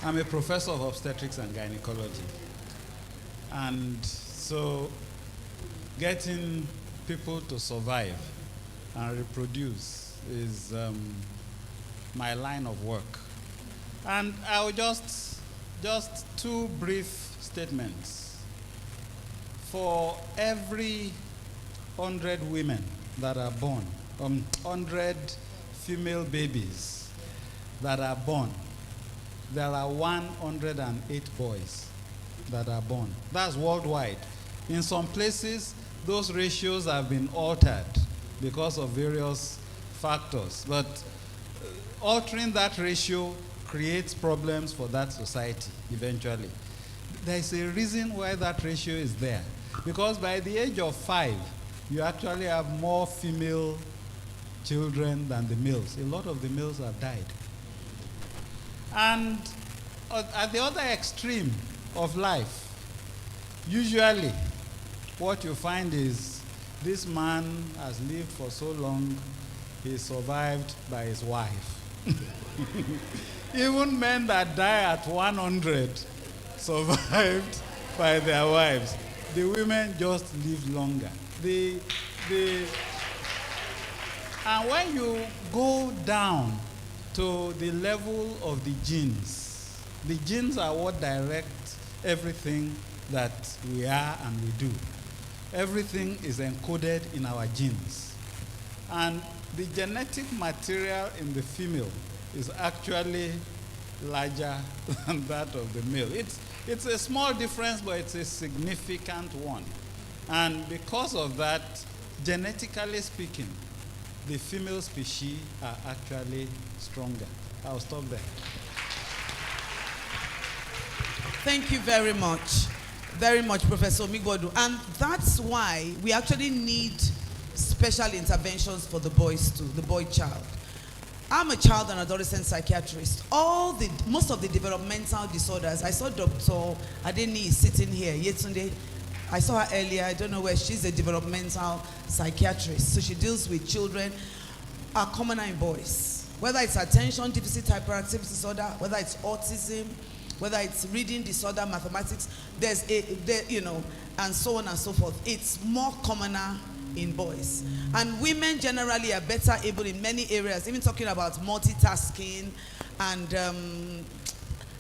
I'm a professor of obstetrics and gynecology. And so getting people to survive and reproduce is my line of work. And I'll just 2 brief statements. For every 100 women that are born, 100 female babies that are born, there are 108 boys that are born. That's worldwide. In some places, those ratios have been altered because of various factors. But altering that ratio creates problems for that society eventually. There is a reason why that ratio is there. Because by the age of 5, you actually have more female children than the males. A lot of the males have died. And at the other extreme of life, usually what you find is this man has lived for so long, he survived by his wife. Even men that die at 100 survived by their wives. The women just live longer. And when you go down to the level of the genes are what direct everything that we are and we do. Everything is encoded in our genes. And the genetic material in the female is actually larger than that of the male. It's a small difference, but it's a significant one. And because of that, genetically speaking, the female species are actually stronger. I'll stop there. Thank you very much, Professor Migbodu. And that's why we actually need special interventions for the boys too, the boy child. I'm a child and adolescent psychiatrist. Most of the developmental disorders, I saw Dr. Adeni sitting here yesterday. I saw her earlier, I don't know where, she's a developmental psychiatrist. So she deals with children, are commoner in boys. Whether it's attention deficit hyperactivity disorder, whether it's autism, whether it's reading disorder, mathematics, and so on and so forth. It's more commoner in boys. And women generally are better able in many areas, even talking about multitasking and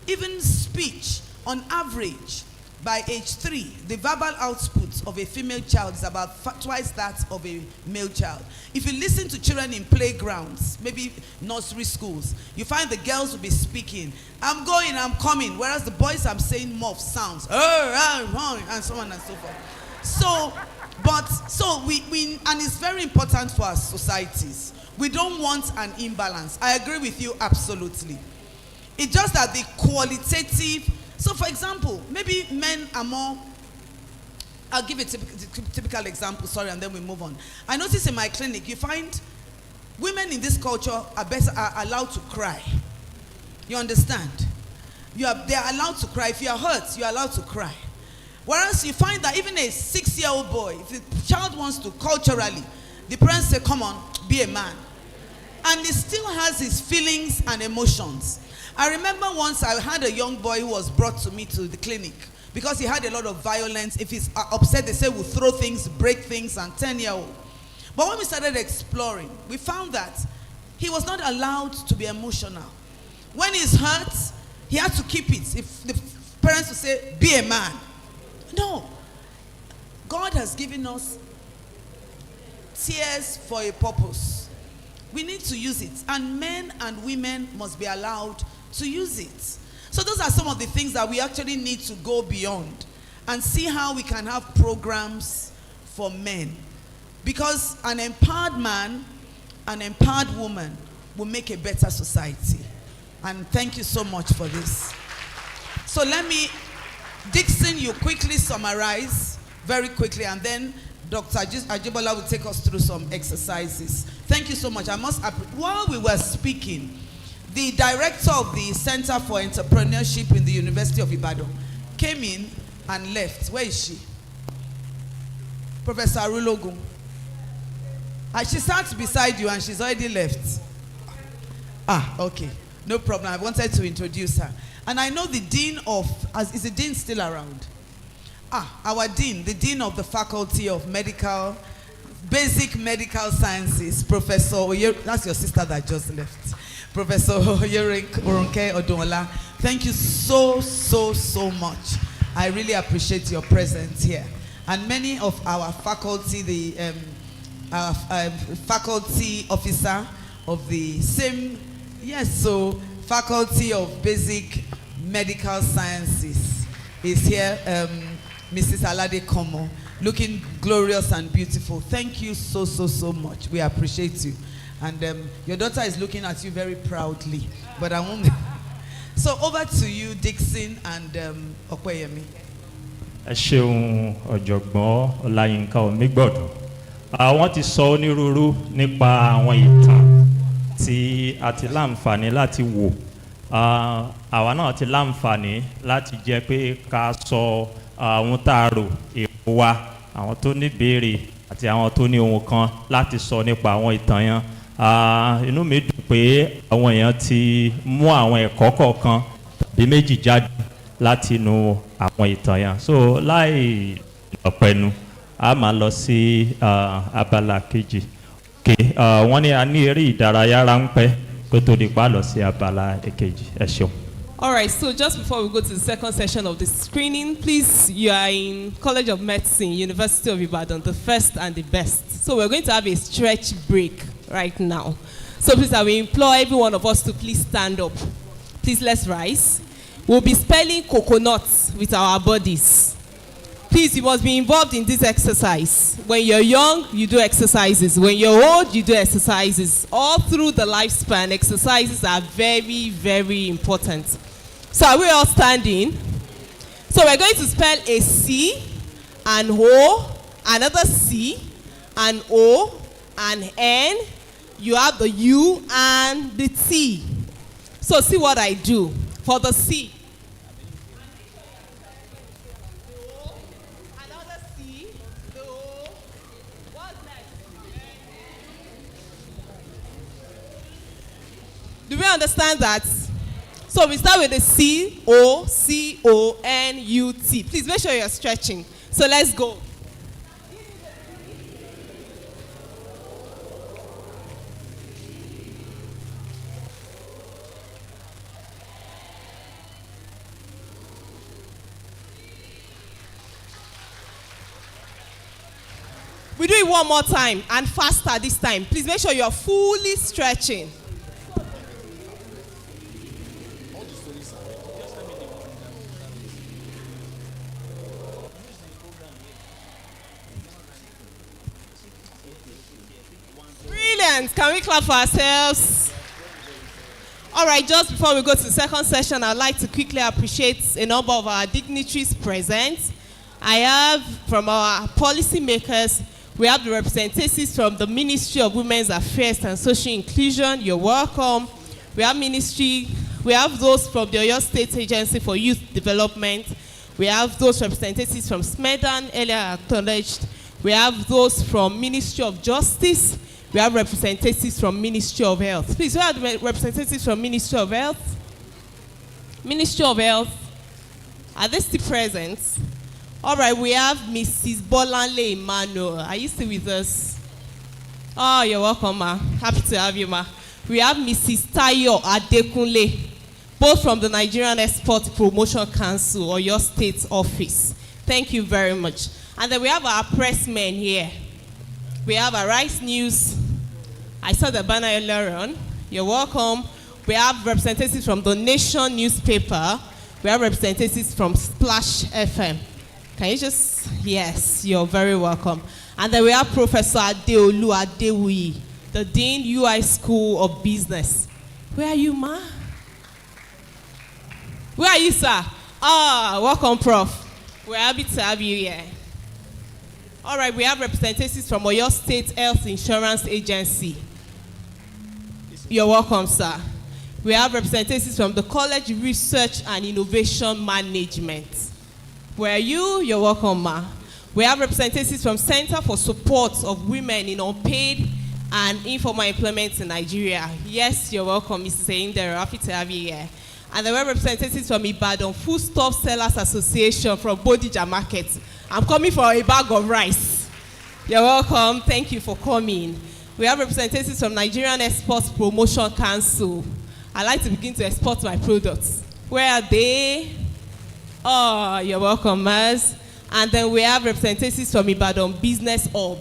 even speech. On average, by age 3, the verbal output of a female child is about twice that of a male child. If you listen to children in playgrounds, maybe nursery schools, you find the girls will be speaking, I'm going, I'm coming, whereas the boys are saying more sounds, and so on and so forth. And it's very important for our societies. We don't want an imbalance. I agree with you absolutely. It's just that the qualitative. So, for example, maybe men are more. I'll give a typical example, sorry, and then we move on. I notice in my clinic, you find women in this culture are allowed to cry. You understand? They are allowed to cry. If you are hurt, you are allowed to cry. Whereas you find that even a 6-year-old boy, if the child wants to culturally, the parents say, come on, be a man. And he still has his feelings and emotions. I remember once I had a young boy who was brought to me to the clinic because he had a lot of violence. If he's upset, they say we'll throw things, break things, and 10-year-old. But when we started exploring, we found that he was not allowed to be emotional. When he's hurt, he had to keep it. If the parents would say, be a man. No. God has given us tears for a purpose. We need to use it. And men and women must be allowed to use it. So those are some of the things that we actually need to go beyond and see how we can have programs for men. Because an empowered man, an empowered woman will make a better society. And thank you so much for this. So let me, Dixon, you quickly summarize very quickly, and then Dr. Ajibola will take us through some exercises. Thank you so much. While we were speaking, the director of the Center for Entrepreneurship in the University of Ibadan came in and left. Where is she? Professor Arulogun. She sat beside you and she's already left. Okay. No problem. I wanted to introduce her. And I know the dean of, is the dean still around? Our dean, the dean of the Faculty of Basic Medical Sciences, Professor, that's your sister that just left. Professor Oronke Odunola, thank you so much. I really appreciate your presence here. And many of our faculty, faculty officer of the same, Faculty of Basic Medical Sciences is here, Mrs. Alade Komo, looking glorious and beautiful. Thank you so much. We appreciate you. And your daughter is looking at you very proudly. But I won't. So over to you, Dixon and Okweyemi. Ẹ ṣeun ọ̀jọ̀gbọ́n Ọláyínká Omígbọ̀dún. Àwọn ti sọ onírúurú nípa àwọn ìtàn tí a ti láǹfààní láti wò. Àwa náà ti láǹfààní láti jẹ́ pé ká sọ àwọn tá a rò èrò wa, àwọn tó ní béèrè àti àwọn tó ní ohun kan láti sọ nípa àwọn ìtàn yẹn. Inú mi dùn pé àwọn èèyàn ti mú àwọn ẹ̀kọ́ kọ̀ọ̀kan tàbí méjì jáde láti inú àwọn ìtàn yẹn. So láì lọ́pẹ́nu a máa lọ sí abala kejì. Wọ́n ní a ní eré ìdárayá ráńpẹ́ kó tó di pa lọ sí abala èkejì. Ẹ ṣeun. All right, so just before we go to the second session of the screening, please, you are in College of Medicine, University of Ibadan, the first and the best. So we're going to have a stretch break right now. So please, I will implore every one of us to please stand up. Please, let's rise. We'll be spelling coconuts with our bodies. Please, you must be involved in this exercise. When you're young, you do exercises. When you're old, you do exercises. All through the lifespan, exercises are very, very important. So are we all standing? So we're going to spell a C, an O, another C, an O, an N. You have the U and the T. So see what I do. For the C, do we understand that? So we start with the C-O-C-O-N-U-T. Please make sure you're stretching. So let's go. We do it one more time and faster this time. Please make sure you're fully stretching. Brilliant. Can we clap for ourselves? All right, just before we go to the second session, I'd like to quickly appreciate a number of our dignitaries present. I have from our policymakers, we have the representatives from the Ministry of Women's Affairs and Social Inclusion. You're welcome. We have those from the Oyo State Agency for Youth Development. We have those representatives from SMEDAN, earlier acknowledged. We have those from Ministry of Justice. We have representatives from Ministry of Health. Please, who are the representatives from Ministry of Health? Ministry of Health. Are they still present? All right, we have Mrs. Bolanle Emmanuel. Are you still with us? Oh, you're welcome, ma. Happy to have you, ma. We have Mrs. Tayo Adekunle, both from the Nigerian Export Promotion Council or your state office. Thank you very much. And then we have our pressmen here. We have ARISE News. I saw the banner earlier on. You're welcome. We have representatives from the Nation newspaper. We have representatives from Splash FM. Can you just, yes, you're very welcome. And then we have Professor Adeolu Adewuyi, the Dean UI School of Business. Where are you, ma? Where are you, sir? Welcome, Prof. We're happy to have you here. All right, we have representatives from Oyo State Health Insurance Agency. You're welcome, sir. We have representatives from the College Research and Innovation Management. Where are you? You're welcome, ma. We have representatives from Center for Support of Women in Unpaid and Informal Employment in Nigeria. Yes, you're welcome, Mrs. Aindere. Happy to have you here. And there were representatives from Ibadan Foodstuff Sellers Association from Bodija Market. I'm coming for a bag of rice. You're welcome. Thank you for coming. We have representatives from Nigerian Export Promotion Council. I like to begin to export my products. Where are they? Oh, you're welcome, Maz. And then we have representatives from Ibadan Business Hub.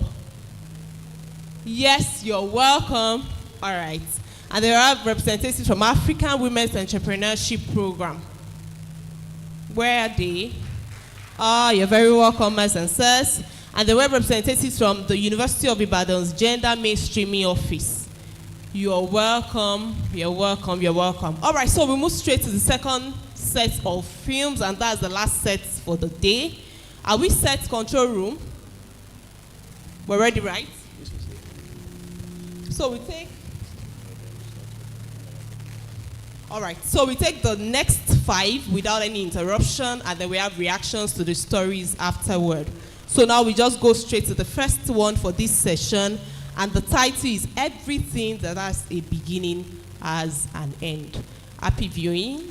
Yes, you're welcome. All right. And there are representatives from African Women's Entrepreneurship Program. Where are they? Oh, you're very welcome, Maz and sirs. And there were representatives from the University of Ibadan's Gender Mainstreaming Office. You're welcome, you're welcome, you're welcome. All right, so we move straight to the second set of films, and that's the last set for the day. Are we set, control room? We're ready, right? So we take... All right, so we take the next 5 without any interruption, and then we have reactions to the stories afterward. So now we just go straight to the first one for this session, and the title is Everything That Has a Beginning Has an End. Happy viewing.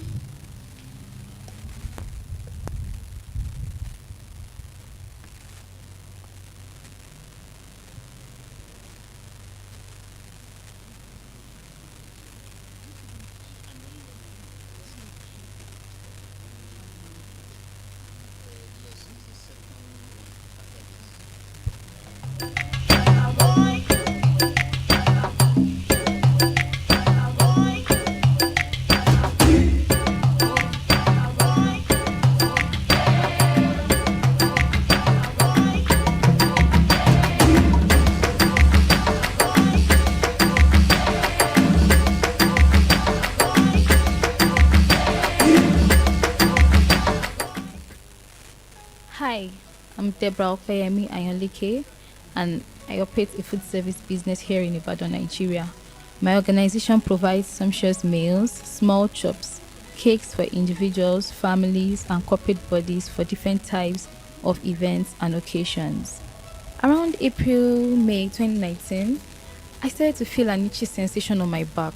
Hi, I'm Deborah Opeyemi Ayonleke, and I operate a food service business here in Ibadan, Nigeria. My organization provides sumptuous meals, small chops, cakes for individuals, families, and corporate bodies for different types of events and occasions. Around April, May 2019, I started to feel an itchy sensation on my back,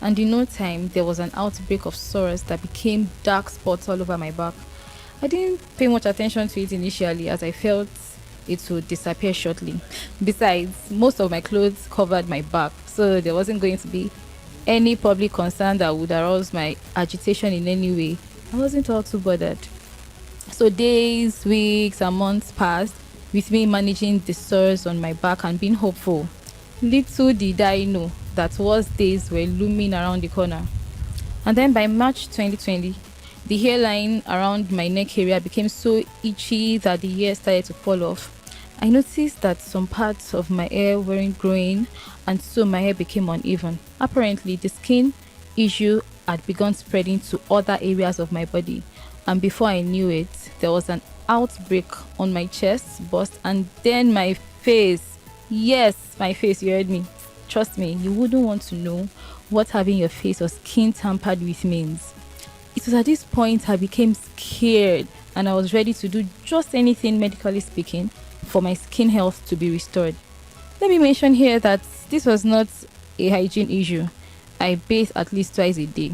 and in no time, there was an outbreak of sores that became dark spots all over my back. I didn't pay much attention to it initially as I felt it would disappear shortly. Besides, most of my clothes covered my back, so there wasn't going to be any public concern that would arouse my agitation in any way. I wasn't all too bothered. So days, weeks, and months passed with me managing the sores on my back and being hopeful. Little did I know that worse days were looming around the corner. And then by March 2020, the hairline around my neck area became so itchy that the hair started to fall off. I noticed that some parts of my hair weren't growing, and so my hair became uneven. Apparently, the skin issue had begun spreading to other areas of my body, and before I knew it, there was an outbreak on my chest, bust, and then my face. Yes, my face, you heard me. Trust me, you wouldn't want to know what having your face or skin tampered with means. It was at this point I became scared, and I was ready to do just anything, medically speaking, for my skin health to be restored. Let me mention here that this was not a hygiene issue. I bathe at least twice a day.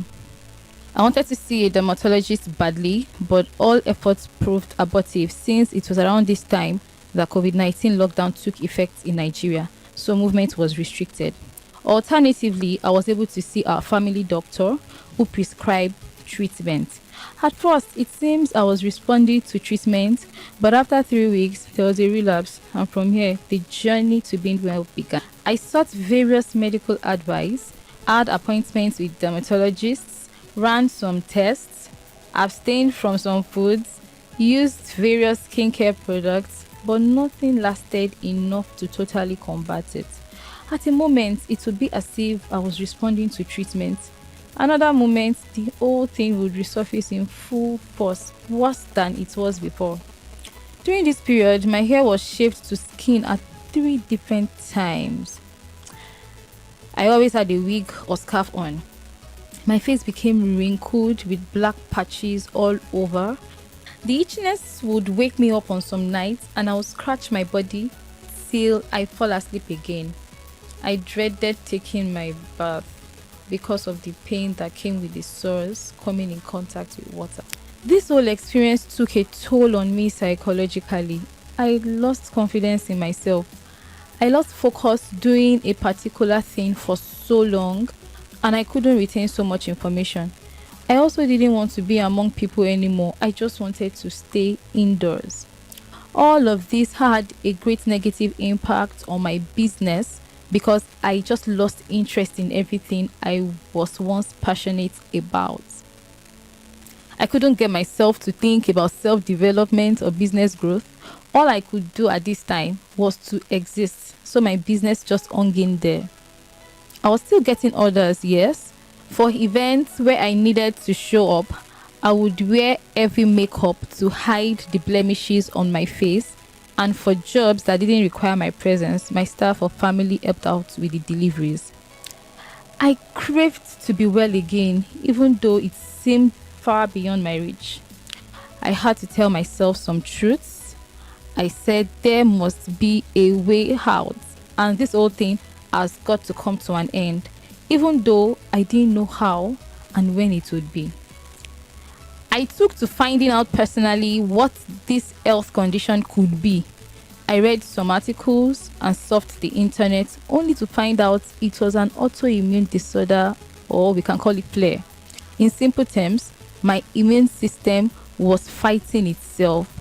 I wanted to see a dermatologist badly, but all efforts proved abortive since it was around this time that COVID-19 lockdown took effect in Nigeria, so movement was restricted. Alternatively, I was able to see our family doctor who prescribed treatment. At first, it seems I was responding to treatment, but after 3 weeks, there was a relapse, and from here, the journey to being well began. I sought various medical advice, had appointments with dermatologists, ran some tests, abstained from some foods, used various skincare products, but nothing lasted enough to totally combat it. At a moment, it would be as if I was responding to treatment. Another moment, the whole thing would resurface in full force, worse than it was before. During this period, my hair was shaved to skin at 3 different times. I always had a wig or scarf on. My face became wrinkled with black patches all over. The itchiness would wake me up on some nights, and I would scratch my body till I fall asleep again. I dreaded taking my bath because of the pain that came with the sores coming in contact with water. This whole experience took a toll on me psychologically. I lost confidence in myself. I lost focus doing a particular thing for so long, and I couldn't retain so much information. I also didn't want to be among people anymore. I just wanted to stay indoors. All of this had a great negative impact on my business because I just lost interest in everything I was once passionate about. I couldn't get myself to think about self-development or business growth. All I could do at this time was to exist, so my business just hung in there. I was still getting orders, yes. For events where I needed to show up, I would wear heavy makeup to hide the blemishes on my face, and for jobs that didn't require my presence, my staff or family helped out with the deliveries. I craved to be well again, even though it seemed far beyond my reach. I had to tell myself some truths. I said there must be a way out, and this whole thing has got to come to an end, even though I didn't know how and when it would be. I took to finding out personally what this health condition could be. I read some articles and surfed the internet only to find out it was an autoimmune disorder, or we can call it flare. In simple terms, my immune system was fighting itself.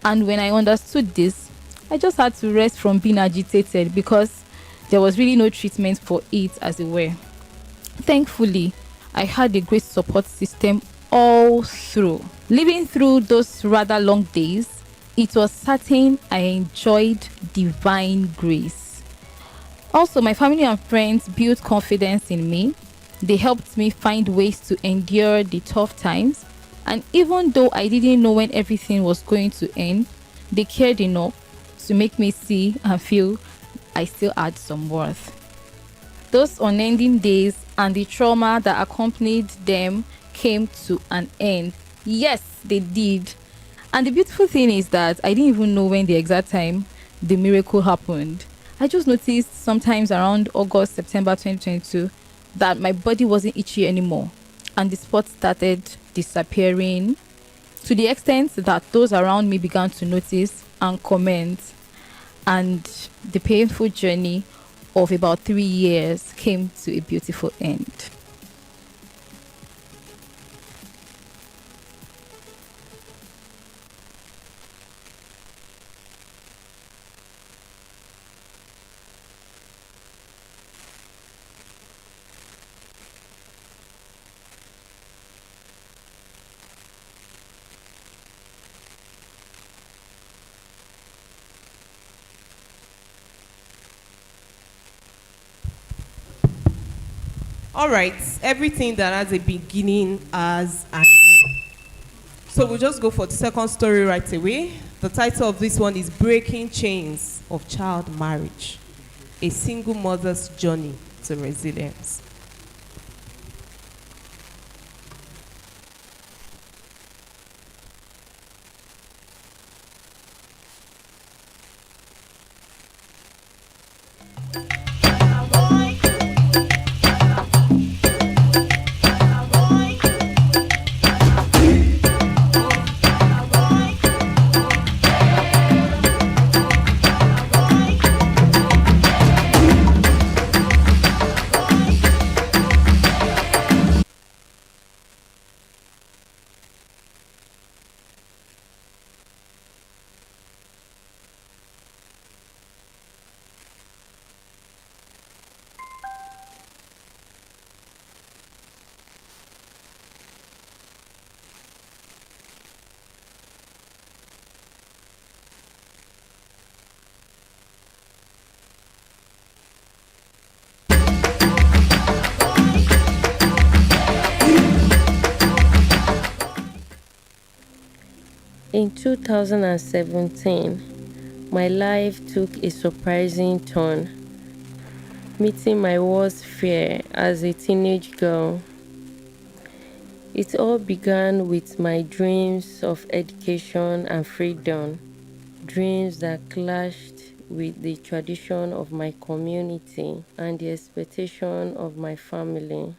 And when I understood this, I just had to rest from being agitated because there was really no treatment for it, as it were. Thankfully, I had a great support system all through. Living through those rather long days, it was certain I enjoyed divine grace. Also, my family and friends built confidence in me. They helped me find ways to endure the tough times. And even though I didn't know when everything was going to end, they cared enough to make me see and feel I still had some worth. Those unending days and the trauma that accompanied them came to an end. Yes, they did. And the beautiful thing is that I didn't even know when the exact time the miracle happened. I just noticed sometimes around August, September 2022 that my body wasn't itchy anymore and the spots started disappearing, to the extent that those around me began to notice and comment, and the painful journey of about 3 years came to a beautiful end. All right, everything that has a beginning has an end. So we'll just go for the second story right away. The title of this one is Breaking Chains of Child Marriage, a single mother's journey to resilience. In 2017, my life took a surprising turn, meeting my worst fear as a teenage girl. It all began with my dreams of education and freedom, dreams that clashed with the tradition of my community and the expectation of my family.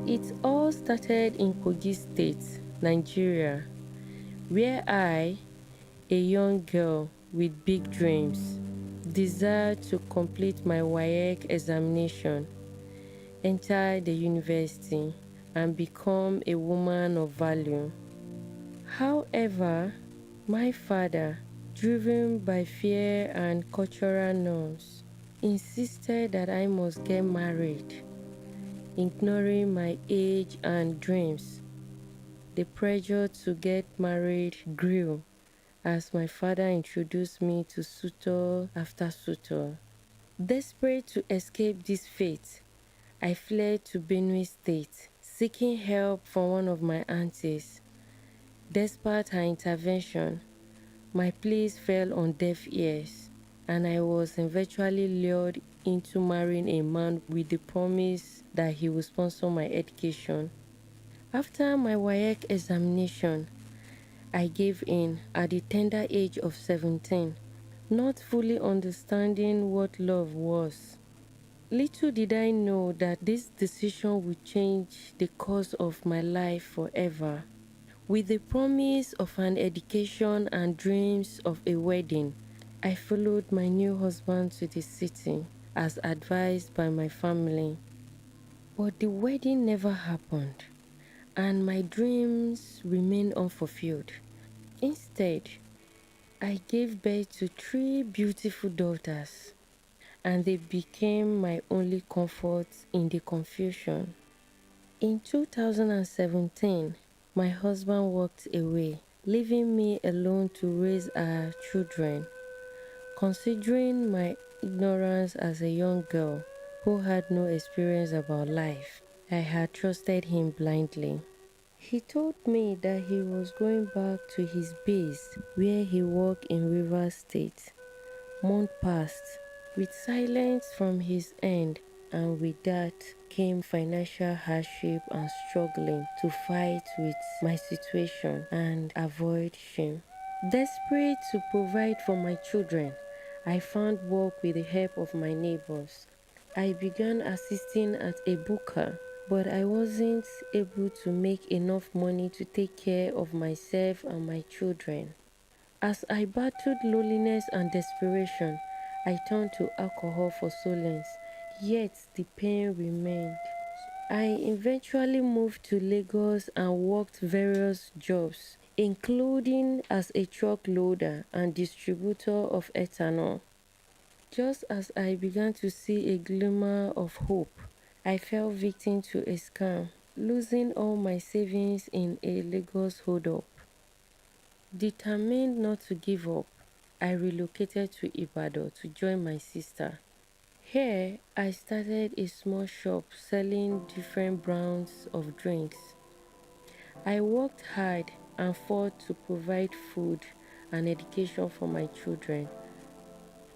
It all started in Kogi State, Nigeria, where I, a young girl with big dreams, desired to complete my WAEC examination, enter the university, and become a woman of value. However, my father, driven by fear and cultural norms, insisted that I must get married, ignoring my age and dreams. The pressure to get married grew as my father introduced me to suitor after suitor. Desperate to escape this fate, I fled to Benue State, seeking help from one of my aunties. Despite her intervention, my pleas fell on deaf ears, and I was eventually lured into marrying a man with the promise that he would sponsor my education. After my WAEC examination, I gave in at the tender age of 17, not fully understanding what love was. Little did I know that this decision would change the course of my life forever. With the promise of an education and dreams of a wedding, I followed my new husband to the city as advised by my family. But the wedding never happened, and my dreams remained unfulfilled. Instead, I gave birth to 3 beautiful daughters, and they became my only comfort in the confusion. In 2017, my husband walked away, leaving me alone to raise our children. Considering my ignorance as a young girl who had no experience about life, I had trusted him blindly. He told me that he was going back to his base where he worked in Rivers State. Months passed, with silence from his end, and with that came financial hardship and struggling to fight with my situation and avoid shame. Desperate to provide for my children, I found work with the help of my neighbors. I began assisting at a booker, but I wasn't able to make enough money to take care of myself and my children. As I battled loneliness and desperation, I turned to alcohol for solace, yet the pain remained. I eventually moved to Lagos and worked various jobs, including as a truck loader and distributor of ethanol. Just as I began to see a glimmer of hope, I fell victim to a scam, losing all my savings in a Lagos hold-up. Determined not to give up, I relocated to Ibadan to join my sister. Here, I started a small shop selling different brands of drinks. I worked hard and fought to provide food and education for my children.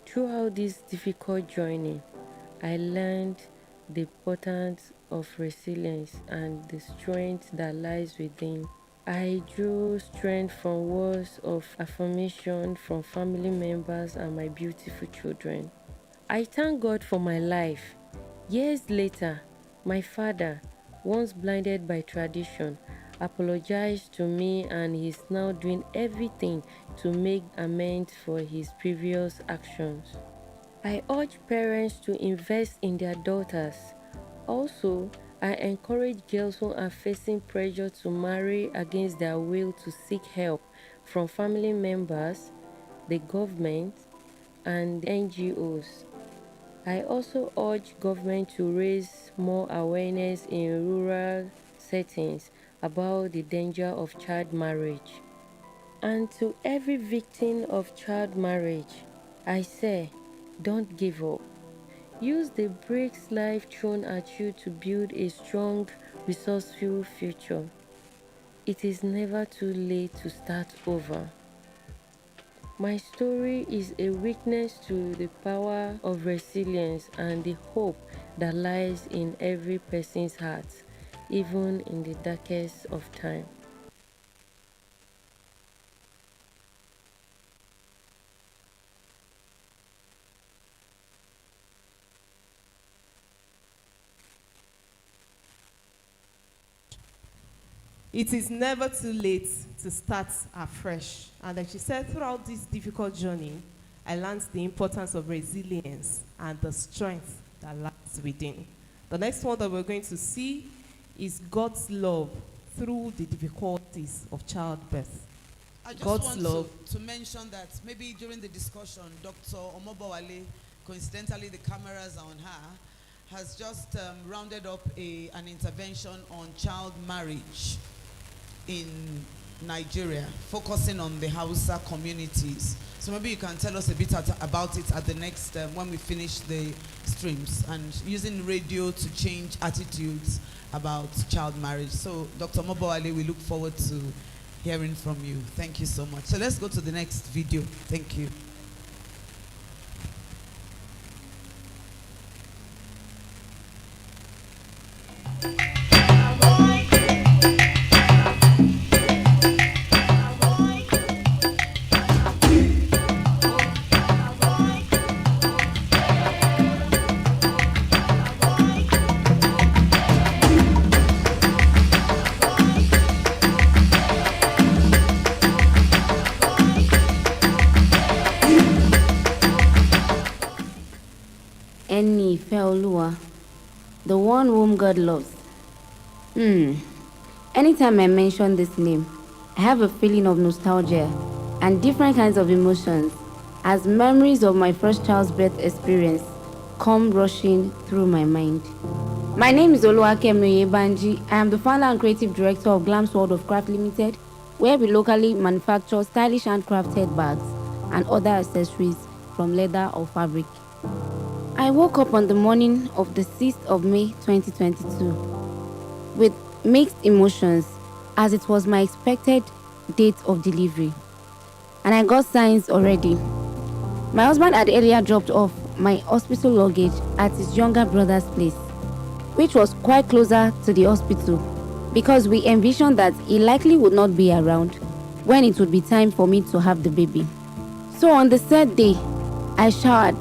Throughout this difficult journey, I learned the importance of resilience and the strength that lies within. I drew strength from words of affirmation from family members and my beautiful children. I thank God for my life. Years later, my father, once blinded by tradition, apologized to me and is now doing everything to make amends for his previous actions. I urge parents to invest in their daughters. Also, I encourage girls who are facing pressure to marry against their will to seek help from family members, the government, and NGOs. I also urge government to raise more awareness in rural settings about the danger of child marriage. And to every victim of child marriage, I say, don't give up. Use the bricks life thrown at you to build a strong, resourceful future. It is never too late to start over. My story is a witness to the power of resilience and the hope that lies in every person's heart, even in the darkest of time. It is never too late to start afresh. And like she said, throughout this difficult journey, I learned the importance of resilience and the strength that lies within. The next one that we're going to see is God's love through the difficulties of childbirth. I just God's want love. to mention that maybe during the discussion, Dr. Omobowale, coincidentally the cameras are on her, has just rounded up an intervention on child marriage in Nigeria, focusing on the Hausa communities. So maybe you can tell us a bit about it at the next, when we finish the streams, and using radio to change attitudes about child marriage. So Dr. Omobowale, we look forward to hearing from you. Thank you so much. So let's go to the next video. Thank you. Ifeoluwa, the one whom God loves. Anytime I mention this name, I have a feeling of nostalgia and different kinds of emotions as memories of my first child's birth experience come rushing through my mind. My name is Oluwakemi Banji. I am the founder and creative director of Glam's World of Craft Limited, where we locally manufacture stylish handcrafted bags and other accessories from leather or fabric. I woke up on the morning of the 6th of May 2022 with mixed emotions as it was my expected date of delivery. And I got signs already. My husband had earlier dropped off my hospital luggage at his younger brother's place, which was quite closer to the hospital because we envisioned that he likely would not be around when it would be time for me to have the baby. So on the third day, I showered,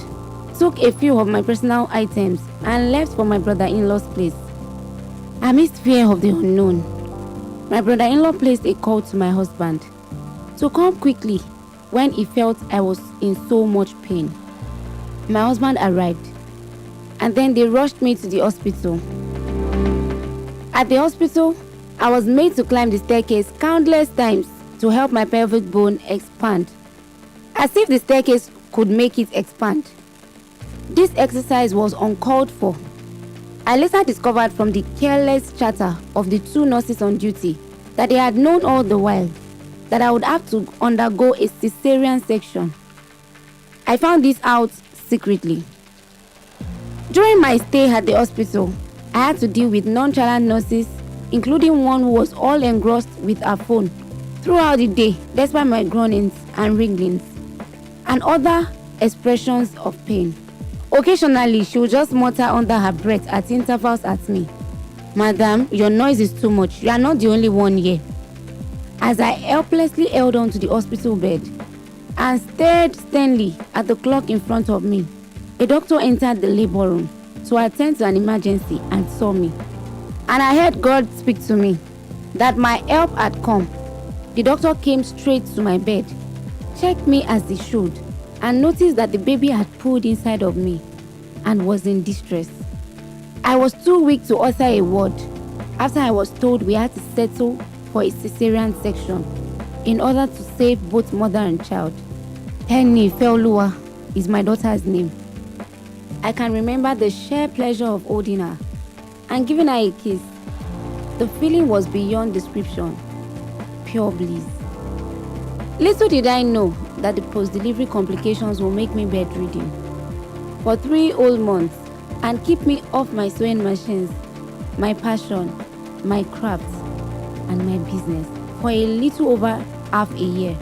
took a few of my personal items and left for my brother-in-law's place. Amidst fear of the unknown, my brother-in-law placed a call to my husband to come quickly when he felt I was in so much pain. My husband arrived, and then they rushed me to the hospital. At the hospital, I was made to climb the staircase countless times to help my pelvic bone expand, as if the staircase could make it expand. This exercise was uncalled for. I later discovered from the careless chatter of the two nurses on duty that they had known all the while that I would have to undergo a cesarean section. I found this out secretly. During my stay at the hospital, I had to deal with nonchalant nurses, including one who was all engrossed with her phone throughout the day, despite my groanings and wrigglings, and other expressions of pain. Occasionally, she would just mutter under her breath at intervals at me, "Madam, your noise is too much. You are not the only one here." As I helplessly held on to the hospital bed and stared sternly at the clock in front of me, a doctor entered the labor room to attend to an emergency and saw me. And I heard God speak to me that my help had come. The doctor came straight to my bed, checked me as he should, and noticed that the baby had pulled inside of me and was in distress. I was too weak to utter a word after I was told we had to settle for a cesarean section in order to save both mother and child. Penny Ifeoluwa is my daughter's name. I can remember the sheer pleasure of holding her and giving her a kiss. The feeling was beyond description, pure bliss. Little did I know that the post-delivery complications will make me bedridden for 3 whole months and keep me off my sewing machines, my passion, my craft, and my business for a little over half a year.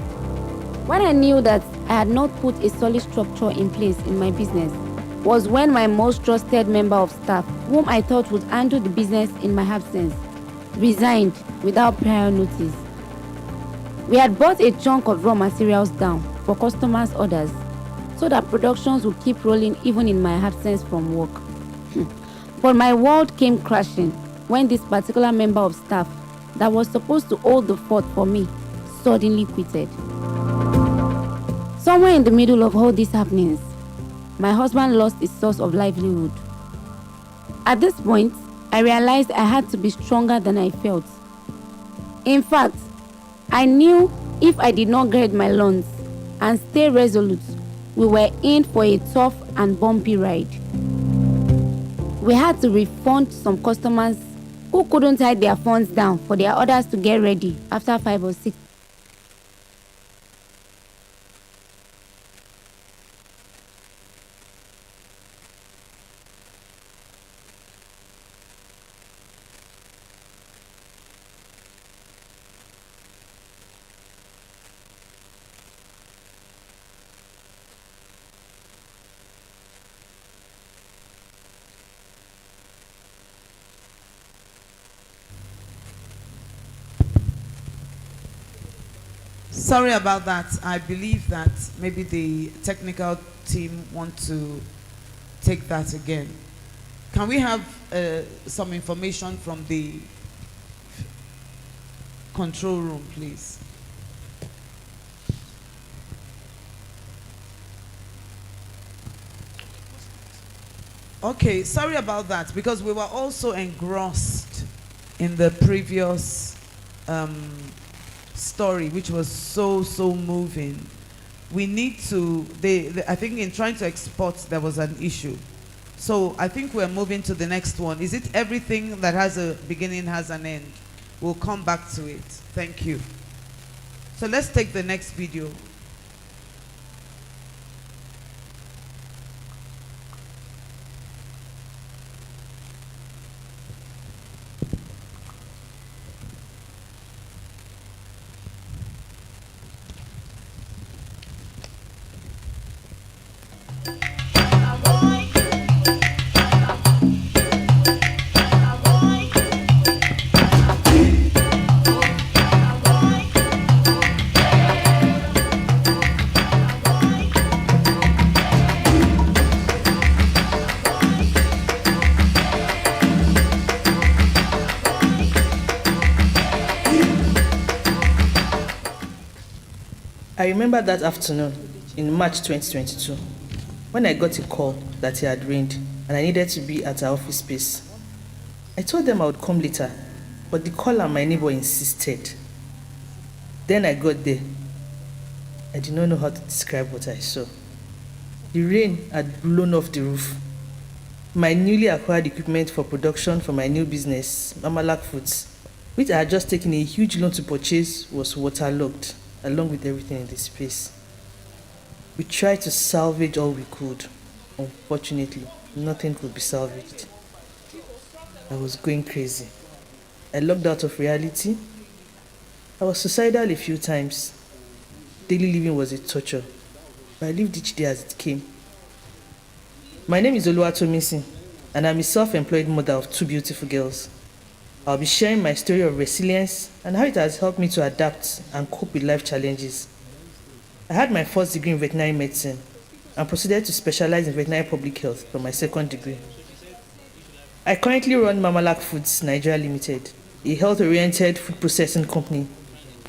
When I knew that I had not put a solid structure in place in my business was when my most trusted member of staff, whom I thought would handle the business in my absence, resigned without prior notice. We had bought a chunk of raw materials down for customers' orders so that productions would keep rolling even in my absence from work. But my world came crashing when this particular member of staff that was supposed to hold the fort for me suddenly quitted. Somewhere in the middle of all these happenings, my husband lost his source of livelihood. At this point, I realized I had to be stronger than I felt. In fact, I knew if I did not gird my loins and stay resolute, we were in for a tough and bumpy ride. We had to refund some customers who couldn't tie their phones down for their orders to get ready after 5 or 6. Sorry about that. I believe that maybe the technical team want to take that again. Can we have some information from the control room, please? Okay, sorry about that, because we were also engrossed in the previous story, which was so moving. We need to, I think in trying to export, there was an issue. So I think we're moving to the next one. Is it everything that has a beginning has an end? We'll come back to it. Thank you. So let's take the next video. I remember that afternoon in March 2022 when I got a call that it had rained and I needed to be at our office space. I told them I would come later, but the caller, my neighbor, insisted. Then I got there. I did not know how to describe what I saw. The rain had blown off the roof. My newly acquired equipment for production for my new business, Mamalak Foods, which I had just taken a huge loan to purchase, was waterlogged, along with everything in the space. We tried to salvage all we could. Unfortunately, nothing could be salvaged. I was going crazy. I logged out of reality. I was suicidal a few times. Daily living was a torture, but I lived each day as it came. My name is Oluwatomisi, and I'm a self-employed mother of 2 beautiful girls. I'll be sharing my story of resilience and how it has helped me to adapt and cope with life challenges. I had my first degree in veterinary medicine and proceeded to specialize in veterinary public health for my second degree. I currently run Mamalak Foods Nigeria Limited, a health-oriented food processing company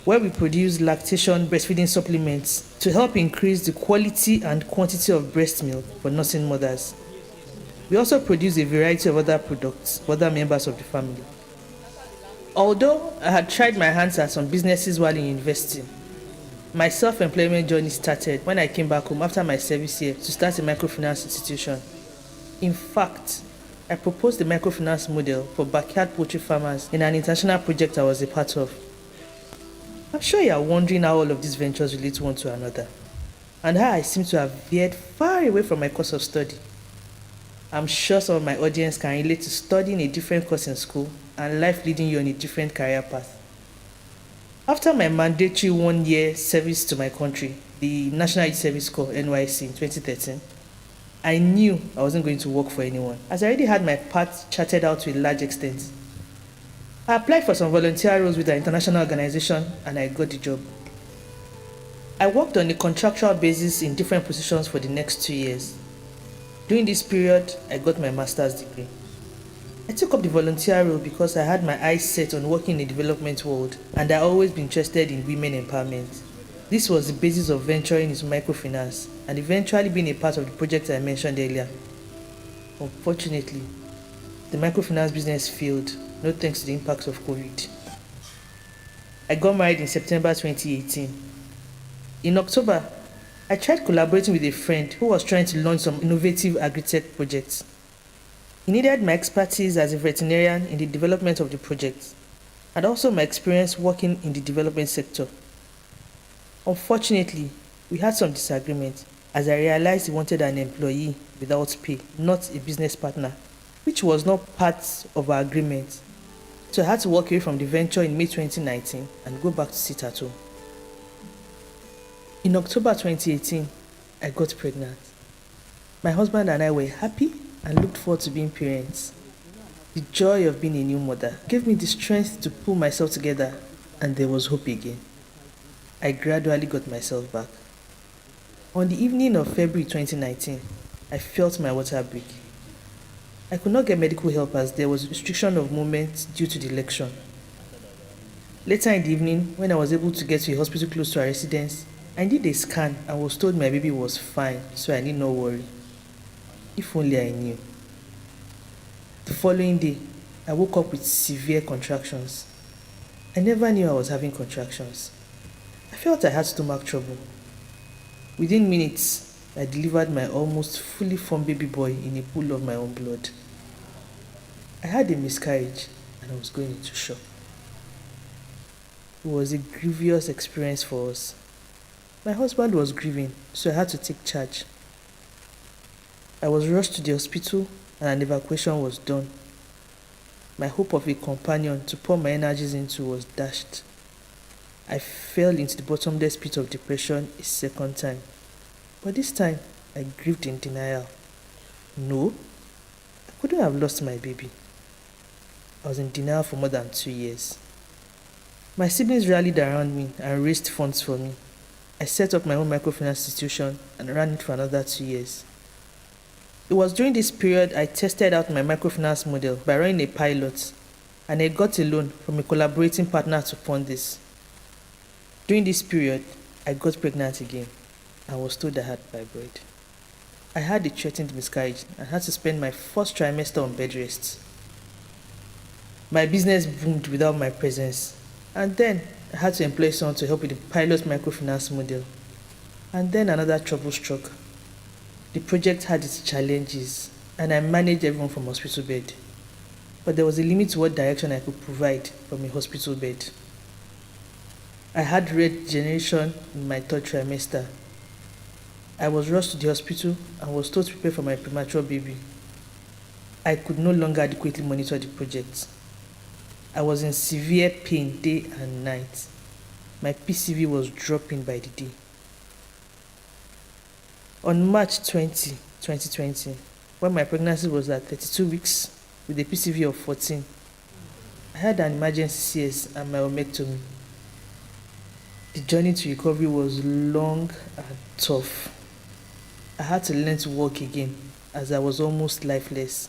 where we produce lactation breastfeeding supplements to help increase the quality and quantity of breast milk for nursing mothers. We also produce a variety of other products for other members of the family. Although I had tried my hands at some businesses while in university, my self-employment journey started when I came back home after my service year to start a microfinance institution. In fact, I proposed the microfinance model for backyard poultry farmers in an international project I was a part of. I'm sure you are wondering how all of these ventures relate one to another, and how I seem to have veered far away from my course of study. I'm sure some of my audience can relate to studying a different course in school and life leading you on a different career path. After my mandatory 1-year service to my country, the National Youth Service Corps, NYC, in 2013, I knew I wasn't going to work for anyone, as I already had my path charted out to a large extent. I applied for some volunteer roles with an international organization and I got the job. I worked on a contractual basis in different positions for the next 2 years. During this period, I got my master's degree. I took up the volunteer role because I had my eyes set on working in the development world and I always been interested in women empowerment. This was the basis of venturing into microfinance and eventually being a part of the project I mentioned earlier. Unfortunately, the microfinance business failed, no thanks to the impacts of COVID. I got married in September 2018. In October, I tried collaborating with a friend who was trying to launch some innovative agri-tech projects. He needed my expertise as a veterinarian in the development of the project, and also my experience working in the development sector. Unfortunately, we had some disagreement as I realized he wanted an employee without pay, not a business partner, which was not part of our agreement. So I had to walk away from the venture in May 2019 and go back to sit at home. In October 2018, I got pregnant. My husband and I were happy and looked forward to being parents. The joy of being a new mother gave me the strength to pull myself together, and there was hope again. I gradually got myself back. On the evening of February 2019, I felt my water break. I could not get medical help as there was restriction of movement due to the election. Later in the evening, when I was able to get to a hospital close to our residence, I did a scan and was told my baby was fine, so I need not worry. If only I knew. The following day, I woke up with severe contractions. I never knew I was having contractions. I felt I had stomach trouble. Within minutes, I delivered my almost fully formed baby boy in a pool of my own blood. I had a miscarriage and I was going into shock. It was a grievous experience for us. My husband was grieving, so I had to take charge. I was rushed to the hospital and an evacuation was done. My hope of a companion to pour my energies into was dashed. I fell into the bottomless pit of depression a second time. But this time, I grieved in denial. No, I couldn't have lost my baby. I was in denial for more than 2 years. My siblings rallied around me and raised funds for me. I set up my own microfinance institution and ran it for another 2 years. It was during this period I tested out my microfinance model by running a pilot, and I got a loan from a collaborating partner to fund this. During this period, I got pregnant again and was told I had fibroid. I had a threatened miscarriage and had to spend my first trimester on bed rest. My business boomed without my presence, and then I had to employ someone to help with the pilot microfinance model. And then another trouble struck. The project had its challenges, and I managed everyone from hospital bed. But there was a limit to what direction I could provide from a hospital bed. I had red generation in my third trimester. I was rushed to the hospital and was told to prepare for my premature baby. I could no longer adequately monitor the project. I was in severe pain day and night. My PCV was dropping by the day. On March 20, 2020, when my pregnancy was at 32 weeks with a PCV of 14, I had an emergency CS and myomectomy. The journey to recovery was long and tough. I had to learn to walk again as I was almost lifeless.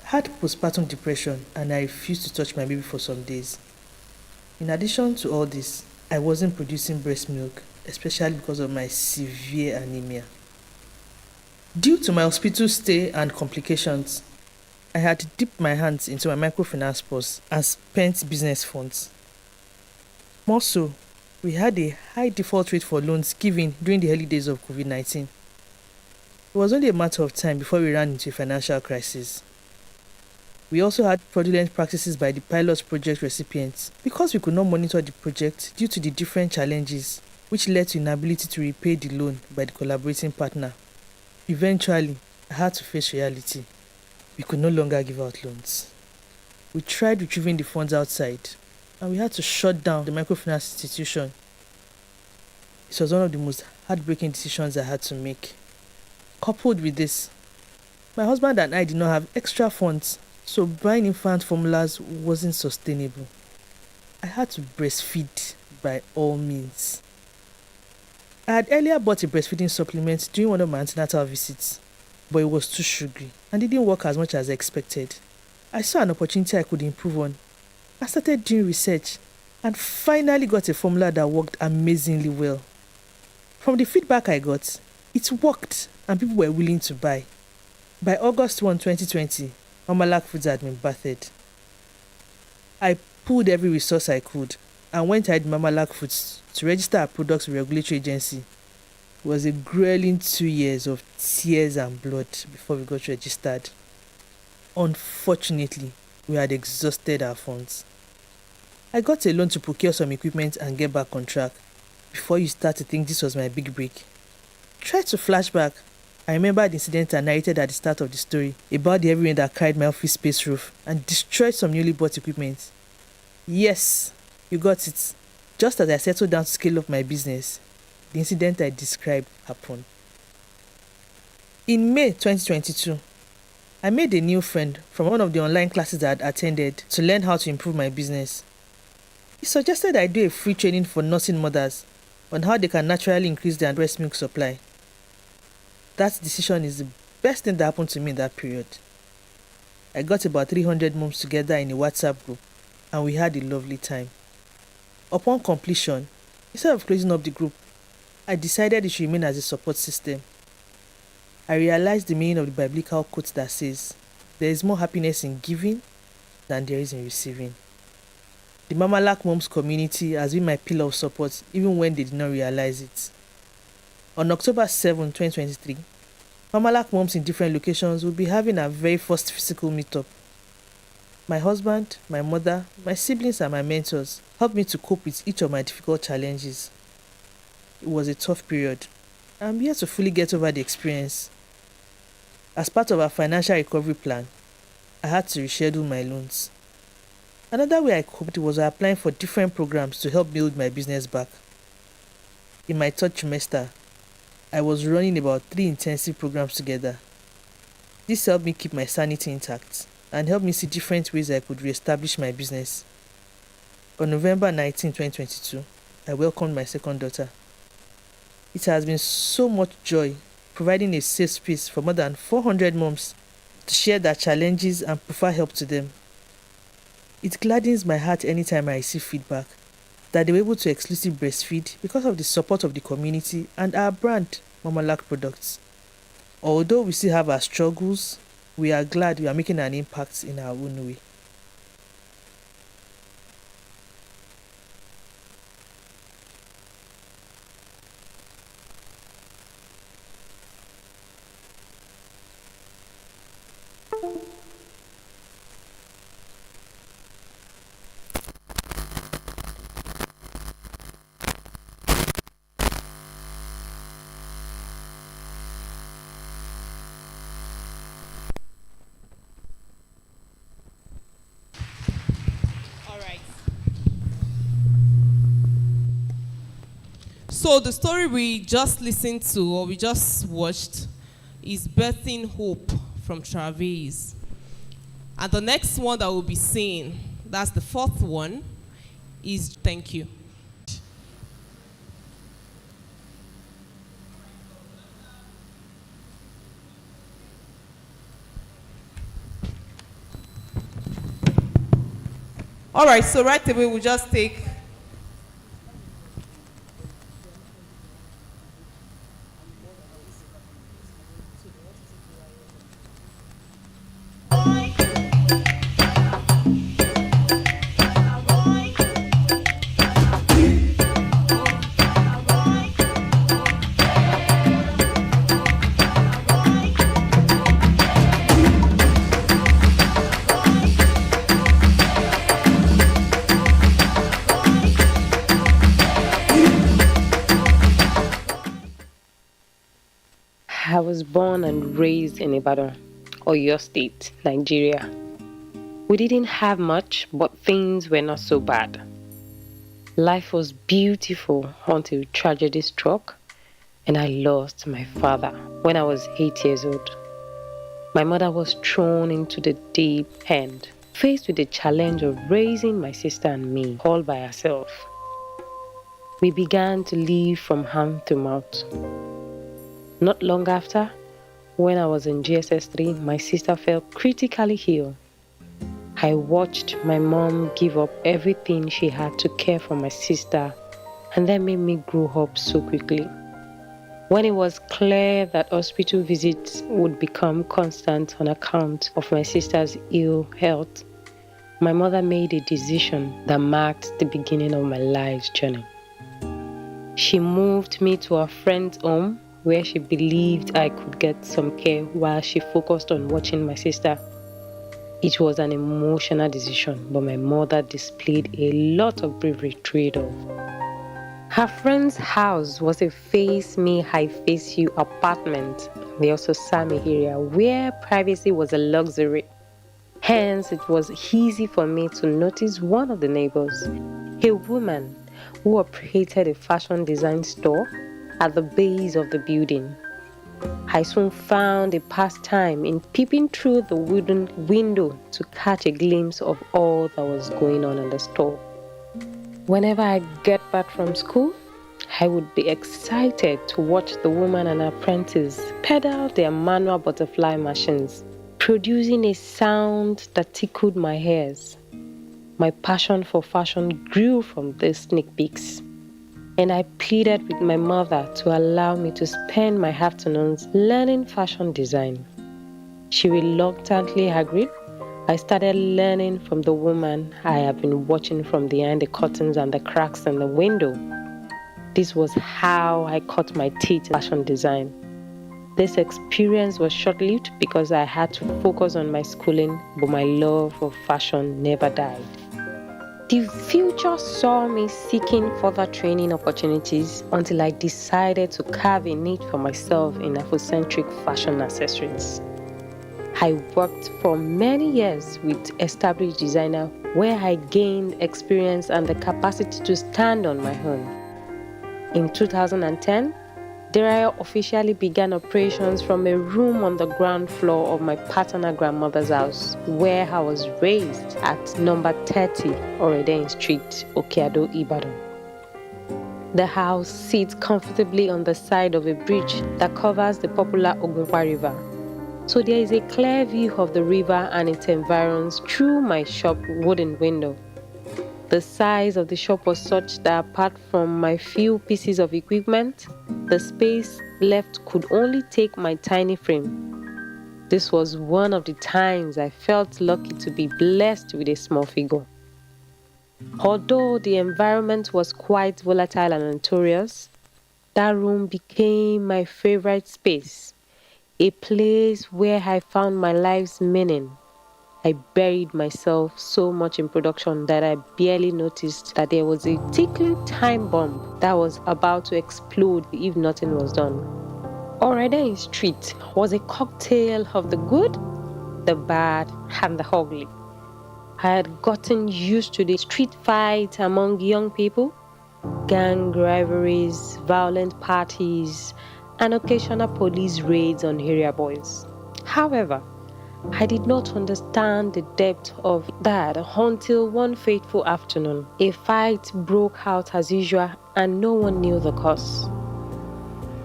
I had postpartum depression and I refused to touch my baby for some days. In addition to all this, I wasn't producing breast milk, especially because of my severe anemia. Due to my hospital stay and complications, I had dipped my hands into my microfinance purse and spent business funds. More so, we had a high default rate for loans given during the early days of COVID-19. It was only a matter of time before we ran into a financial crisis. We also had fraudulent practices by the pilot project recipients because we could not monitor the project due to the different challenges, which led to inability to repay the loan by the collaborating partner. Eventually, I had to face reality. We could no longer give out loans. We tried retrieving the funds outside, and we had to shut down the microfinance institution. It was one of the most heartbreaking decisions I had to make. Coupled with this, my husband and I did not have extra funds, so buying infant formulas wasn't sustainable. I had to breastfeed by all means. I had earlier bought a breastfeeding supplement during one of my antenatal visits, but it was too sugary and didn't work as much as I expected. I saw an opportunity I could improve on. I started doing research and finally got a formula that worked amazingly well. From the feedback I got, it worked and people were willing to buy. By August 1, 2020, Mamalak Foods had been birthed. I pulled every resource I could and went ahead Mamalak Foods to register our products with regulatory agency. It was a grueling 2 years of tears and blood before we got registered. Unfortunately, we had exhausted our funds. I got a loan to procure some equipment and get back on track. Before you start to think this was my big break, try to flashback. I remember the incident I narrated at the start of the story about the heavy rain that carried my office space roof and destroyed some newly bought equipment. Yes, you got it. Just as I settled down to scale up my business, the incident I described happened. In May 2022, I made a new friend from one of the online classes I had attended to learn how to improve my business. He suggested I do a free training for nursing mothers on how they can naturally increase their breast milk supply. That decision is the best thing that happened to me in that period. I got about 300 moms together in a WhatsApp group and we had a lovely time. Upon completion, instead of closing up the group, I decided it should remain as a support system. I realized the meaning of the biblical quote that says, there is more happiness in giving than there is in receiving. The Mama Lack Moms community has been my pillar of support even when they did not realize it. On October 7, 2023, Mama Lack Moms in different locations will be having our very first physical meetup. My husband, my mother, my siblings and my mentors helped me to cope with each of my difficult challenges. It was a tough period. I'm yet to fully get over the experience. As part of our financial recovery plan, I had to reschedule my loans. Another way I coped was by applying for different programs to help build my business back. In my third trimester, I was running about 3 intensive programs together. This helped me keep my sanity intact and helped me see different ways I could reestablish my business. On November 19, 2022, I welcomed my second daughter. It has been so much joy providing a safe space for more than 400 moms to share their challenges and prefer help to them. It gladdens my heart anytime I receive feedback that they were able to exclusively breastfeed because of the support of the community and our brand, Mama Lack Products. Although we still have our struggles, we are glad we are making an impact in our own way. So the story we just listened to or we just watched is Birthing Hope from Travis. And the next one that we'll be seeing, that's the fourth one, is Thank You. All right, so right away we'll just take I was born and raised in Ibadan, Oyo State, Nigeria. We didn't have much, but things were not so bad. Life was beautiful until tragedy struck, and I lost my father when I was 8 years old. My mother was thrown into the deep end, faced with the challenge of raising my sister and me all by herself. We began to live from hand to mouth. Not long after, when I was in GSS 3, my sister fell critically ill. I watched my mom give up everything she had to care for my sister, and that made me grow up so quickly. When it was clear that hospital visits would become constant on account of my sister's ill health, my mother made a decision that marked the beginning of my life's journey. She moved me to a friend's home where she believed I could get some care while she focused on watching my sister. It was an emotional decision, but my mother displayed a lot of bravery through it all. Her friend's house was a face me, I face you apartment in the Ososami area where privacy was a luxury. Hence, it was easy for me to notice one of the neighbors, a woman who operated a fashion design store at the base of the building. I soon found a pastime in peeping through the wooden window to catch a glimpse of all that was going on in the store. Whenever I get back from school, I would be excited to watch the woman and her apprentice pedal their manual butterfly machines, producing a sound that tickled my ears. My passion for fashion grew from these sneak peeks, and I pleaded with my mother to allow me to spend my afternoons learning fashion design. She reluctantly agreed. I started learning from the woman I have been watching from behind the curtains and the cracks in the window. This was how I cut my teeth in fashion design. This experience was short-lived because I had to focus on my schooling, but my love of fashion never died. The future saw me seeking further training opportunities until I decided to carve a niche for myself in Afrocentric fashion accessories. I worked for many years with established designers where I gained experience and the capacity to stand on my own. In 2010, Deria officially began operations from a room on the ground floor of my paternal grandmother's house, where I was raised at number 30 Oreden Street, Okeado, Ibadan. The house sits comfortably on the side of a bridge that covers the popular Ogunpa River. So there is a clear view of the river and its environs through my shop wooden window. The size of the shop was such that apart from my few pieces of equipment, the space left could only take my tiny frame. This was one of the times I felt lucky to be blessed with a small figure. Although the environment was quite volatile and notorious, that room became my favorite space, a place where I found my life's meaning. I buried myself so much in production that I barely noticed that there was a tickling time bomb that was about to explode if nothing was done. Oreden Street was a cocktail of the good, the bad, and the ugly. I had gotten used to the street fight among young people, gang rivalries, violent parties, and occasional police raids on area boys. However, I did not understand the depth of that until one fateful afternoon. A fight broke out as usual and no one knew the cause.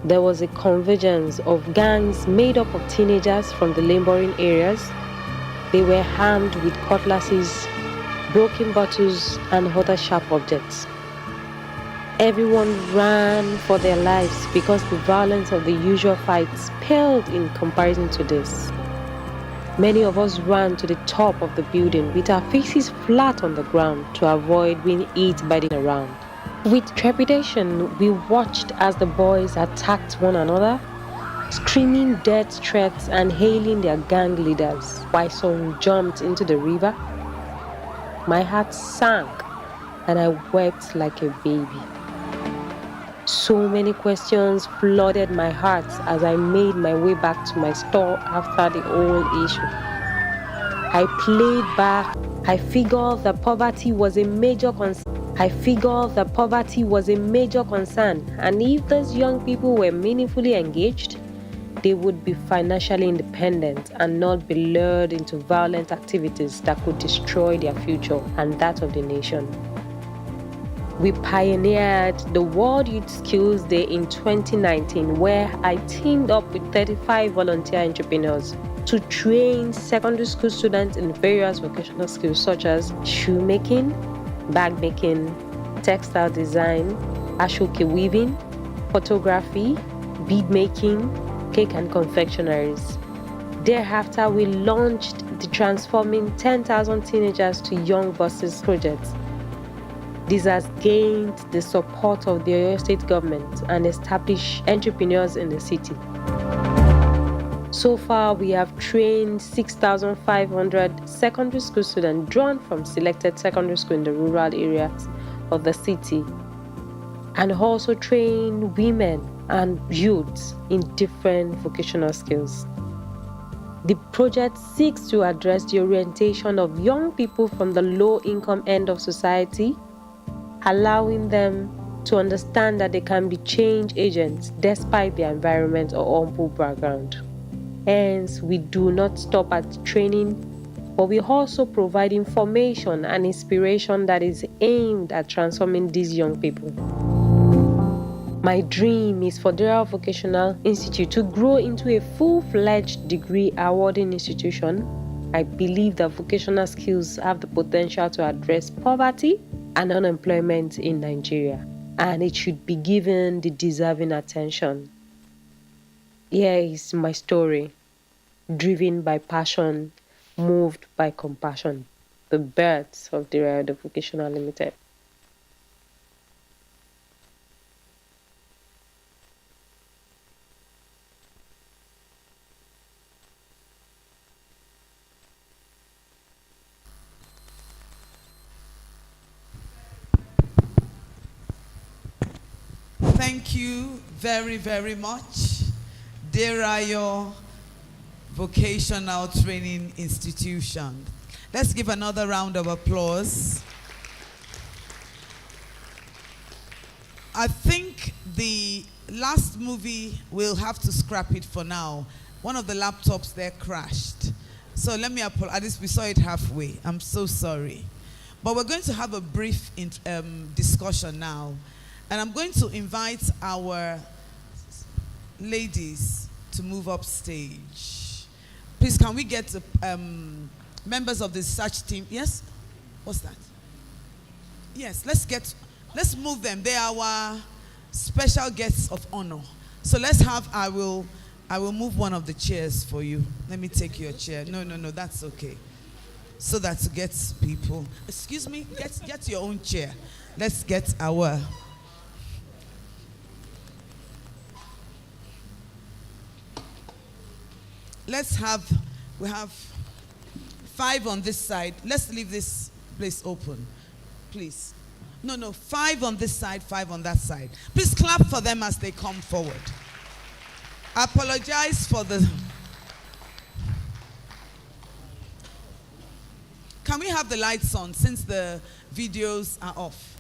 There was a convergence of gangs made up of teenagers from the neighboring areas. They were armed with cutlasses, broken bottles, and other sharp objects. Everyone ran for their lives because the violence of the usual fights paled in comparison to this. Many of us ran to the top of the building with our faces flat on the ground to avoid being hit by the around. With trepidation, we watched as the boys attacked one another, screaming death threats and hailing their gang leaders, while some jumped into the river. My heart sank and I wept like a baby. So many questions flooded my heart as I made my way back to my store after the whole issue. I played back. I figured that poverty was a major concern. And if those young people were meaningfully engaged, they would be financially independent and not be lured into violent activities that could destroy their future and that of the nation. We pioneered the World Youth Skills Day in 2019, where I teamed up with 35 volunteer entrepreneurs to train secondary school students in various vocational skills such as shoemaking, bag making, textile design, ashoke weaving, photography, bead making, cake and confectionaries. Thereafter, we launched the Transforming 10,000 Teenagers to Young Bosses project. This has gained the support of the Oyo State government and established entrepreneurs in the city. So far, we have trained 6,500 secondary school students drawn from selected secondary schools in the rural areas of the city, and also trained women and youths in different vocational skills. The project seeks to address the orientation of young people from the low-income end of society, allowing them to understand that they can be change agents despite their environment or humble background. Hence, we do not stop at training, but we also provide information and inspiration that is aimed at transforming these young people. My dream is for Deria Vocational Institute to grow into a full-fledged degree awarding institution. I believe that vocational skills have the potential to address poverty and unemployment in Nigeria, and it should be given the deserving attention. Here is my story. driven by passion, moved by compassion. The birth of Derived Vocational Limited. Thank you very, very much. Derayo Vocational Training Institution. Let's give another round of applause. I think the last movie, we'll have to scrap it for now. One of the laptops there crashed. So let me apologize. We saw it halfway. I'm so sorry. But we're going to have a brief discussion now. And I'm going to invite our ladies to move up stage. Please, can we get members of the search team? Yes? What's that? Yes, let's move them. They are our special guests of honor. So let's have, I will move one of the chairs for you. Let me take your chair. No, that's okay. So that to get people, excuse me, get your own chair. Let's get our, we have 5 on this side. Let's leave this place open, please. No, 5 on this side, 5 on that side. Please clap for them as they come forward. I apologize for the... Can we have the lights on since the videos are off?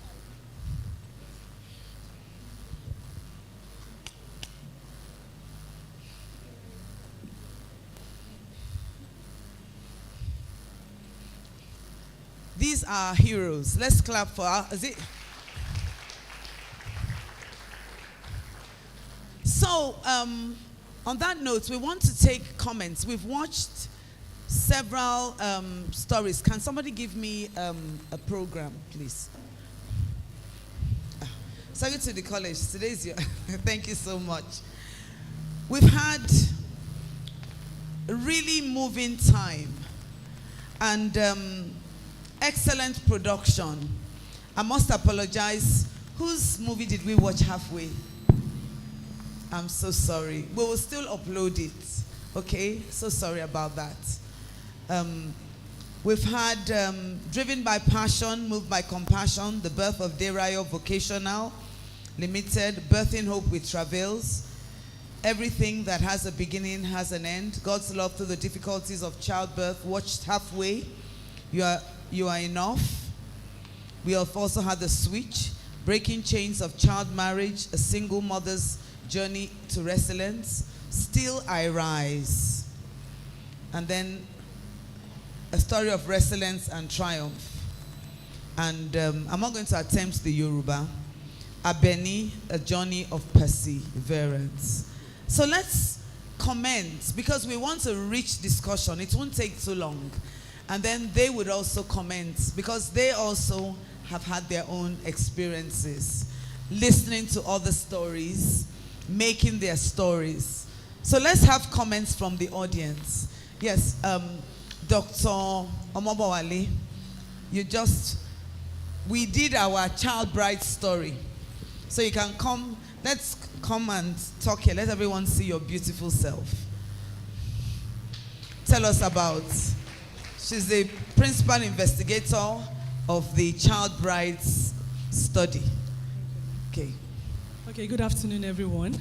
These are heroes. Let's clap for is it? So, on that note, we want to take comments. We've watched several stories. Can somebody give me a program, please? Secretary to the college. Today's your. Thank you so much. We've had a really moving time and excellent production. I must apologize. Whose movie did we watch halfway? I'm so sorry. We will still upload it. Okay? So sorry about that. We've had Driven by Passion, Moved by Compassion, the birth of Derayo Vocational Limited, Birthing Hope with Travails, Everything that has a beginning has an end, God's Love Through the Difficulties of Childbirth, watched halfway, You Are Enough. We have also had The Switch, Breaking Chains of Child Marriage, A Single Mother's Journey to Resilience, Still I Rise, and then A Story of Resilience and Triumph. And I'm not going to attempt the Yoruba. Abeni, A Journey of Perseverance. So let's comment, because we want a rich discussion. It won't take too long. And then they would also comment, because they also have had their own experiences, listening to other stories, making their stories. So let's have comments from the audience. Yes, Dr. Omobowale, we did our child bride story. So you can come, let's come and talk here. Let everyone see your beautiful self. Tell us about, she's the principal investigator of the child brides study. Okay. Okay, good afternoon, everyone.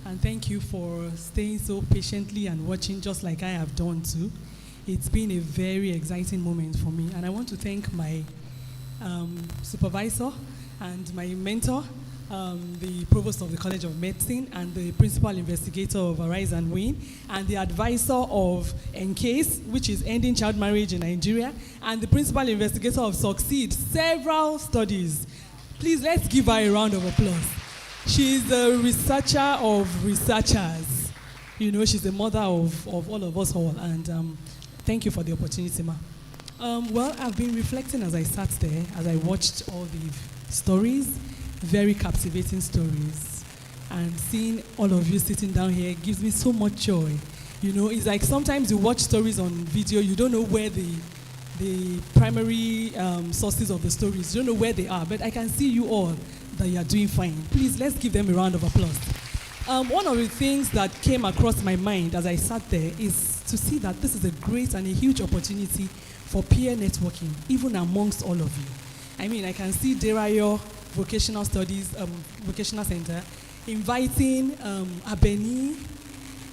And thank you for staying so patiently and watching just like I have done too. It's been a very exciting moment for me. And I want to thank my supervisor and my mentor, the provost of the College of Medicine, and the principal investigator of ARISE&WIN, and the advisor of NCASE, which is Ending Child Marriage in Nigeria, and the principal investigator of Succeed, several studies. Please, let's give her a round of applause. She's a researcher of researchers. You know, she's the mother of all of us all, and thank you for the opportunity, ma. Well, I've been reflecting as I sat there, as I watched all the stories, very captivating stories. And seeing all of you sitting down here gives me so much joy. You know, it's like sometimes you watch stories on video, you don't know where the primary sources of the stories, you don't know where they are, but I can see you all that you are doing fine. Please, let's give them a round of applause. One of the things that came across my mind as I sat there is to see that this is a great and a huge opportunity for peer networking, even amongst all of you. I mean, I can see Derayo Vocational Studies, Vocational Center, inviting Abeni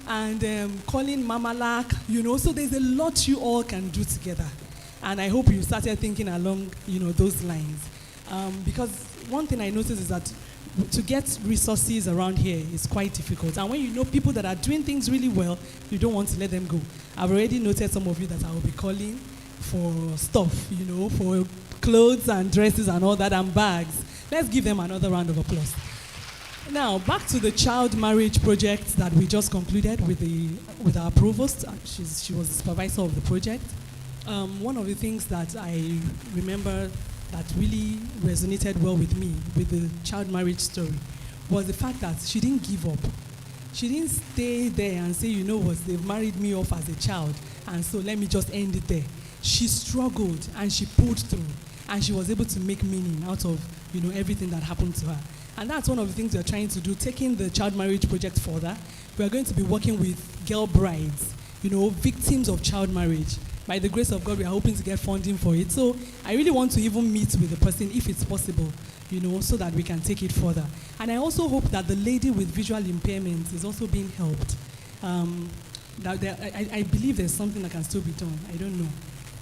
and calling Mamalak, you know, so there's a lot you all can do together. And I hope you started thinking along, you know, those lines. Because one thing I noticed is that to get resources around here is quite difficult. And when you know people that are doing things really well, you don't want to let them go. I've already noted some of you that I will be calling for stuff, you know, for clothes and dresses and all that and bags. Let's give them another round of applause. Now, back to the child marriage project that we just concluded with our provost. She was the supervisor of the project. One of the things that I remember that really resonated well with me with the child marriage story was the fact that she didn't give up. She didn't stay there and say, you know what, they've married me off as a child, and so let me just end it there. She struggled and she pulled through, and she was able to make meaning out of, you know, everything that happened to her. And that's one of the things we're trying to do, taking the child marriage project further. We're going to be working with girl brides, you know, victims of child marriage. By the grace of God, we are hoping to get funding for it. So I really want to even meet with the person if it's possible, you know, so that we can take it further. And I also hope that the lady with visual impairments is also being helped. I believe there's something that can still be done. I don't know.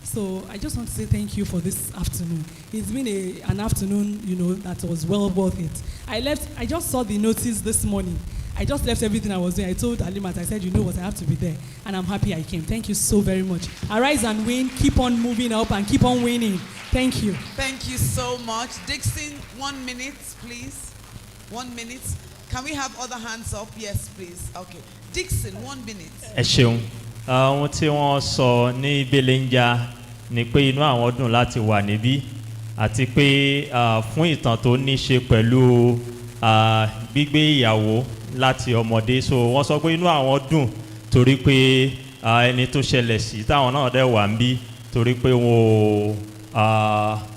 So I just want to say thank you for this afternoon. It's been an afternoon, you know, that was well worth it. I just saw the notice this morning. I just left everything I was doing. I told Alimat, I said, you know what, I have to be there. And I'm happy I came. Thank you so very much. Arise and win. Keep on moving up and keep on winning. Thank you. Thank you so much. Dixon, 1 minute, please. 1 minute. Can we have other hands up? Yes, please. Okay. Dixon, 1 minute. Ẹ ṣeun. Ohun tí wọ́n sọ ní Belenja ni pé inú àwọn dùn láti wà níbí àti pé fún ìtàn tó ní ṣe pẹ̀lú gbígbé ìyàwó láti ọmọdé, so wọ́n sọ pé inú àwọn dùn torí pé ẹni tó ṣẹlẹ̀ sí táwọn náà dẹ̀ wà ń bí torí pé wọn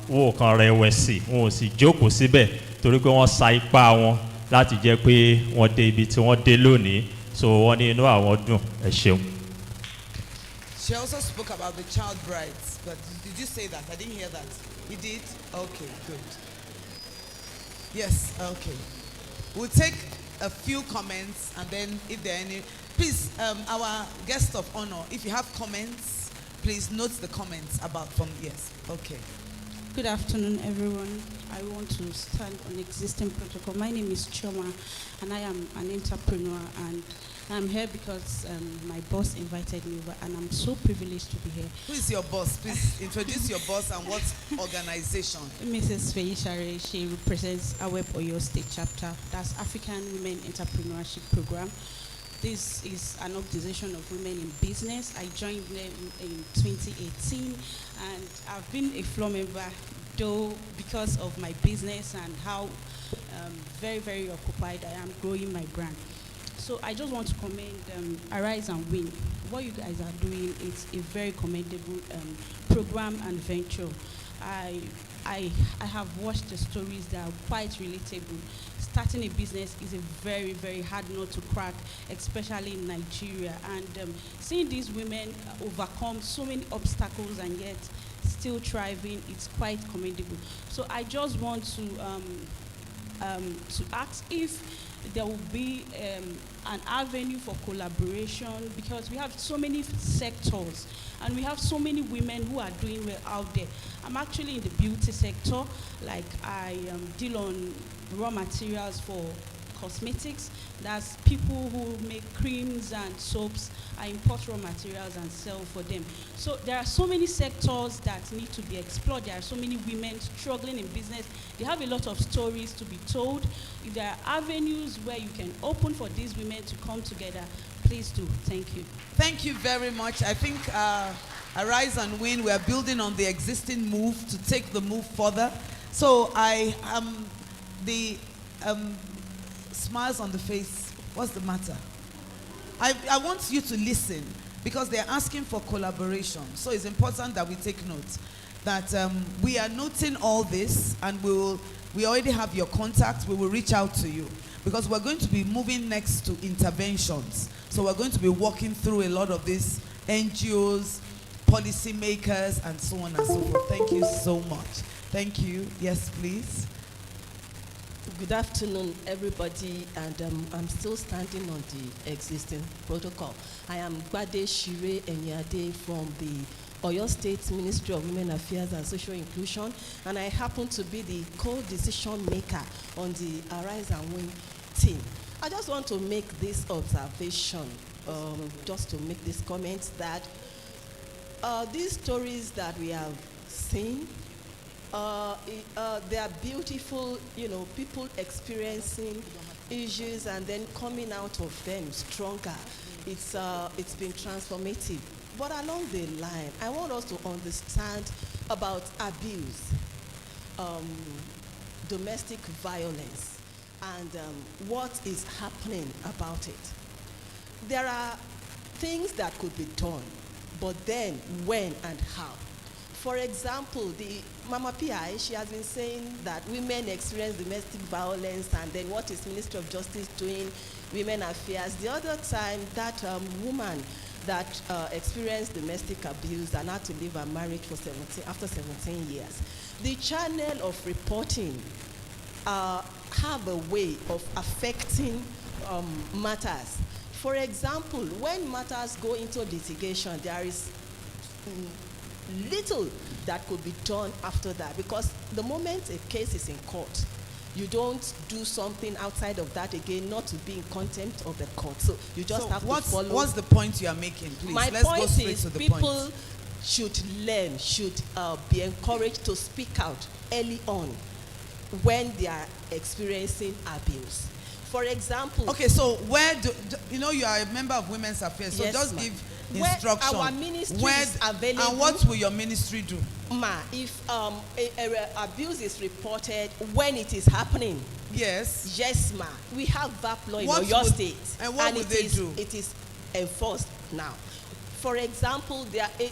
ò kàn rẹ̀wẹ̀sì, wọn ò sì jókòó síbẹ̀ torí pé wọ́n sa ipá wọn láti jẹ́ pé wọ́n dé ibi tí wọ́n dé lónìí, so wọ́n ní inú àwọn dùn. Ẹ ṣeun. She also spoke about the child brides, but did you say that? I didn't hear that. You did? Okay, good. Yes, okay. We'll take a few comments, and then if there are any, please, our guest of honor, if you have comments, please note the comments about from, yes, okay. Good afternoon, everyone. I want to stand on existing protocol. My name is Choma, and I am an entrepreneur, and I'm here because my boss invited me over, and I'm so privileged to be here. Who is your boss? Please introduce your boss and what organization. Mrs. Feishare, she represents AWEP Oyo State Chapter. That's African Women Entrepreneurship Program. This is an organization of women in business. I joined them in 2018, and I've been a floor member, though, because of my business and how very, very occupied I am growing my brand. So I just want to commend Arise and Win. What you guys are doing is a very commendable program and venture. I have watched the stories that are quite relatable. Starting a business is a very, very hard nut to crack, especially in Nigeria. And seeing these women overcome so many obstacles and yet still thriving, it's quite commendable. So I just want to ask if there will be an avenue for collaboration, because we have so many sectors and we have so many women who are doing well out there. I'm actually in the beauty sector, like I deal on raw materials for cosmetics. That's people who make creams and soaps. I import raw materials and sell for them. So there are so many sectors that need to be explored. There are so many women struggling in business. They have a lot of stories to be told. If there are avenues where you can open for these women to come together, please do. Thank you. Thank you very much. I think Arise and Win, we are building on the existing move to take the move further. So I am the smiles on the face. What's the matter? I want you to listen because they're asking for collaboration. So it's important that we take note that we are noting all this, and we already have your contact. We will reach out to you because we're going to be moving next to interventions. So we're going to be walking through a lot of these NGOs, policymakers, and so on and so forth. Thank you so much. Thank you. Yes, please. Good afternoon, everybody, and I'm still standing on the existing protocol. I am Gbade Shire Enyade from the Oyo State Ministry of Women Affairs and Social Inclusion, and I happen to be the co-decision maker on the ARISE&WIN team. I just want to make this observation, just to make this comment that these stories that we have seen, they are beautiful, people experiencing issues and then coming out of them stronger. It's been transformative. But along the line, I want us to understand about abuse, domestic violence, and what is happening about it. There are things that could be done, but then when and how. For example, the Mama PI, she has been saying that women experience domestic violence, and then what is Ministry of Justice doing, Women Affairs. The other time, that woman that experienced domestic abuse and had to leave her marriage for after 17 years. The channel of reporting have a way of affecting matters. For example, when matters go into litigation, there is little that could be done after that, because the moment a case is in court, you don't do something outside of that again, not to be in contempt of the court. So you just have to follow. What's the point you are making, please? My Let's point go straight is to the people point. should learn, should be encouraged to speak out early on when they are experiencing abuse. For example. Okay, so where you are a member of Women's Affairs, so Yes, just ma'am. give Where instruction. our ministry is available. And what will your ministry do? If abuse is reported when it is happening. Yes. Yes, ma. We have VAP law in What Oyo would- State. and what would they do? It is enforced now. For example,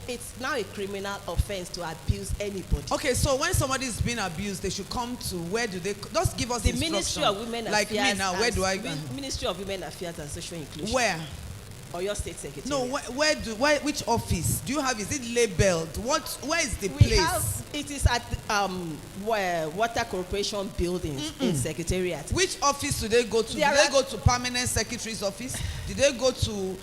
it's now a criminal offense to abuse anybody. Okay, so when somebody is being abused, they should come to, where do they, just give us The instruction. Ministry of Women like Affairs. me now, where do I go? Ministry of Women Affairs and Social Inclusion. Where? Oyo State Secretariat. No, which office do you have? Is it labeled? Where is the We place? have, it is at Water Corporation buildings in Secretariat. Which office do they go to? There Do they are- go to permanent secretary's office? Did they go to?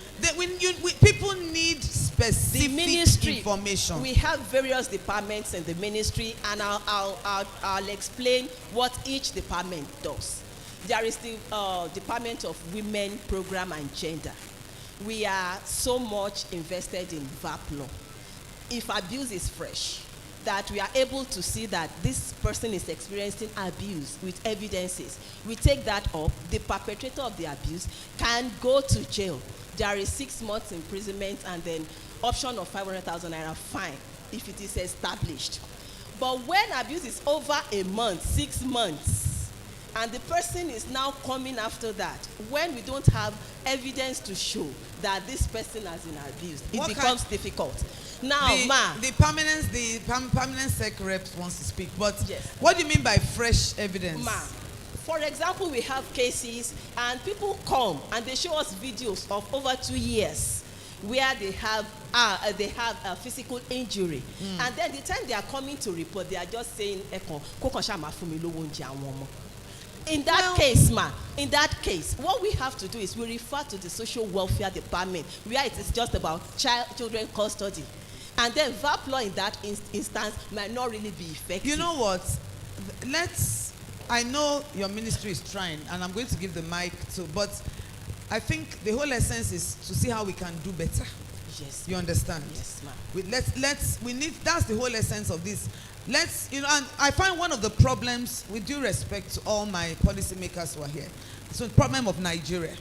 People need specific The ministry information. We have various departments in the ministry, and I'll explain what each department does. There is the Department of Women, Program and Gender. We are so much invested in VAP law. If abuse is fresh, that we are able to see that this person is experiencing abuse with evidences, we take that up. The perpetrator of the abuse can go to jail. There is 6 months imprisonment and then option of 500,000 naira fine if it is established. But when abuse is over a month, 6 months, and the person is now coming after that, when we don't have evidence to show that this person has been abused, it becomes difficult. Now, the permanent sec rep wants to speak, but yes. What do you mean by fresh evidence? For example, we have cases and people come and they show us videos of over 2 years where they have a physical injury, and then the time they are coming to report, they are just saying, in that case, what we have to do is we refer to the social welfare department, where it is just about children custody. And then VAP law in that instance might not really be effective. You know what? I know your ministry is trying, and I'm going to give the mic to, but I think the whole essence is to see how we can do better. Yes. You understand? Yes, ma'am. That's the whole essence of this. And I find one of the problems, with due respect to all my policymakers who are here, so the problem of Nigeria.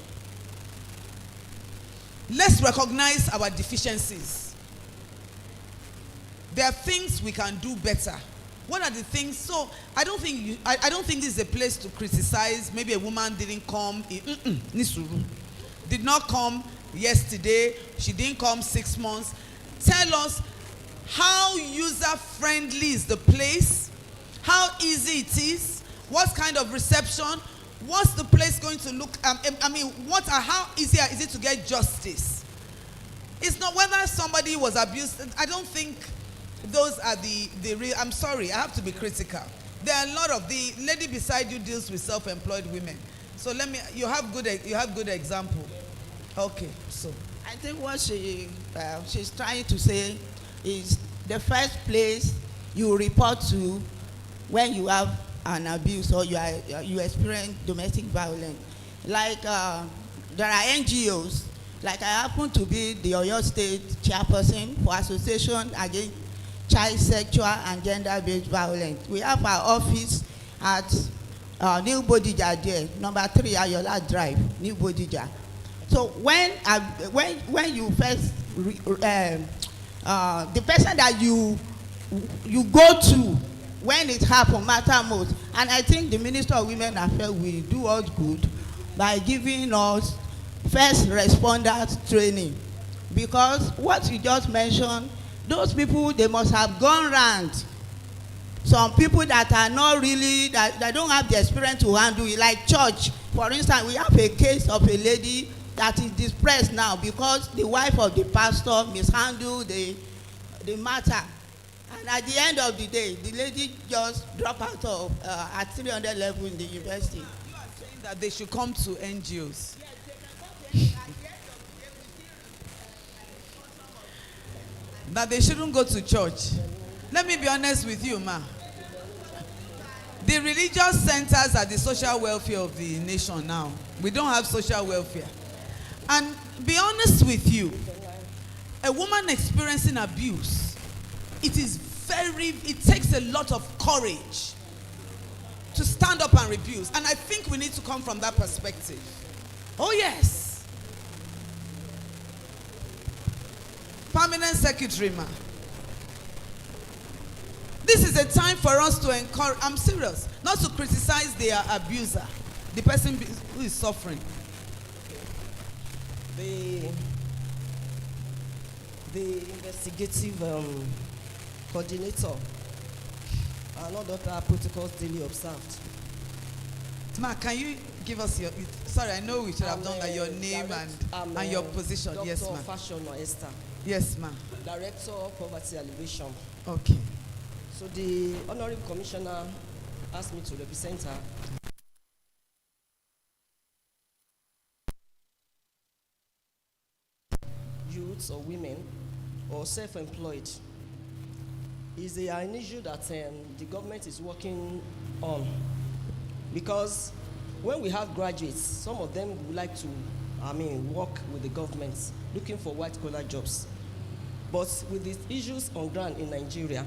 Let's recognize our deficiencies. There are things we can do better. What are the things? So I don't think this is a place to criticize. Maybe a woman didn't come, did not come, yesterday, she didn't come 6 months. Tell us how user-friendly is the place, how easy it is, what kind of reception, what's the place going to look, how easy is it to get justice? It's not whether somebody was abused. I don't think those are the real, I'm sorry, I have to be critical. There are a lot of, the lady beside you deals with self-employed women. So you have good example. Okay, so. I think what she's trying to say is the first place you report to when you have an abuse or you experience domestic violence. Like there are NGOs, like I happen to be the Oyo State chairperson for Association Against Child Sexual and Gender-Based Violence. We have our office at New Bodija there, number 3 Ayola Drive, New Bodija. So when you first the person that you go to when it happens matter most, and I think the Minister of Women Affairs will do us good by giving us first responders training, because what you just mentioned, those people, they must have gone round. Some people that are not really, that don't have the experience to handle it, like church. For instance, we have a case of a lady that is depressed now because the wife of the pastor mishandled the matter. And at the end of the day, the lady just dropped out of at 300 level in the university. You are saying that they should come to NGOs. That they shouldn't go to church. Let me be honest with you, ma. The religious centers are the social welfare of the nation now. We don't have social welfare. And be honest with you, a woman experiencing abuse, it takes a lot of courage to stand up and refuse. And I think we need to come from that perspective. Oh yes. Permanent secretary, ma. This is a time for us to encourage, I'm serious, not to criticize their abuser, the person who is suffering. The investigative coordinator and other protocols daily observed. Ma, can you give us your, sorry, I know we should have done that, your name and your position. Dr. Yes, ma'am. Fashion or Esther. Yes, ma'am. Director of Poverty Alleviation. Okay. So the Honorable Commissioner asked me to represent her. Youths or women or self-employed is an issue that the government is working on, because when we have graduates, some of them would like to work with the government looking for white-collar jobs. But with the issues on ground in Nigeria,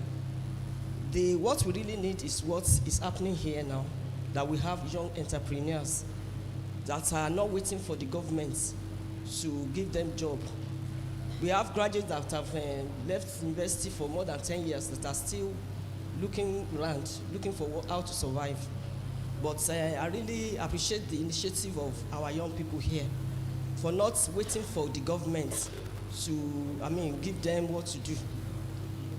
what we really need is what is happening here now, that we have young entrepreneurs that are not waiting for the government to give them job. We have graduates that have left university for more than 10 years that are still looking around, looking for how to survive. But I really appreciate the initiative of our young people here for not waiting for the government to, give them what to do.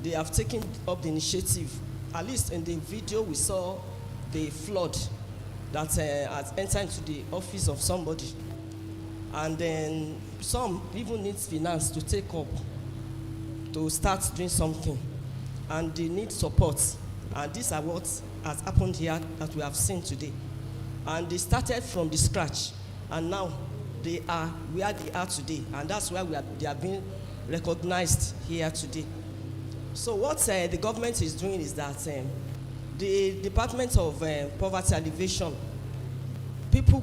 They have taken up the initiative. At least in the video we saw the flood that has entered into the office of somebody. And then some even need finance to take up, to start doing something. And they need support. And these are what has happened here that we have seen today. And they started from the scratch. And now they are where they are today. And that's why they are being recognized here today. So what the government is doing is that the Department of Poverty Alleviation, people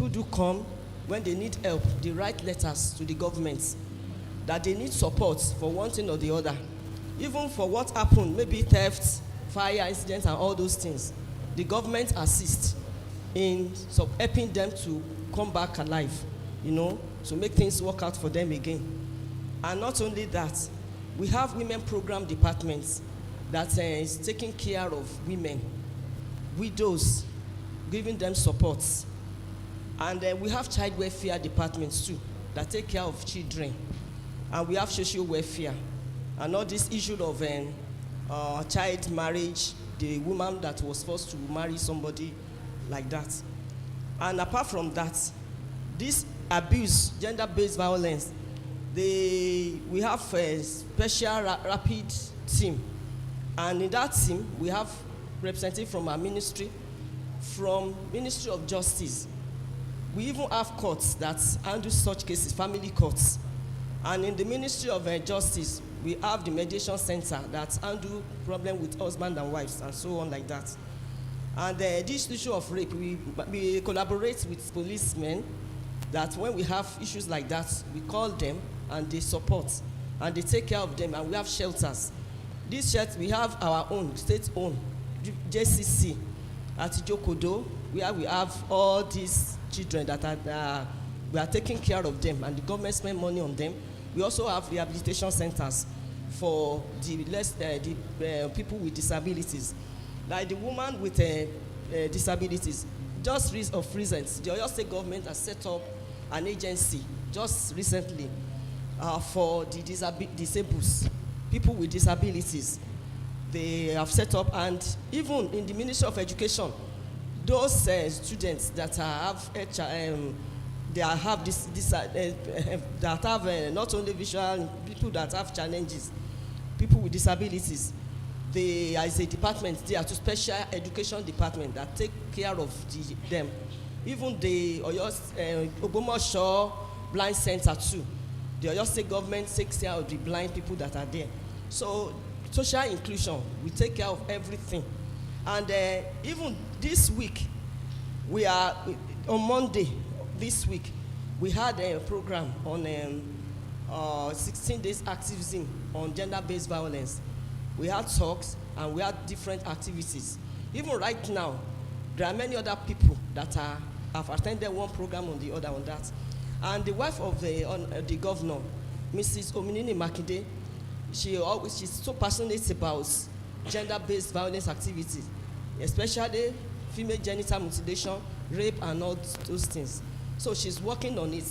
do come when they need help. They write letters to the government that they need support for one thing or the other. Even for what happened, maybe theft, fire incidents and all those things. The government assists in helping them to come back alive, to make things work out for them again. And not only that, we have women program departments that is taking care of women, widows, giving them support. And we have child welfare departments too that take care of children. And we have social welfare. And all this issue of child marriage, the woman that was forced to marry somebody like that. And apart from that, this abuse, gender-based violence, we have a special rapid team. And in that team, we have representatives from our ministry, from Ministry of Justice. We even have courts that handle such cases, family courts. And in the Ministry of Justice, we have the mediation center that handle problem with husband and wives and so on like that. And this issue of rape, we collaborate with policemen that when we have issues like that, we call them and they support and they take care of them, and we have shelters. These shelters, we have our own, state-owned, JCC at Jokodo, where we have all these children that we are taking care of them, and the government spend money on them. We also have rehabilitation centers for the people with disabilities. Like the woman with disabilities, just of recent, the Oyo State government has set up an agency just recently for the disabled, people with disabilities. They have set up, and even in the Ministry of Education, those students that have that have not only visual, people that have challenges, people with disabilities, there is a department there, to special education department that take care of them. Even the Ogbomoso Blind Center too. The Oyo State government takes care of the blind people that are there. So social inclusion, we take care of everything. And even this week, we are on Monday this week, we had a program on 16 days activism on gender-based violence. We had talks and we had different activities. Even right now, there are many other people that have attended one program on the other on that. And the wife of the governor, Mrs. Ominini Makinde, she's so passionate about gender-based violence activities, especially female genital mutilation, rape, and all those things. So she's working on it.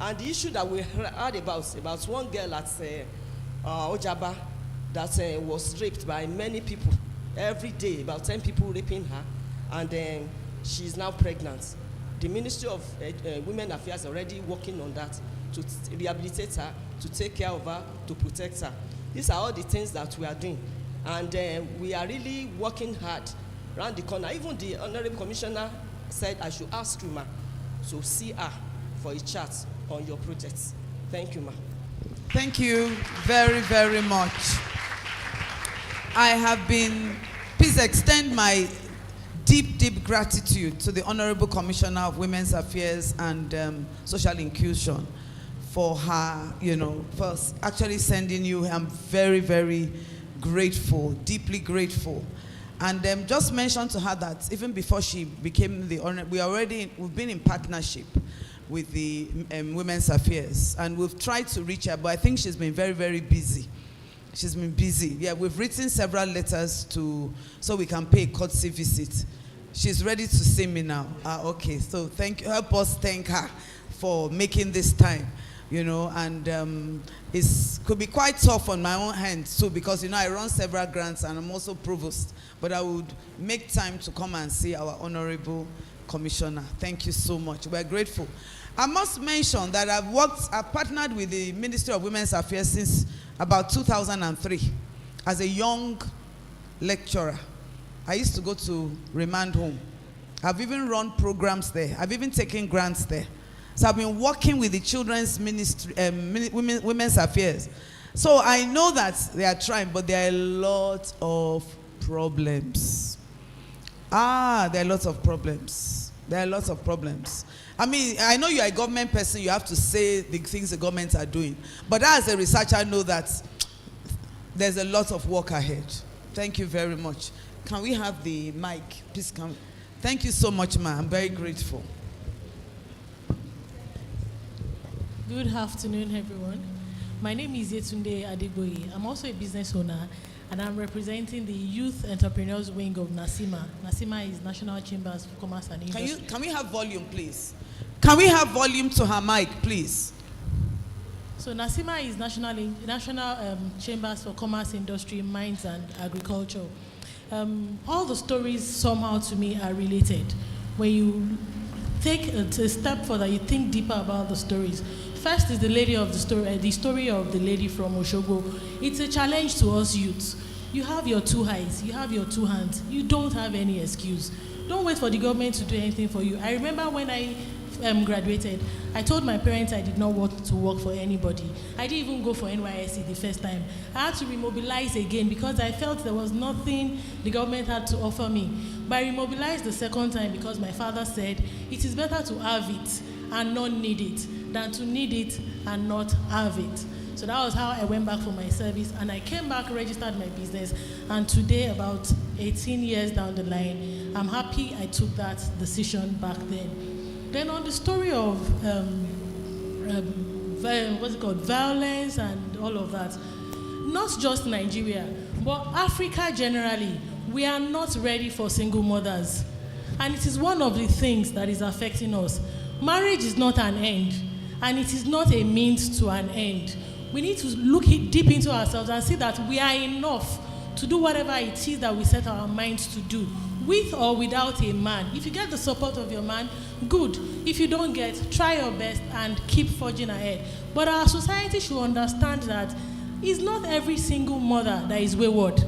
And the issue that we heard about one girl at Ojaba that was raped by many people every day, about 10 people raping her, and she's now pregnant. The Ministry of Women Affairs is already working on that to rehabilitate her, to take care of her, to protect her. These are all the things that we are doing. And we are really working hard around the corner. Even the Honorable Commissioner said I should ask you, ma, to see her for a chat on your projects. Thank you, ma. Thank you very, very much. Please extend my deep, deep gratitude to the Honorable Commissioner of Women's Affairs and Social Inclusion for her, for actually sending you. I'm very, very grateful, deeply grateful. And just mention to her that even before she became the honor, we've been in partnership with the Women's Affairs, and we've tried to reach her, but I think she's been very, very busy. She's been busy. Yeah, we've written several letters so we can pay a courtesy visit. She's ready to see me now. Okay, so help us thank her for making this time, and it could be quite tough on my own hand too, because I run several grants and I'm also provost, but I would make time to come and see our Honorable Commissioner. Thank you so much. We're grateful. I must mention that I've partnered with the Ministry of Women's Affairs since about 2003 as a young lecturer. I used to go to remand home. I've even run programs there. I've even taken grants there. So I've been working with the Children's Ministry, Women's Affairs. So I know that they are trying, but there are a lot of problems. There are lots of problems. There are lots of problems. I mean, I know you're a government person, you have to say the things the government are doing. But as a researcher, I know that there's a lot of work ahead. Thank you very much. Can we have the mic? Please come. Thank you so much, ma. I'm very grateful. Good afternoon, everyone. My name is Yetunde Adegboye. I'm also a business owner, and I'm representing the Youth Entrepreneurs Wing of NACIMA. NACIMA is National Chambers of Commerce and Industry. Can we have volume, please? Can we have volume to her mic, please? So NASIMA is National Chambers for Commerce, Industry, Mines and Agriculture. All the stories somehow to me are related. When you take a step further, you think deeper about the stories. First is the story of the lady from Oshogo. It's a challenge to us youths. You have your two eyes, you have your two hands. You don't have any excuse. Don't wait for the government to do anything for you. I remember when I graduated, I told my parents I did not want to work for anybody. I didn't even go for NYSC the first time. I had to remobilize again because I felt there was nothing the government had to offer me. But I remobilized the second time because my father said it is better to have it and not need it than to need it and not have it. So that was how I went back for my service, and I came back, registered my business, and today, about 18 years down the line, I'm happy I took that decision back then. Then on the story of violence and all of that, not just Nigeria, but Africa generally, we are not ready for single mothers. And it is one of the things that is affecting us. Marriage is not an end, and it is not a means to an end. We need to look deep into ourselves and see that we are enough to do whatever it is that we set our minds to do, with or without a man. If you get the support of your man, good. If you don't get, try your best and keep forging ahead. But our society should understand that it's not every single mother that is wayward.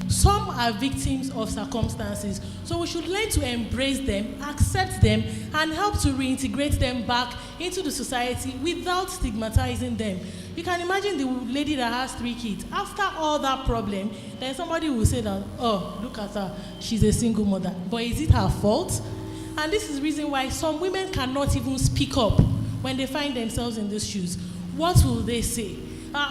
Some are victims of circumstances. So we should learn to embrace them, accept them, and help to reintegrate them back into the society without stigmatizing them. You can imagine the lady that has 3 kids. After all that problem, then somebody will say that, oh, look at her, she's a single mother. But is it her fault? And this is the reason why some women cannot even speak up when they find themselves in these shoes. What will they say?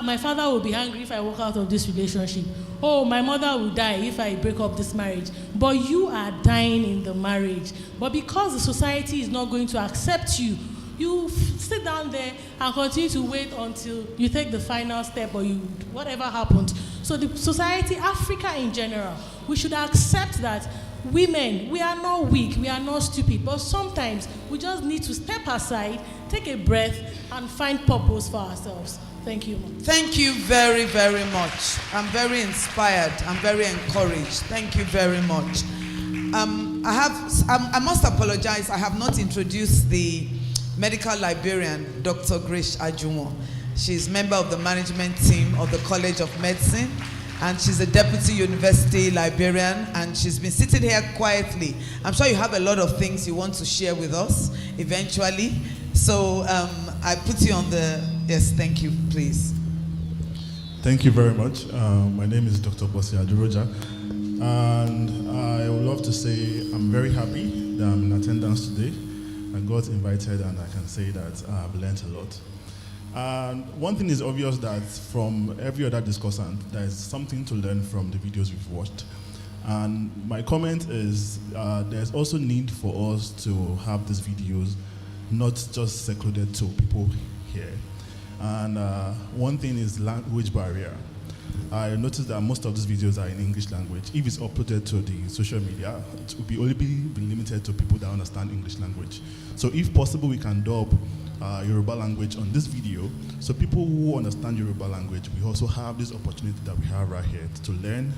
My father will be angry if I walk out of this relationship. Oh, my mother will die if I break up this marriage. But you are dying in the marriage. But because the society is not going to accept you, you sit down there and continue to wait until you take the final step or whatever happens. So the society, Africa in general, we should accept that women, we are not weak, we are not stupid, but sometimes we just need to step aside, take a breath, and find purpose for ourselves. Thank you. Thank you very, very much. I'm very inspired. I'm very encouraged. Thank you very much. I must apologize. I have not introduced the medical librarian, Dr. Grace Ajumo. She's member of the management team of the College of Medicine, and she's a deputy university librarian, and she's been sitting here quietly. I'm sure you have a lot of things you want to share with us eventually. So I put you on the, yes, thank you, please. Thank you very much. My name is Dr. Bosi Aduroja, and I would love to say I'm very happy that I'm in attendance today. I got invited, and I can say that I've learned a lot. And one thing is obvious, that from every other discussant, there's something to learn from the videos we've watched. And my comment is there's also need for us to have these videos not just secluded to people here. And one thing is language barrier. I noticed that most of these videos are in English language. If it's uploaded to the social media, it will only be limited to people that understand English language. So if possible, we can dub Yoruba language on this video, so people who understand Yoruba language, we also have this opportunity that we have right here to learn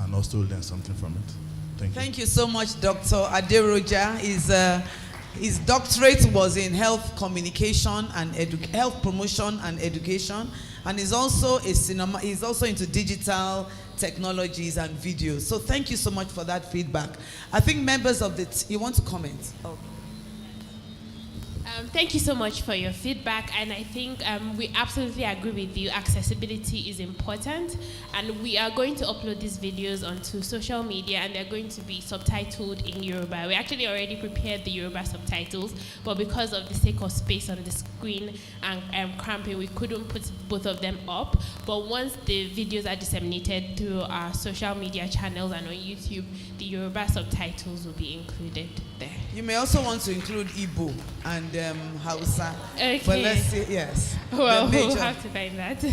and also learn something from it. Thank you. Thank you so much, Dr. Aderoja. His doctorate was in health communication and health promotion and education, and he's also he's also into digital technologies and videos. So thank you so much for that feedback. I think members of you want to comment? Oh. Thank you so much for your feedback, and I think we absolutely agree with you. Accessibility is important, and we are going to upload these videos onto social media, and they're going to be subtitled in Yoruba. We actually already prepared the Yoruba subtitles, but because of the sake of space on the screen and cramping, we couldn't put both of them up. But once the videos are disseminated through our social media channels and on YouTube, the Yoruba subtitles will be included there. You may also want to include Igbo and Hausa. Okay. But let's see, yes. Well, we'll have to find that.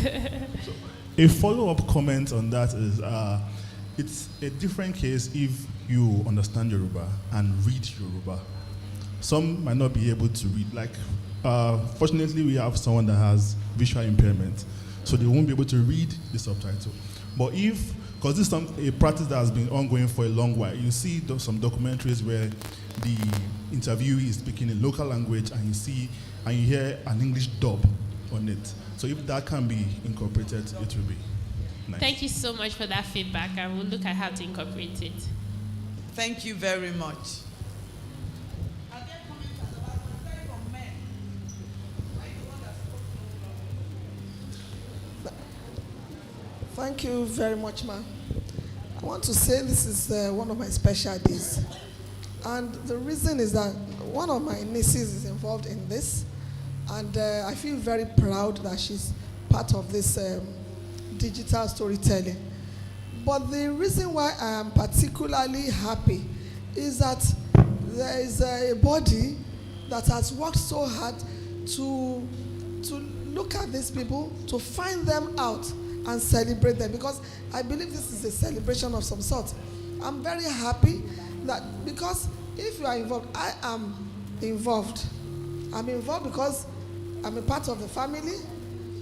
A follow-up comment on that is it's a different case if you understand Yoruba and read Yoruba. Some might not be able to read. Like Fortunately, we have someone that has visual impairment, so they won't be able to read the subtitle. But because this is a practice that has been ongoing for a long while, you see some documentaries where the interviewee is speaking a local language and you hear an English dub on it. So if that can be incorporated, it will be nice. Thank you so much for that feedback. I will look at how to incorporate it. Thank you very much. Thank you very much, ma'am. I want to say this is one of my special days. And the reason is that one of my nieces is involved in this. And I feel very proud that she's part of this digital storytelling. But the reason why I am particularly happy is that there is a body that has worked so hard to look at these people, to find them out and celebrate them, because I believe this is a celebration of some sort. I'm very happy that, because if you are involved, I am involved. I'm involved because I'm a part of the family.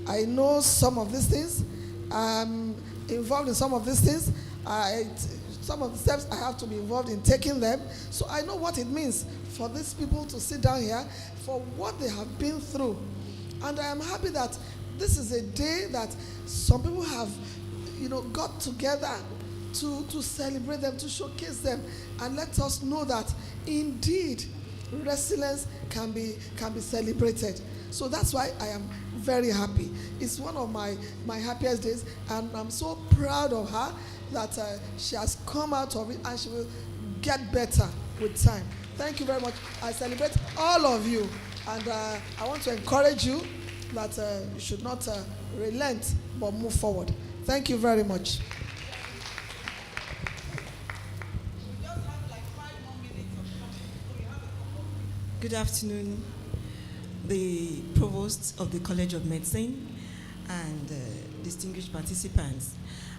I know some of these things. I'm involved in some of these things. Some of the steps I have to be involved in taking them. So I know what it means for these people to sit down here, for what they have been through. And I am happy that this is a day that some people have, got together to celebrate them, to showcase them, and let us know that indeed resilience can be celebrated. So that's why I am very happy. It's one of my happiest days, and I'm so proud of her that she has come out of it, and she will get better with time. Thank you very much. I celebrate all of you, and I want to encourage you that you should not relent, but move forward. Thank you very much. Good afternoon, the Provost of the College of Medicine and distinguished participants.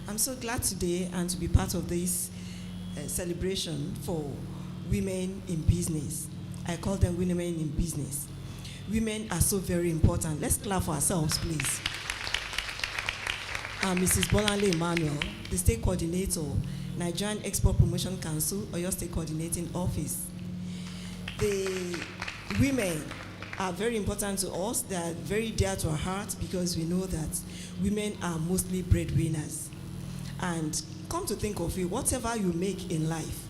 I'm so glad today and to be part of this celebration for women in business. I call them women in business. Women are so very important. Let's clap for ourselves, please. I'm Mrs. Bolanle Emmanuel, the State Coordinator, Nigerian Export Promotion Council, Oyo State Coordinating Office. The women are very important to us. They are very dear to our hearts because we know that women are mostly breadwinners. And come to think of it, whatever you make in life,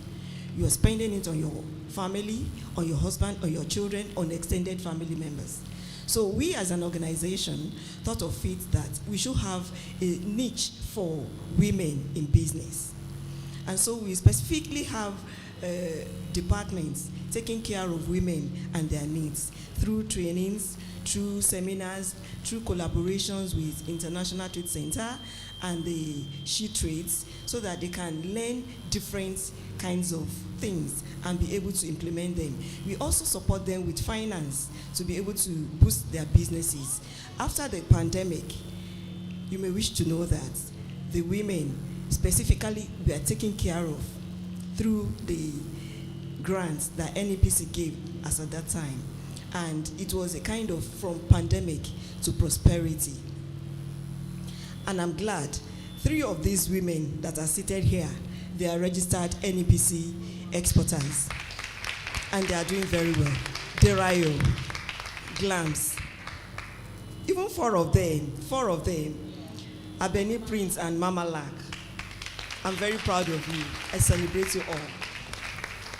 you are spending it on your family, on your husband, on your children, on extended family members. So we as an organization thought of it that we should have a niche for women in business. And so we specifically have departments taking care of women and their needs through trainings, through seminars, through collaborations with International Trade Center and the She Trades, so that they can learn different kinds of things and be able to implement them. We also support them with finance to be able to boost their businesses. After the pandemic, you may wish to know that the women specifically were taken care of through the grants that NEPC gave us at that time. And it was a kind of from pandemic to prosperity. And I'm glad 3 of these women that are seated here, they are registered NEPC exporters. And they are doing very well. Derayo, Glams. Even 4 of them, Abeni Prince and Mama Lack. I'm very proud of you. I celebrate you all.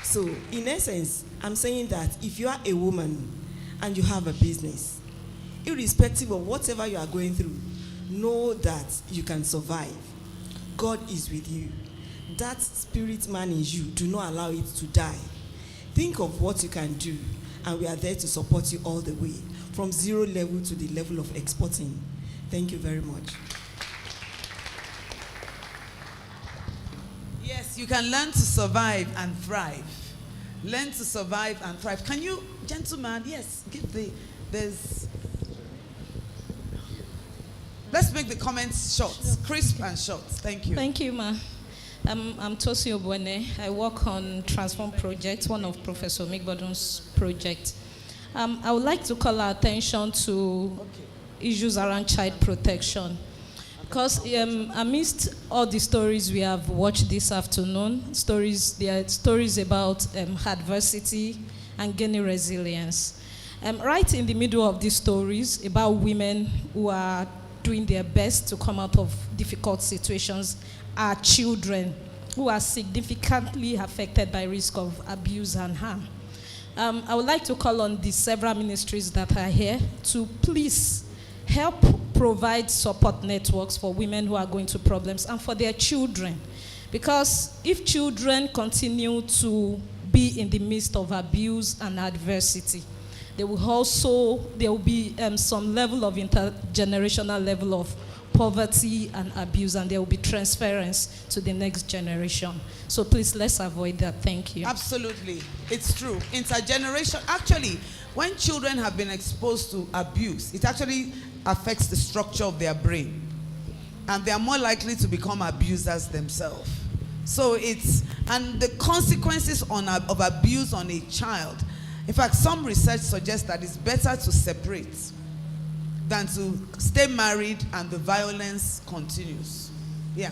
So, in essence, I'm saying that if you are a woman and you have a business, irrespective of whatever you are going through, know that you can survive. God is with you. That spirit man in you, do not allow it to die. Think of what you can do, and we are there to support you all the way, from 0 level to the level of exporting. Thank you very much. Yes, you can learn to survive and thrive. Learn to survive and thrive. Can you, gentlemen, yes, give there's... Let's make the comments short, crisp and short. Thank you. Thank you, ma. I'm Tosi Obone. I work on Transform Project, one of Professor Migbodun's projects. I would like to call our attention to issues around child protection. Because amidst all the stories we have watched this afternoon, there are stories about adversity and gaining resilience. Right in the middle of these stories about women who are doing their best to come out of difficult situations are children who are significantly affected by risk of abuse and harm. I would like to call on the several ministries that are here to please help provide support networks for women who are going through problems and for their children. Because if children continue to be in the midst of abuse and adversity, there will be some level of intergenerational level of poverty and abuse, and there will be transference to the next generation. So please, let's avoid that. Thank you. Absolutely. It's true. Intergeneration, actually, when children have been exposed to abuse, it actually affects the structure of their brain. And they are more likely to become abusers themselves. So and the consequences of abuse on a child. In fact, some research suggests that it's better to separate than to stay married and the violence continues. Yeah.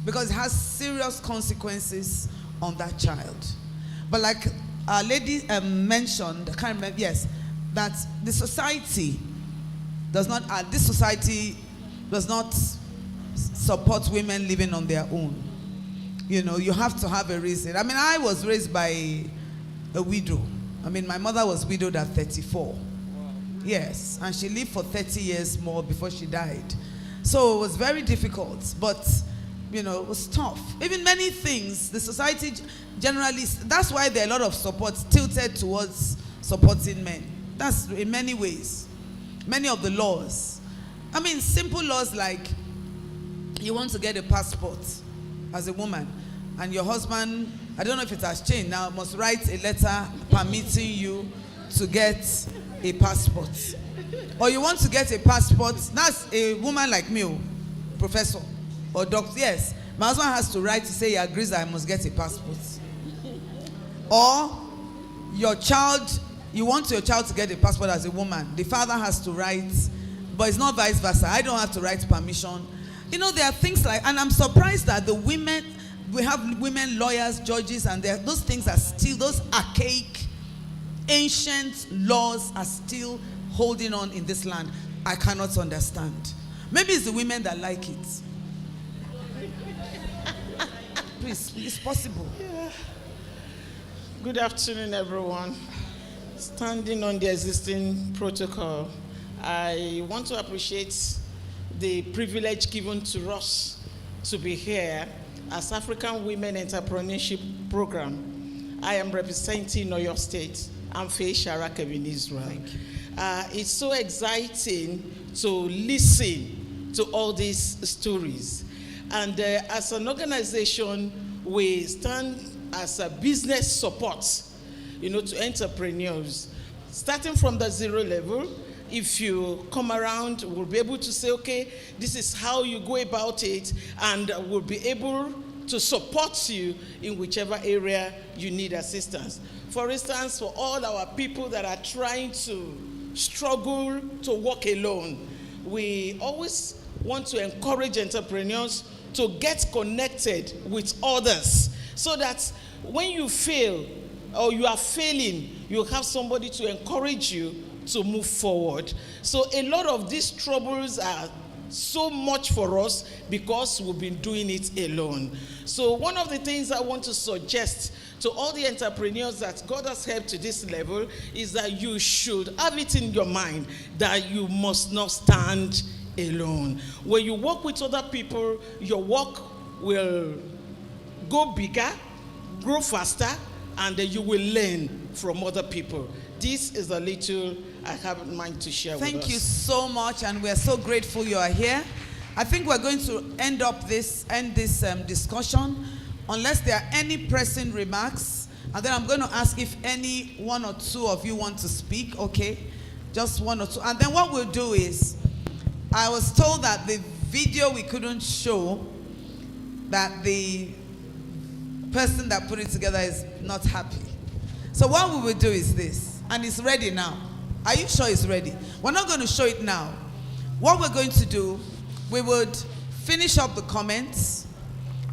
Because it has serious consequences on that child. But like our lady mentioned, I can't remember, yes, that the society does not, this society does not support women living on their own. You know, you have to have a reason. I mean, I was raised by a widow. I mean, my mother was widowed at 34. Yes, and she lived for 30 years more before she died. So it was very difficult, but, you know, it was tough. Even many things, the society generally, that's why there are a lot of support tilted towards supporting men. That's in many ways. Many of the laws. I mean, simple laws like you want to get a passport as a woman, and your husband, I don't know if it has changed now, must write a letter permitting you to get a passport. Or you want to get a passport, that's a woman like me, professor or doctor, yes. My husband has to write to say he agrees that I must get a passport. Or your child, you want your child to get a passport as a woman, the father has to write, but it's not vice versa. I don't have to write permission. You know, there are things like, and I'm surprised that the women, we have women lawyers, judges, and those things are still, those archaic, ancient laws are still holding on in this land. I cannot understand. Maybe it's the women that like it. Please, it's possible. Yeah. Good afternoon, everyone. Standing on the existing protocol, I want to appreciate the privilege given to us to be here as African Women Entrepreneurship Program. I am representing Oyo State. I'm Faye Sharakev in Israel. It's so exciting to listen to all these stories. And as an organization, we stand as a business support, you know, to entrepreneurs. Starting from the zero level, if you come around, we'll be able to say, okay, this is how you go about it, and we'll be able to support you in whichever area you need assistance. For instance, for all our people that are trying to struggle to walk alone, we always want to encourage entrepreneurs to get connected with others so that when you fail or you are failing, you have somebody to encourage you to move forward. So a lot of these troubles are so much for us because we've been doing it alone. So one of the things I want to suggest to all the entrepreneurs that God has helped to this level is that you should have it in your mind that you must not stand alone. When you work with other people, your work will go bigger, grow faster, and then you will learn from other people. This is a little I have in mind to share with us. Thank you so much, and we are so grateful you are here. I think we're going to end this discussion, unless there are any pressing remarks, and then I'm going to ask if any one or two of you want to speak. Okay, just one or two, and then what we'll do is, I was told that the video we couldn't show, that the person that put it together is not happy. So what we will do is this. And it's ready now. Are you sure it's ready? We're not going to show it now. What we're going to do, we would finish up the comments.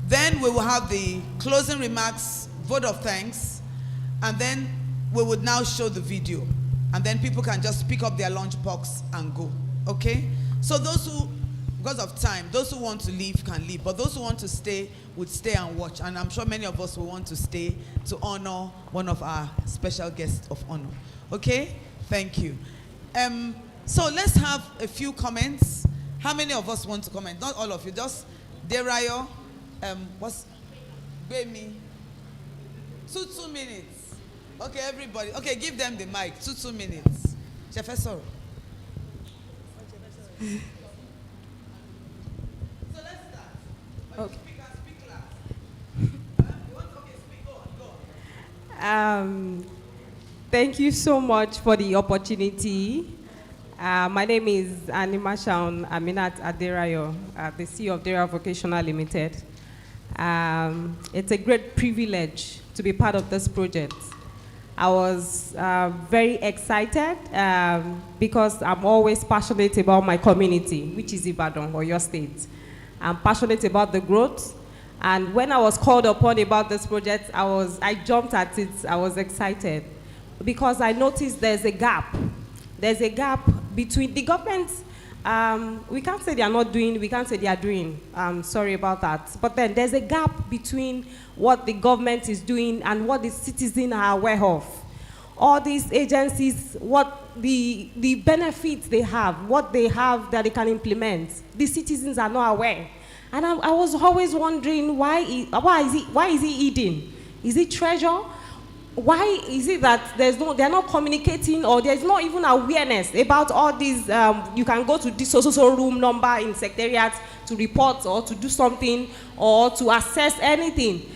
Then we will have the closing remarks, vote of thanks. And then we would now show the video. And then people can just pick up their lunchbox and go. Okay? So those who, because of time, those who want to leave can leave. But those who want to stay would stay and watch. And I'm sure many of us will want to stay to honor one of our special guests of honor. Okay? Thank you. So let's have a few comments. How many of us want to comment? Not all of you. Just Derayo. What's Bemi? 2 minutes. Okay, everybody. Okay, give them the mic. 2 minutes. Professor. So let's start. Okay. Thank you so much for the opportunity. My name is Anima Shaun Aminat Aderayo, the CEO of Derayo Vocational Limited. It's a great privilege to be part of this project. I was very excited because I'm always passionate about my community, which is Ibadan, or your state. I'm passionate about the growth. And when I was called upon about this project, I jumped at it. I was excited because I noticed there's a gap. There's a gap between the government. We can't say they are not doing, we can't say they are doing. Sorry about that. But then there's a gap between what the government is doing and what the citizens are aware of. All these agencies, what the benefits they have, what they have that they can implement, the citizens are not aware. And I was always wondering why is he eating? Is it treasure? Why is it that they're not communicating, or there's not even awareness about all these? You can go to this social room number in secretariat to report or to do something or to assess anything.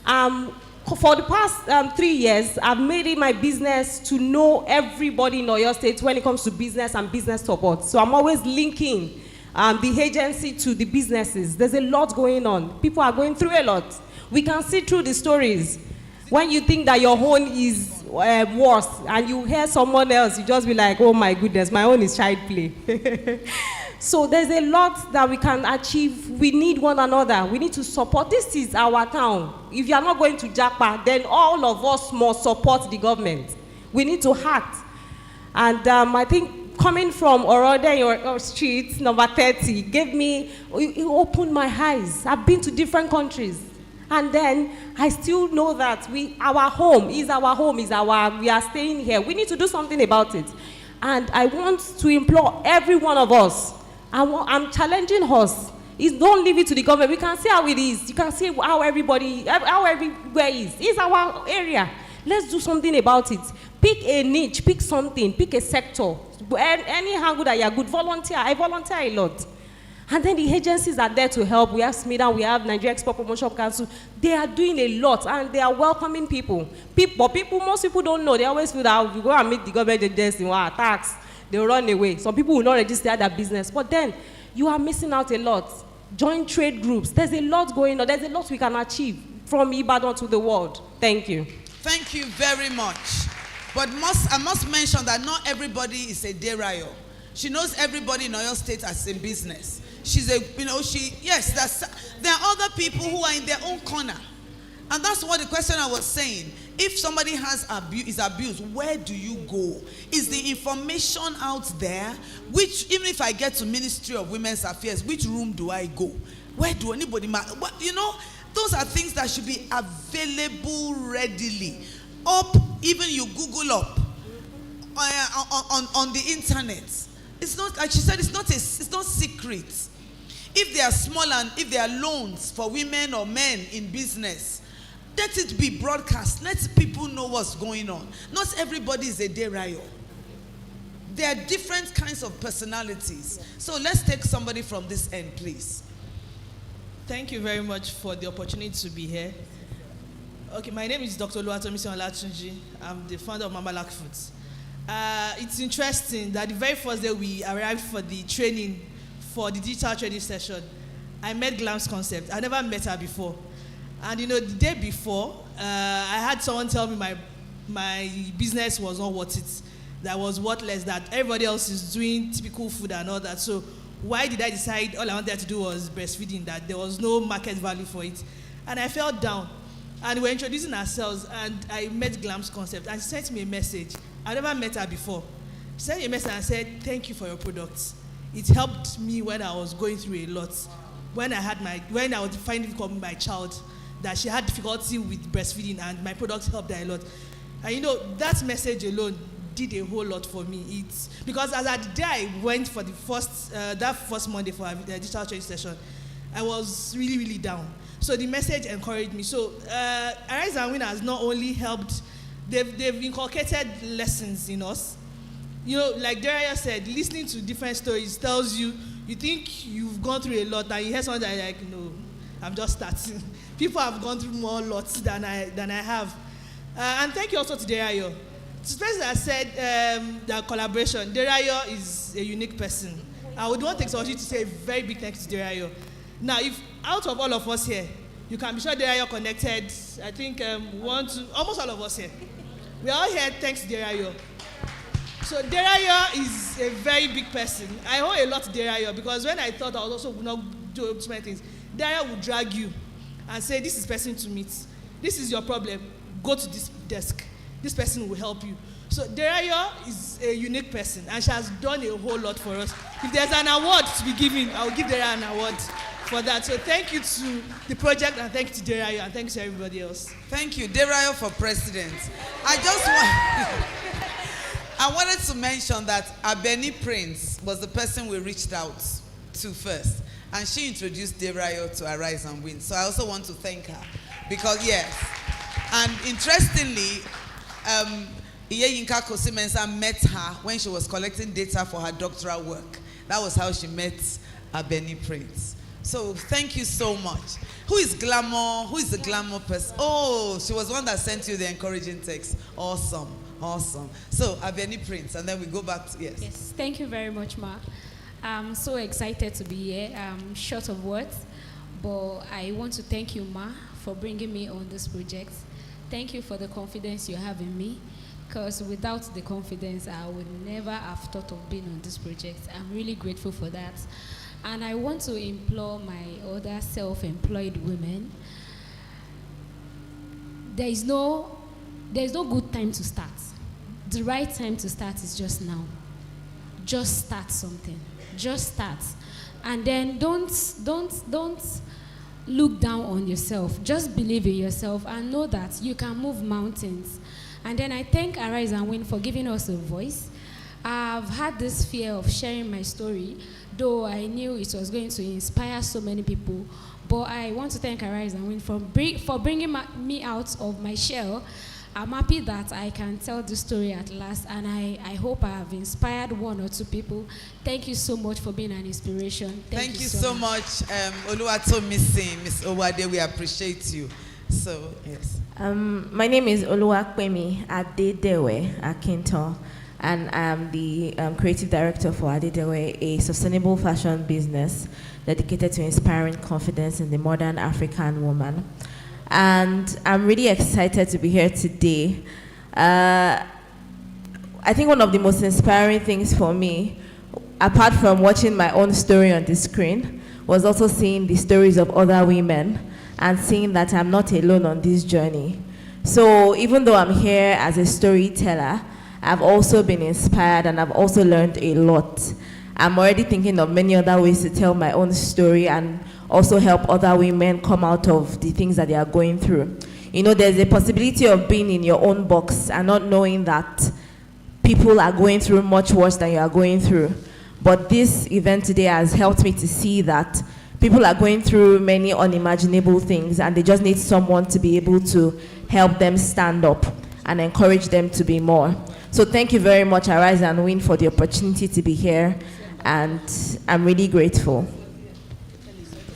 For the past 3 years, I've made it my business to know everybody in Oyo State when it comes to business and business support. So I'm always linking the agency to the businesses. There's a lot going on. People are going through a lot. We can see through the stories. When you think that your own is worse and you hear someone else, you just be like, oh my goodness, my own is child play. So there's a lot that we can achieve. We need one another. We need to support. This is our town. If you are not going to Japa, then all of us must support the government. We need to act. And I think coming from Orode, your street, number 30, it opened my eyes. I've been to different countries. And then I still know that our home, we are staying here. We need to do something about it. And I want to implore every one of us. I'm challenging us. Don't leave it to the government. We can see how it is. You can see how everywhere is. It's our area. Let's do something about it. Pick a niche, pick something, pick a sector. Any angle that you're good, volunteer. I volunteer a lot. And then the agencies are there to help. We have SMIDA, we have Nigeria Export Promotion Council. They are doing a lot, and they are welcoming people. Most people don't know. They always feel that if you go and meet the government agency, tax, they'll run away. Some people will not register their business. But then, you are missing out a lot. Join trade groups. There's a lot going on. There's a lot we can achieve from Ibadan to the world. Thank you. Thank you very much. But I must mention that not everybody is a Derayo. She knows everybody in Oyo State as in business. She's there are other people who are in their own corner. And that's what the question I was saying. If somebody is abused, where do you go? Is the information out there? Even if I get to Ministry of Women's Affairs, which room do I go? Where do anybody, those are things that should be available readily. Even you Google up on the internet. It's not, like she said, it's not secret. If they are small and if they are loans for women or men in business, let it be broadcast. Let people know what's going on. Not everybody is a Derayo. There are different kinds of personalities. So let's take somebody from this end, please. Thank you very much for the opportunity to be here. Okay, my name is Dr. Oluwatomisin Olatunji. I'm the founder of Mama Lack Foods. It's interesting that the very first day we arrived for the training, for the digital training session, I met Glam's Concept. I never met her before. And the day before, I had someone tell me my my business was not worth it, that was worthless, that everybody else is doing typical food and all that. So why did I decide all I wanted to do was breastfeeding, that there was no market value for it? And I felt down. And we were introducing ourselves, and I met Glam's concept, and she sent me a message. I never met her before. She sent me a message and said, thank you for your products. It helped me when I was going through a lot. When I was finding my child, that she had difficulty with breastfeeding, and my products helped her a lot. And you know, that message alone did a whole lot for me. Because as at the day I went for the that first Monday for our digital training session, I was really, really down. So the message encouraged me. So Arise and Win has not only helped, they've inculcated lessons in us. You know, like Daria said, listening to different stories tells you, you think you've gone through a lot, and you hear something like, no, I'm just starting. People have gone through more lots than I have. And thank you also to Daria. To the person that said that collaboration, Daria is a unique person. I would want to take the opportunity to say a very big thank you to Daria. Now, if out of all of us here, you can be sure Daria connected, I think almost all of us here. We are all here thanks to Daria. So Daria is a very big person. I owe a lot to Daria, because when I thought I was also not doing so many things, Daria would drag you and say, this is person to meet. This is your problem. Go to this desk. This person will help you. So Daria is a unique person, and she has done a whole lot for us. If there's an award to be given, I will give Daria an award for that. So thank you to the project, and thank you to Daria, and thank you to everybody else. Thank you, Daria, for president. I wanted to mention that Abeni Prince was the person we reached out to first, and she introduced Daria to Arise and Win. So I also want to thank her, because yes, and interestingly, Iyeyinka Kosi-Mensah met her when she was collecting data for her doctoral work. That was how she met Abeni Prince. So thank you so much. Who is Glamour? Who is the Glamour person? Oh, she was one that sent you the encouraging text. Awesome. Awesome. So, Abeni Prince, and then we go back to, yes. Yes, thank you very much, Ma. I'm so excited to be here. I'm short of words, but I want to thank you, Ma, for bringing me on this project. Thank you for the confidence you have in me, because without the confidence, I would never have thought of being on this project. I'm really grateful for that. And I want to implore my other self-employed women, there is no good time to start. The right time to start is just now. Just start something. Just start. And then don't look down on yourself. Just believe in yourself and know that you can move mountains. And then I thank Arise and Win for giving us a voice. I've had this fear of sharing my story, though I knew it was going to inspire so many people. But I want to thank Arise and Win for bringing me out of my shell. I'm happy that I can tell the story at last, and I hope I have inspired one or two people. Thank you so much for being an inspiration. Thank you so much. Oluwatomisin, Miss Owade, we appreciate you. So, yes. My name is Oluwakpemi Adedewe Akinto, and I'm the creative director for Adedewe, a sustainable fashion business dedicated to inspiring confidence in the modern African woman. And I'm really excited to be here today. I think one of the most inspiring things for me, apart from watching my own story on the screen, was also seeing the stories of other women and seeing that I'm not alone on this journey. So even though I'm here as a storyteller, I've also been inspired and I've also learned a lot. I'm already thinking of many other ways to tell my own story and also help other women come out of the things that they are going through. You know, there's a possibility of being in your own box and not knowing that people are going through much worse than you are going through. But this event today has helped me to see that people are going through many unimaginable things and they just need someone to be able to help them stand up and encourage them to be more. So thank you very much, Arise and Win, for the opportunity to be here, and I'm really grateful.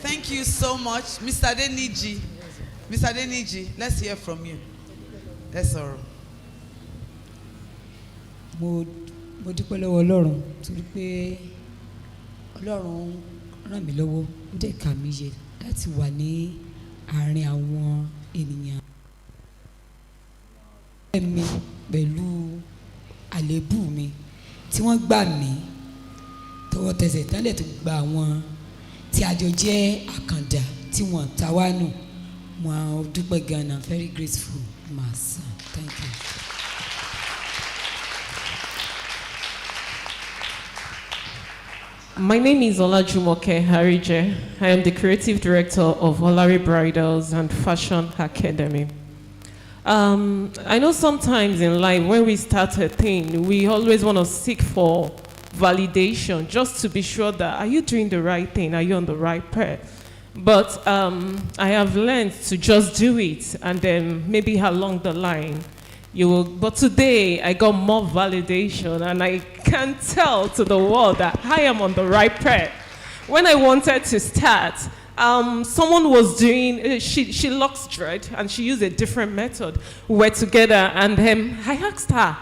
Thank you so much, Mr. Deniji. Mr. Deniji, let's hear from you. That's all. Mo dúpẹ́ lọ́wọ́ Ọlọ́run torí pé Ọlọ́run ràn mí lọ́wọ́ ó dẹ̀ kà mí yẹ láti wà ní àárín àwọn ènìyàn. mi pẹ̀lú àléébù mi tí wọ́n gbà mí tọwọ́ tẹsẹ̀ tán lè tó gba àwọn tí a jọ jẹ́ àkàndá tí wọ́n ta wá nù. Mo dúpẹ́ gan-an, I'm very grateful, Mass. Thank you. My name is Olajumoke Harije. I am the creative director of Olari Bridals and Fashion Academy. I know sometimes in life when we start a thing, we always want to seek for validation just to be sure that are you doing the right thing, are you on the right path? But I have learned to just do it, and then maybe along the line, you will. But today, I got more validation, and I can tell to the world that I am on the right path. When I wanted to start, someone was doing, she locks dread, and she used a different method. We were together, and I asked her,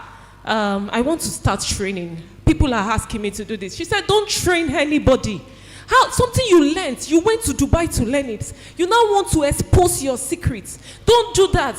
I want to start training. People are asking me to do this. She said, don't train anybody. Something you learned, you went to Dubai to learn it. You now want to expose your secrets. Don't do that.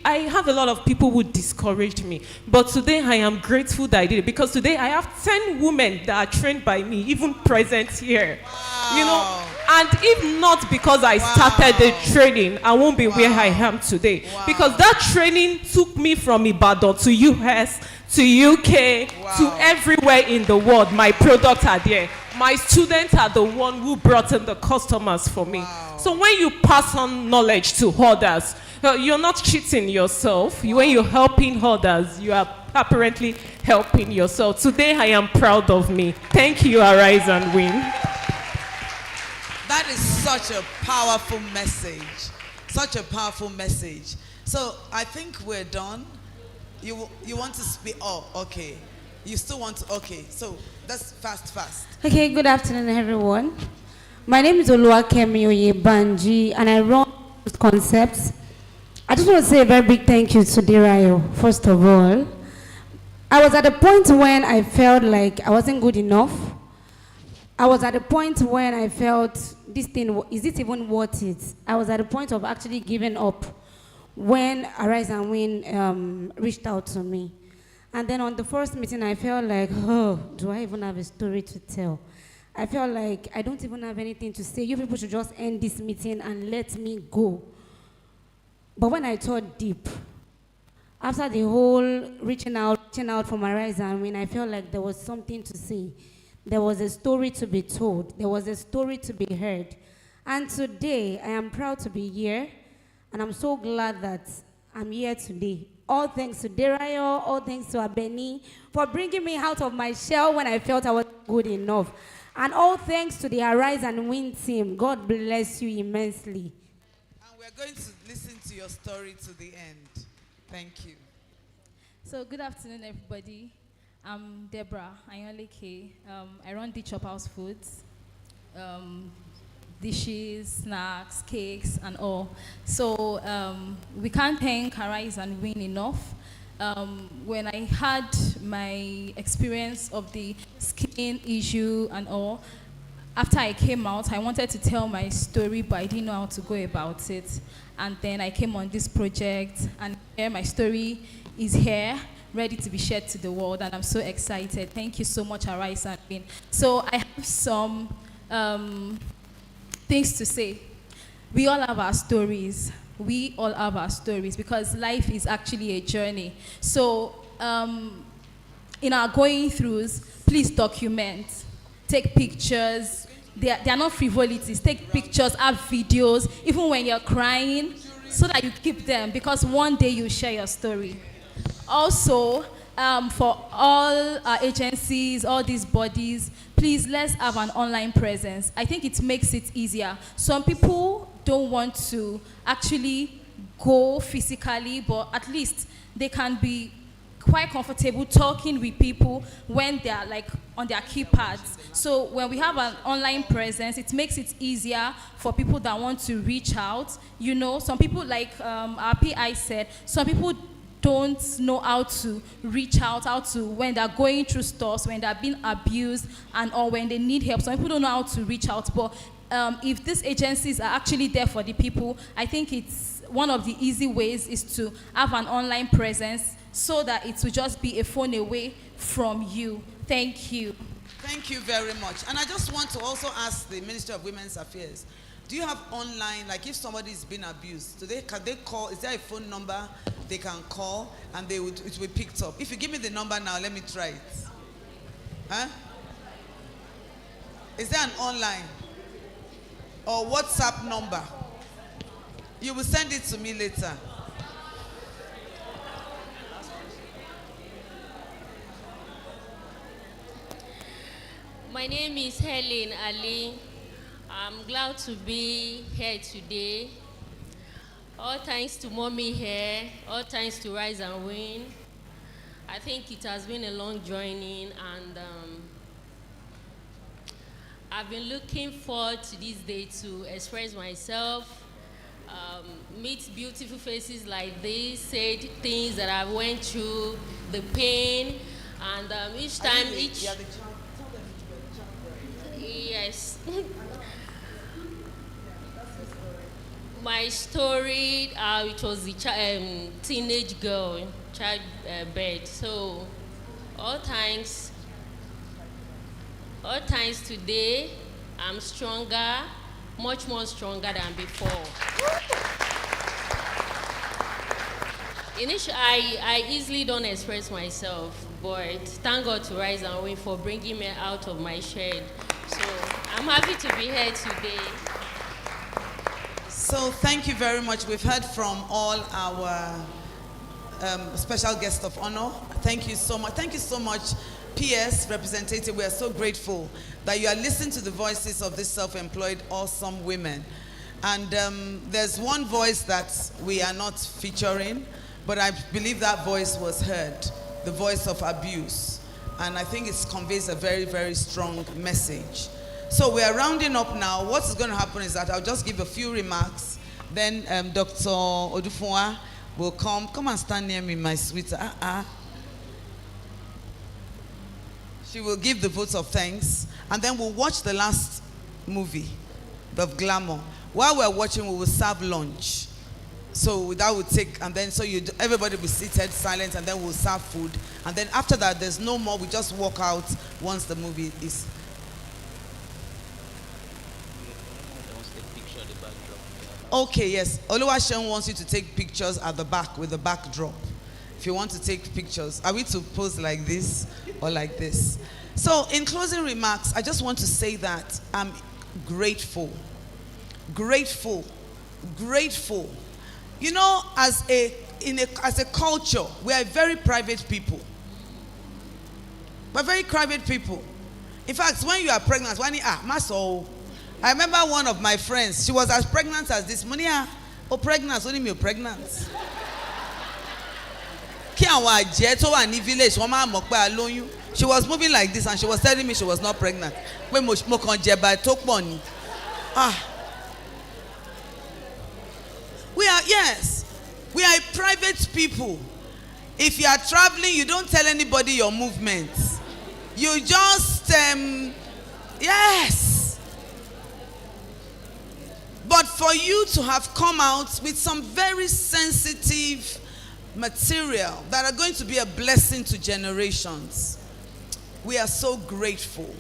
I have a lot of people who discouraged me. But today I am grateful that I did it, because today I have 10 women that are trained by me, even present here. Wow. You know, and if not because I started the training, I won't be where I am today. Because that training took me from Ibadan to US, to UK, to everywhere in the world. My products are there. My students are the one who brought in the customers for me. So when you pass on knowledge to others, you're not cheating yourself. When you're helping others, you are apparently helping yourself. Today I am proud of me. Thank you, Arise and Win. That is such a powerful message. Such a powerful message. So I think we're done. You want to speak? Oh, okay. You still want to? Okay. So that's fast. Okay, good afternoon, everyone. My name is Oluwakemi Oyebanji, and I run Concepts. I just want to say a very big thank you to Derayo, first of all. I was at a point when I felt like I wasn't good enough. I was at a point when I felt, this thing, is it even worth it? I was at a point of actually giving up when Arise and Win reached out to me. And then on the first meeting, I felt like, oh, do I even have a story to tell? I felt like I don't even have anything to say. You people should just end this meeting and let me go. But when I thought deep, after the whole reaching out from Arise and Win, I felt like there was something to say. There was a story to be told. There was a story to be heard. And today, I am proud to be here. And I'm so glad that I'm here today. All thanks to Derayo, all thanks to Abeni for bringing me out of my shell when I felt I was good enough. And all thanks to the Arise and Win team. God bless you immensely. And we're going to listen to your story to the end. Thank you. So good afternoon, everybody. I'm Deborah Ayonleke. I run the Chop House Foods. Dishes, snacks, cakes, and all. So we can't thank Arise and Win enough. When I had my experience of the skin issue and all, after I came out, I wanted to tell my story, but I didn't know how to go about it. And then I came on this project, and here my story is here, ready to be shared to the world, and I'm so excited. Thank you so much, Arise and Win. So I have some things to say. We all have our stories. We all have our stories, because life is actually a journey. So in our going throughs, please document, take pictures. They are not frivolities. Take pictures, have videos, even when you're crying, so that you keep them, because one day you'll share your story. Also, for all our agencies, all these bodies, please, let's have an online presence. I think it makes it easier. Some people don't want to actually go physically, but at least they can be quite comfortable talking with people when they are like on their keypads. So when we have an online presence, it makes it easier for people that want to reach out. You know, some people, like our PI said, some people don't know how to reach out, when they're going through stuff, when they're being abused, and or when they need help. Some people don't know how to reach out, but if these agencies are actually there for the people, I think it's one of the easy ways is to have an online presence so that it will just be a phone away from you. Thank you. Thank you very much. And I just want to also ask the Ministry of Women's Affairs, do you have online, like if somebody is being abused, can they call, is there a phone number they can call and it will be picked up? If you give me the number now, let me try it. Huh? Is there an online or WhatsApp number? You will send it to me later. My name is Helen Ali. I'm glad to be here today. All thanks to Mommy here, all thanks to Rise and Win. I think it has been a long journey, and I've been looking forward to this day to express myself, meet beautiful faces like this, say things that I went through, the pain, and each time, yes. My story, it was the teenage girl, childbirth. So, all thanks today, I'm stronger, much more stronger than before. Initially, I easily don't express myself, but thank God to Rise and Win for bringing me out of my shed. So, I'm happy to be here today. So thank you very much. We've heard from all our special guests of honor. Thank you so much. Thank you so much, PS representative. We are so grateful that you are listening to the voices of these self-employed, awesome women. And there's one voice that we are not featuring, but I believe that voice was heard, the voice of abuse. And I think it conveys a very, very strong message. So we are rounding up now. What is going to happen is that I'll just give a few remarks. Then Dr. Odufunwa will come. Come and stand near me, my sweet. She will give the votes of thanks. And then we'll watch the last movie of Glamour. While we're watching, we will serve lunch. So that will take, and then everybody will be seated, silent, and then we'll serve food. And then after that, there's no more. We just walk out once the movie is. Okay, yes. Oluwaseun wants you to take pictures at the back with the backdrop. If you want to take pictures, are we to pose like this or like this? So, in closing remarks, I just want to say that I'm grateful. Grateful. Grateful. You know, as a culture, we are very private people. We're very private people. In fact, when you are pregnant, I remember one of my friends, she was as pregnant as this. Monia, pregnant, only me pregnant. She was moving like this and she was telling me she was not pregnant. We are private people. If you are traveling, you don't tell anybody your movements. You just, yes. But for you to have come out with some very sensitive material that are going to be a blessing to generations, we are so grateful.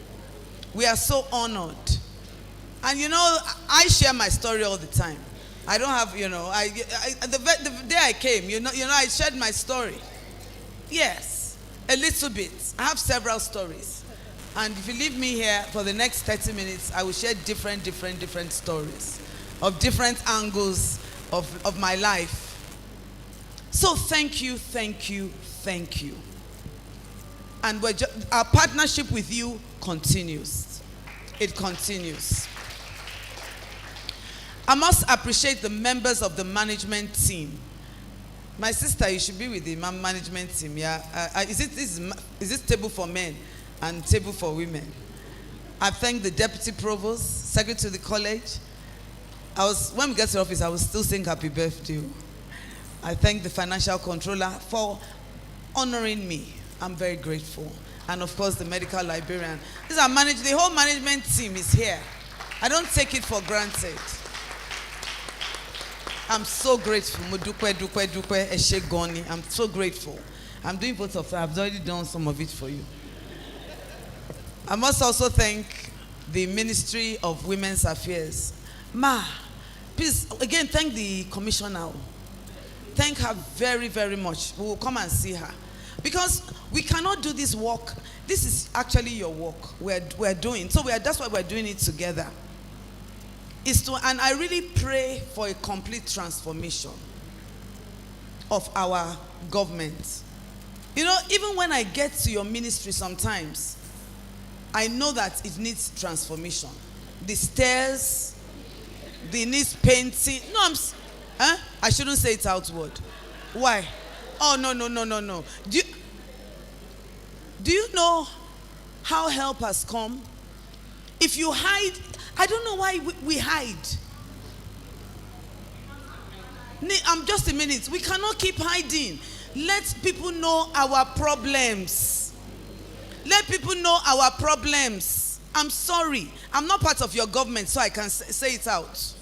We are so honored. And you know, I share my story all the time. I don't have, the day I came, I shared my story. Yes, a little bit. I have several stories. And if you leave me here for the next 30 minutes, I will share different stories of different angles of my life. So thank you. And our partnership with you continues. It continues. I must appreciate the members of the management team. My sister, you should be with the management team, yeah? Is this table for men and table for women? I thank the deputy provost, secretary to the college. When we get to the office, I was still saying happy birthday. I thank the financial controller for honoring me. I'm very grateful. And of course, the medical librarian. The whole management team is here. I don't take it for granted. I'm so grateful. Modukwe, dukwe, dukwe, eshegoni. I'm so grateful. I'm doing both of them. I've already done some of it for you. I must also thank the Ministry of Women's Affairs. Ma, please, again, thank the commissioner. Thank her very, very much. We will come and see her. Because we cannot do this work. This is actually your work we're doing. So that's why we're doing it together. And I really pray for a complete transformation of our government. You know, even when I get to your ministry sometimes, I know that it needs transformation. The stairs, they need painting. No, I shouldn't say it outward. Why? Oh, no. Do you know how help has come? If you hide, I don't know why we hide. Just a minute. We cannot keep hiding. Let people know our problems. Let people know our problems. I'm sorry. I'm not part of your government, so I can say it out.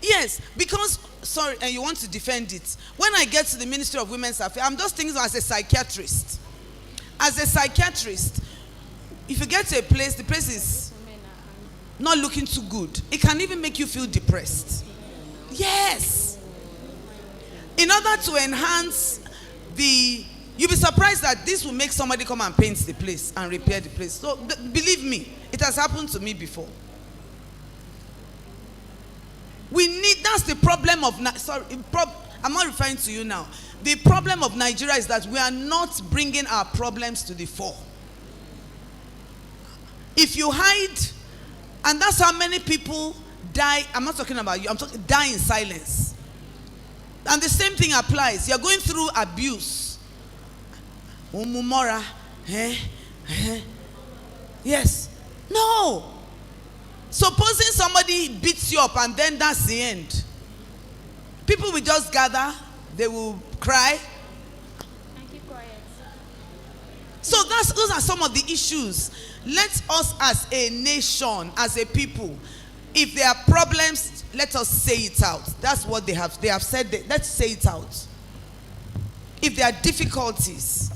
Yes, because, sorry, and you want to defend it. When I get to the Ministry of Women's Affairs, I'm just thinking as a psychiatrist. As a psychiatrist, if you get to a place, the place is not looking too good. It can even make you feel depressed. Yes. In order to enhance you'll be surprised that this will make somebody come and paint the place and repair the place. So believe me, it has happened to me before. That's the problem of, I'm not referring to you now. The problem of Nigeria is that we are not bringing our problems to the fore. If you hide, and that's how many people die, I'm not talking about you, I'm talking die in silence. And the same thing applies. You're going through abuse. Umumora. Yes. No. Supposing somebody beats you up and then that's the end. People will just gather, they will cry. And keep quiet. So those are some of the issues. Let us as a nation, as a people, if there are problems, let us say it out. That's what they have said. Let's say it out. If there are difficulties,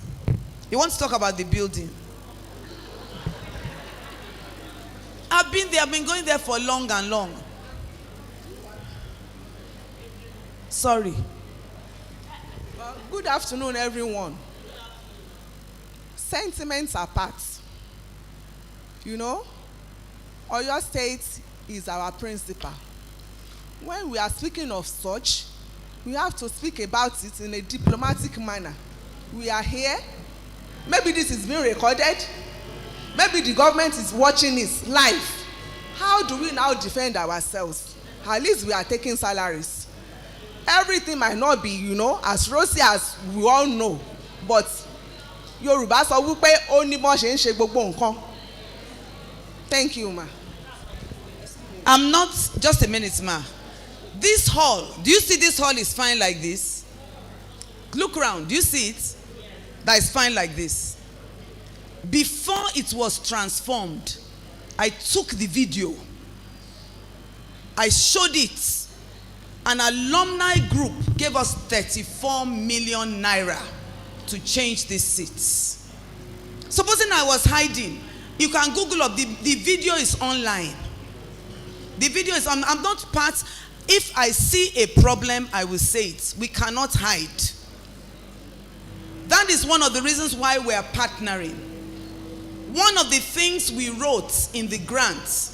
you want to talk about the building. I've been there, I've been going there for long and long. Sorry. Good afternoon, everyone. Sentiments apart. You know, Oyo State is our principal. When we are speaking of such, we have to speak about it in a diplomatic manner. We are here. Maybe this is being recorded. Maybe the government is watching this live. How do we now defend ourselves? At least we are taking salaries. Everything might not be, you know, as rosy as we all know. But Yoruba sọ wípé ó ní bọ́n ṣe ń ṣe gbogbo nǹkan. Thank you, ma. I'm not, just a minute, ma. This hall, do you see this hall is fine like this? Look around, do you see it? That is fine like this. Before it was transformed, I took the video. I showed it. An alumni group gave us 34 million naira to change these seats. Supposing I was hiding, you can Google up, the video is online. The video is, I'm not part. If I see a problem, I will say it. We cannot hide. That is one of the reasons why we are partnering. One of the things we wrote in the grant,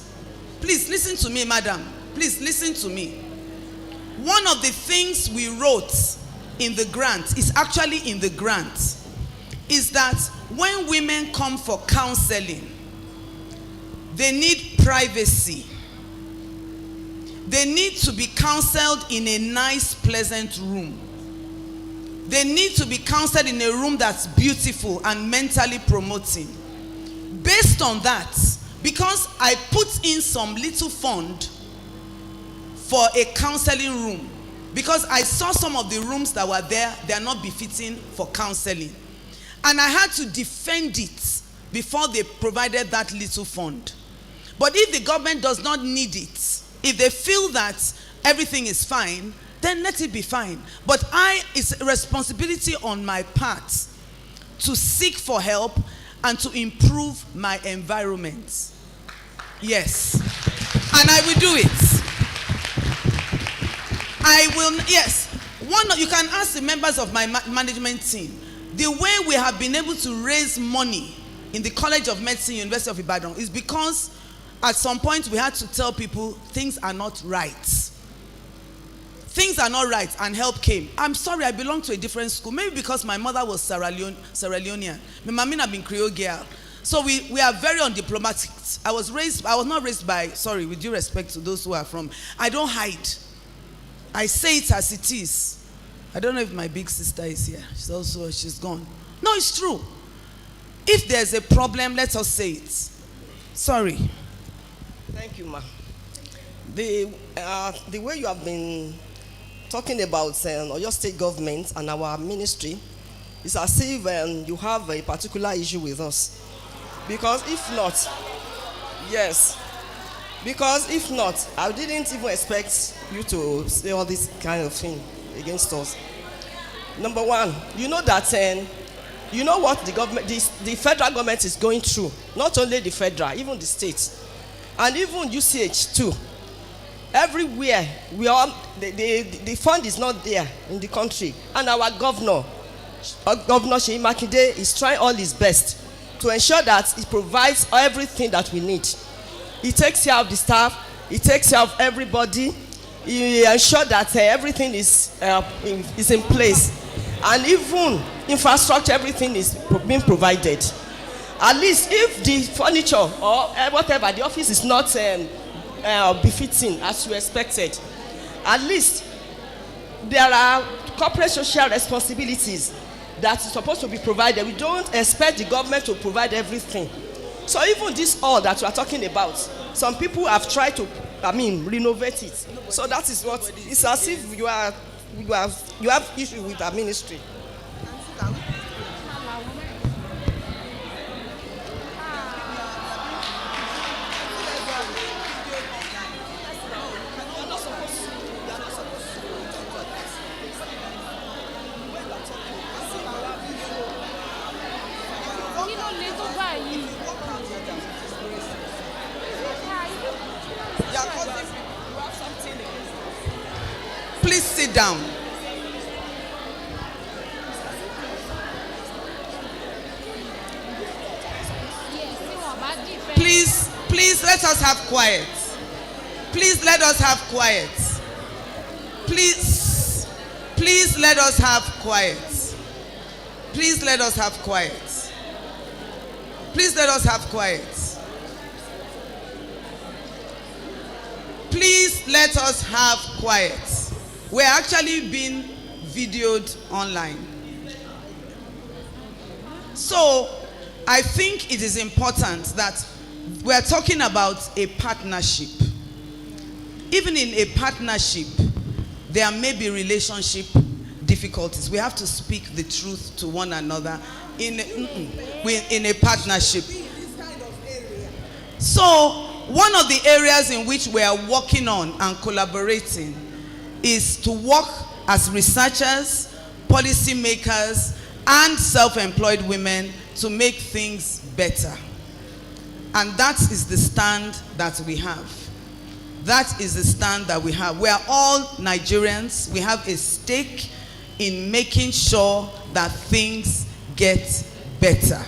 please listen to me, madam. Please listen to me. One of the things we wrote in the grant, is actually in the grant, is that when women come for counseling, they need privacy. They need to be counseled in a nice, pleasant room. They need to be counseled in a room that's beautiful and mentally promoting. Based on that, because I put in some little fund for a counseling room, because I saw some of the rooms that were there, they are not befitting for counseling. And I had to defend it before they provided that little fund. But if the government does not need it, if they feel that everything is fine, then let it be fine. But it's a responsibility on my part to seek for help and to improve my environment. Yes. And I will do it. I will, yes. You can ask the members of my management team. The way we have been able to raise money in the College of Medicine, University of Ibadan, is because at some point we had to tell people things are not right. Things are not right, and help came. I'm sorry, I belong to a different school. Maybe because my mother was Sierra Leonean. My mom had been Creole girl. So we are very undiplomatic. I was not raised by, sorry, with due respect to those who are from, I don't hide. I say it as it is. I don't know if my big sister is here. She's gone. No, it's true. If there's a problem, let us say it. Sorry. Thank you, ma. The way you have been talking about your state government and our ministry is as if you have a particular issue with us. Because if not, yes. Because if not, I didn't even expect you to say all this kind of thing against us. Number one, you know that you know what the government, the federal government is going through. Not only the federal, even the states, and even UCH too. Everywhere we are, the fund is not there in the country, and our governor, Governor Seyi Makinde, is trying all his best to ensure that he provides everything that we need. He takes care of the staff. He takes care of everybody. He ensures that everything is in place, and even infrastructure, everything is being provided. At least if the furniture or whatever, the office is not befitting as you expected, at least there are corporate social responsibilities that is supposed to be provided. We don't expect the government to provide everything. So even this all that we are talking about, some people have tried to, renovate it. So that is what, it's as if you have issue with our ministry. Please sit down. Please let us have quiet. Please let us have quiet. Please let us have quiet. Please let us have quiet. Please let us have quiet. Please let us have quiet. We're actually being videoed online. So I think it is important that we're talking about a partnership. Even in a partnership, there may be relationship difficulties. We have to speak the truth to one another in a partnership. So one of the areas in which we are working on and collaborating is to work as researchers, policymakers, and self-employed women to make things better. And that is the stand that we have. That is the stand that we have. We are all Nigerians. We have a stake in making sure that things get better.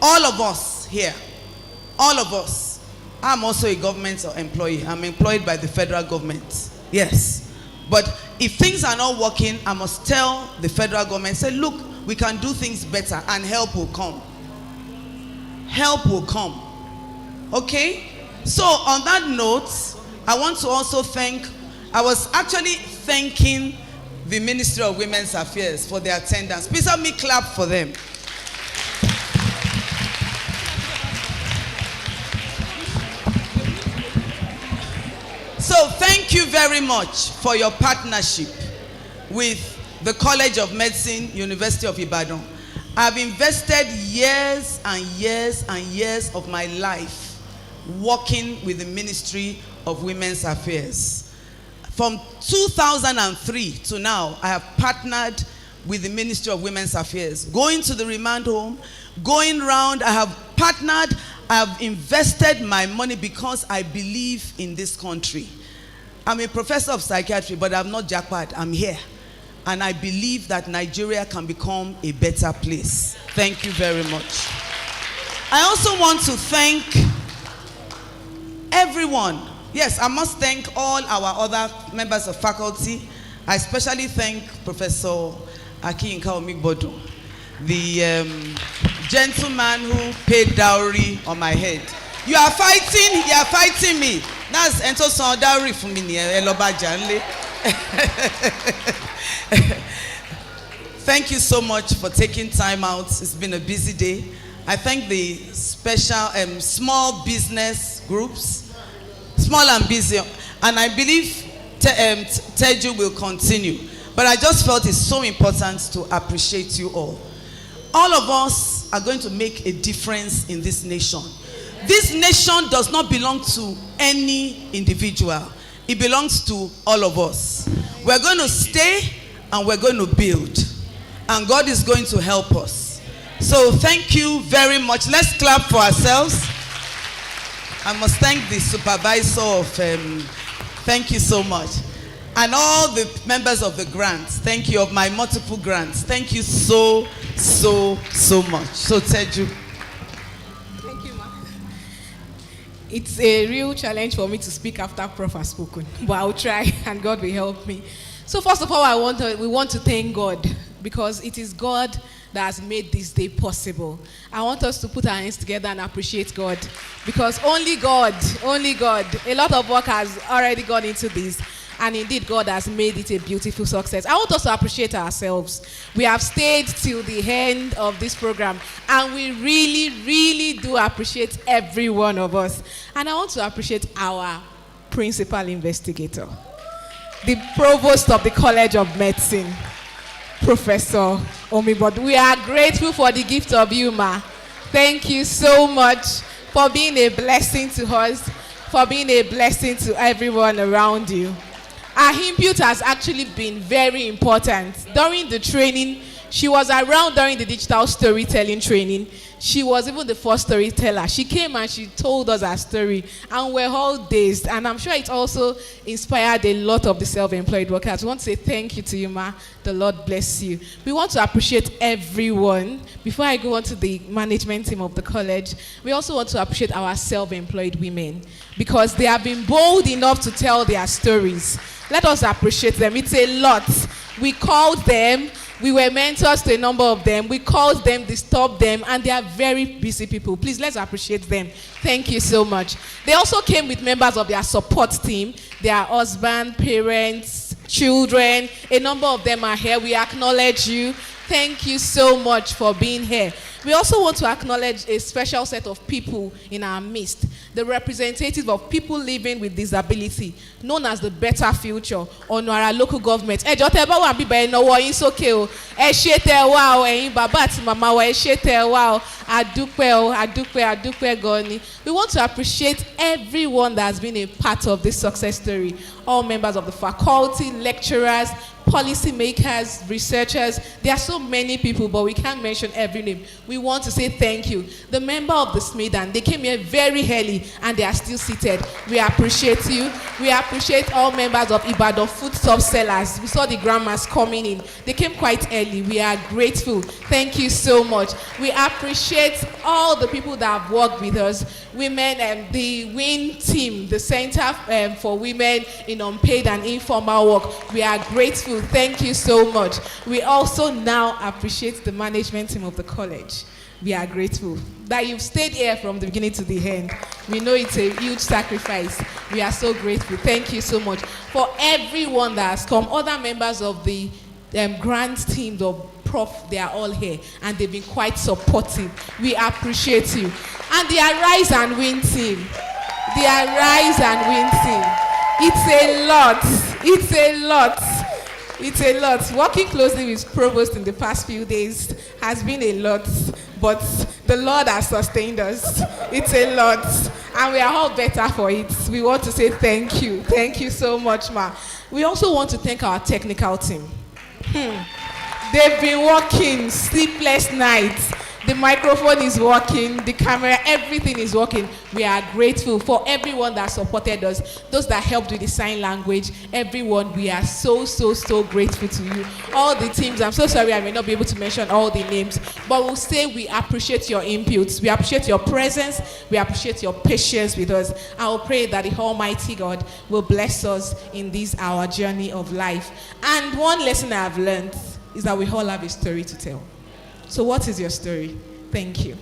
All of us here, all of us. I'm also a government employee. I'm employed by the federal government. Yes. But if things are not working, I must tell the federal government, say, look, we can do things better, and help will come. Help will come. Okay? So on that note, I want to also I was actually thanking the Ministry of Women's Affairs for their attendance. Please help me clap for them. So thank you very much for your partnership with the College of Medicine, University of Ibadan. I've invested years and years and years of my life working with the Ministry of Women's Affairs. From 2003 to now, I have partnered with the Ministry of Women's Affairs, going to the remand home, going around. I have partnered, I have invested my money because I believe in this country. I'm a professor of psychiatry, but I'm not jackpot. I'm here. And I believe that Nigeria can become a better place. Thank you very much. I also want to thank everyone. Yes, I must thank all our other members of faculty. I especially thank Professor Aki Nkaomigbodo, the gentleman who paid dowry on my head. You are fighting me. That's Entoson dowry for me. Thank you so much for taking time out. It's been a busy day. I thank the special small business groups, small and busy, and I believe Teju will continue. But I just felt it's so important to appreciate you all. All of us are going to make a difference in this nation. This nation does not belong to any individual. It belongs to all of us. We're going to stay and we're going to build. And God is going to help us. So thank you very much. Let's clap for ourselves. I must thank the supervisor of, thank you so much. And all the members of the grants, thank you, of my multiple grants. Thank you so much. So Teju. Thank you, ma. It's a real challenge for me to speak after Prof has spoken, but I'll try and God will help me. So first of all, we want to thank God because it is God that has made this day possible. I want us to put our hands together and appreciate God because only God, a lot of work has already gone into this. And indeed, God has made it a beautiful success. I want us to appreciate ourselves. We have stayed till the end of this program, and we really do appreciate every one of us. And I want to appreciate our principal investigator, the provost of the College of Medicine, Professor Omibod. We are grateful for the gift of you, ma. Thank you so much for being a blessing to us, for being a blessing to everyone around you. Our input has actually been very important. During the training, she was around during the digital storytelling training. She was even the first storyteller. She came and she told us her story, and we're all dazed. And I'm sure it also inspired a lot of the self-employed workers. We want to say thank you to you, ma. The Lord bless you. We want to appreciate everyone. Before I go on to the management team of the college, we also want to appreciate our self-employed women because they have been bold enough to tell their stories. Let us appreciate them. It's a lot. We called them. We were mentors to a number of them. We called them, disturbed them, and they are very busy people. Please, let's appreciate them. Thank you so much. They also came with members of their support team, their husband, parents, children. A number of them are here. We acknowledge you. Thank you so much for being here. We also want to acknowledge a special set of people in our midst, the representative of people living with disability, known as the Better Future, on our local government. We want to appreciate everyone that has been a part of this success story. All members of the faculty, lecturers, policy makers, researchers. There are so many people, but we can't mention every name. We want to say thank you. The member of the Smedan, they came here very early and they are still seated. We appreciate you. We appreciate all members of Ibadan foodstuff sellers. We saw the grandmas coming in. They came quite early. We are grateful. Thank you so much. We appreciate all the people that have worked with us. Women and the WIN team, the Center for Women in Unpaid and Informal Work. We are grateful. Thank you so much. We also now appreciate the management team of the college. We are grateful that you've stayed here from the beginning to the end. We know it's a huge sacrifice. We are so grateful. Thank you so much. For everyone that has come, other members of the grant team, the Prof, they are all here and they've been quite supportive. We appreciate you. And the Arise and Win team. The Arise and Win team. It's a lot. It's a lot. It's a lot. Working closely with Provost in the past few days has been a lot, but the Lord has sustained us. It's a lot. And we are all better for it. We want to say thank you. Thank you so much, ma. We also want to thank our technical team. They've been working sleepless nights. The microphone is working, the camera, everything is working. We are grateful for everyone that supported us, those that helped with the sign language, everyone. We are so grateful to you. All the teams, I'm so sorry I may not be able to mention all the names, but we'll say we appreciate your inputs, we appreciate your presence, we appreciate your patience with us. I will pray that the Almighty God will bless us in this our journey of life. And one lesson I have learned is that we all have a story to tell. So what is your story? Thank you.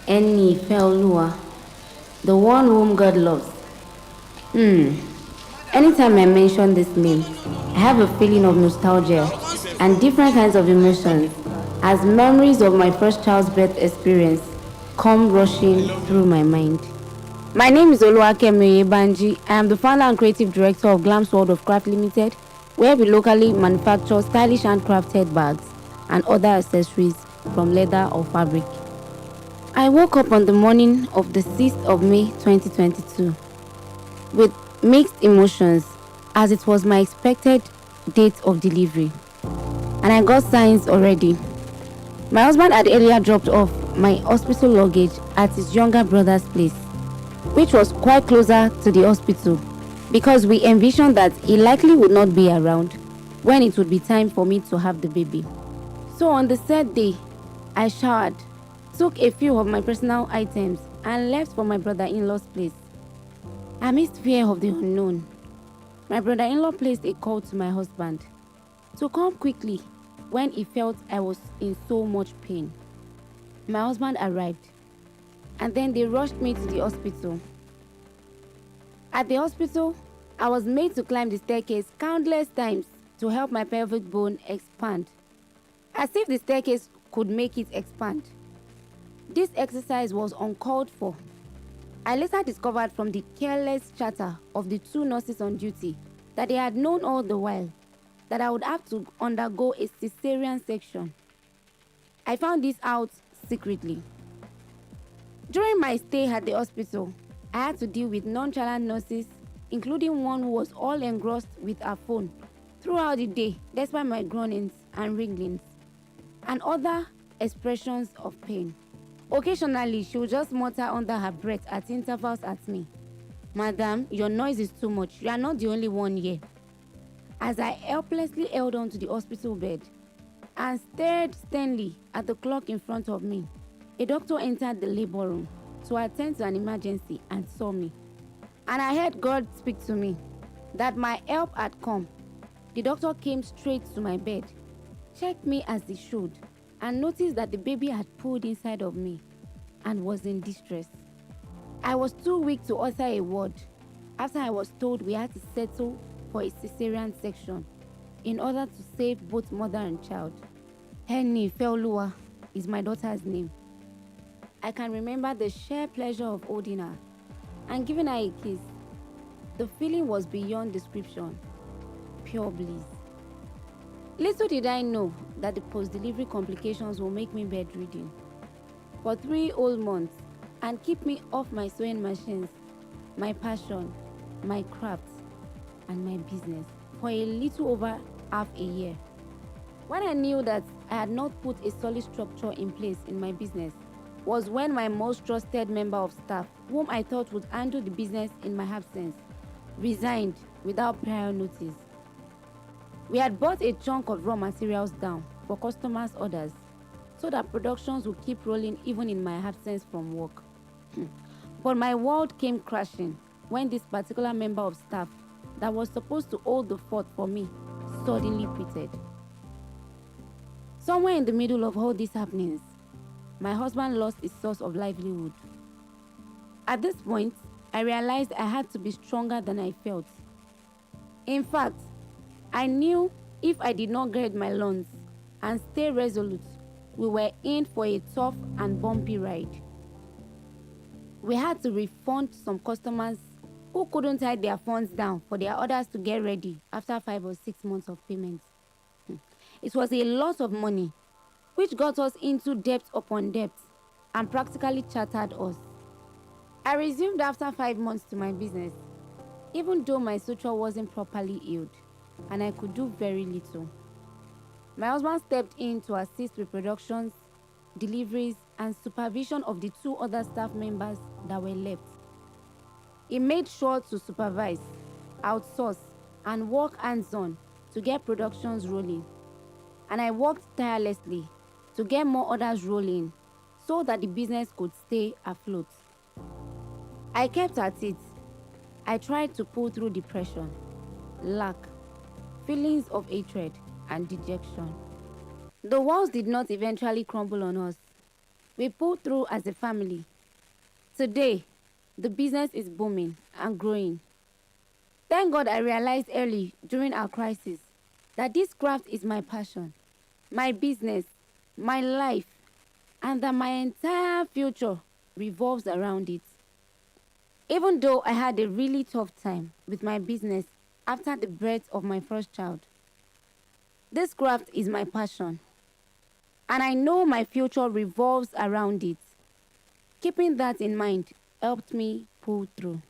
Eni Feolua, the one whom God loves. Anytime I mention this name, I have a feeling of nostalgia and different kinds of emotions as memories of my first child's birth experience come rushing through my mind. My name is Oluwakemi Banji. I am the founder and creative director of Glam's World of Craft Limited, where we locally manufacture stylish handcrafted bags and other accessories from leather or fabric. I woke up on the morning of the 6th of May 2022 with mixed emotions as it was my expected date of delivery. And I got signs already. My husband had earlier dropped off my hospital luggage at his younger brother's place, which was quite closer to the hospital because we envisioned that he likely would not be around when it would be time for me to have the baby. So on the third day, I showered, took a few of my personal items and left for my brother-in-law's place. Amidst fear of the unknown, my brother-in-law placed a call to my husband to come quickly when he felt I was in so much pain. My husband arrived, and then they rushed me to the hospital. At the hospital, I was made to climb the staircase countless times to help my pelvic bone expand, as if the staircase could make it expand. This exercise was uncalled for. I later discovered from the careless chatter of the two nurses on duty that they had known all the while that I would have to undergo a cesarean section. I found this out secretly. During my stay at the hospital, I had to deal with nonchalant nurses, including one who was all engrossed with her phone throughout the day, despite my groanings and wrigglings, and other expressions of pain. Occasionally, she would just mutter under her breath at intervals at me, "Madam, your noise is too much. You are not the only one here." As I helplessly held on to the hospital bed and stared sternly at the clock in front of me, a doctor entered the labor room to attend to an emergency and saw me. And I heard God speak to me that my help had come. The doctor came straight to my bed, checked me as he should, and noticed that the baby had pulled inside of me and was in distress. I was too weak to utter a word after I was told we had to settle for a cesarean section in order to save both mother and child. Henny Feolua is my daughter's name. I can remember the sheer pleasure of holding her and giving her a kiss. The feeling was beyond description, pure bliss. Little did I know that the post-delivery complications will make me bedridden for 3 whole months and keep me off my sewing machines my passion, my craft, and my business for a little over half a year. When I knew that I had not put a solid structure in place in my business was when my most trusted member of staff, whom I thought would handle the business in my absence, resigned without prior notice. We had bought a chunk of raw materials down for customers' orders so that productions would keep rolling even in my absence from work. But my world came crashing when this particular member of staff that was supposed to hold the fort for me suddenly quitted. Somewhere in the middle of all these happenings, my husband lost his source of livelihood. At this point, I realized I had to be stronger than I felt. In fact, I knew if I did not gird my loins and stay resolute, we were in for a tough and bumpy ride. We had to refund some customers who couldn't tie their funds down for their orders to get ready after 5 or 6 months of payment. It was a lot of money, which got us into debt upon debt and practically shattered us. I resumed after 5 months to my business, even though my suture wasn't properly healed and I could do very little. My husband stepped in to assist with productions, deliveries, and supervision of the 2 other staff members that were left. He made sure to supervise, outsource, and work hands-on to get productions rolling. And I worked tirelessly to get more orders rolling so that the business could stay afloat. I kept at it. I tried to pull through depression, lack, feelings of hatred, and dejection. The walls did not eventually crumble on us. We pulled through as a family. Today, the business is booming and growing. Thank God I realized early during our crisis that this craft is my passion, my business, my life, and that my entire future revolves around it. Even though I had a really tough time with my business after the birth of my first child, this craft is my passion, and I know my future revolves around it. Keeping that in mind helped me pull through.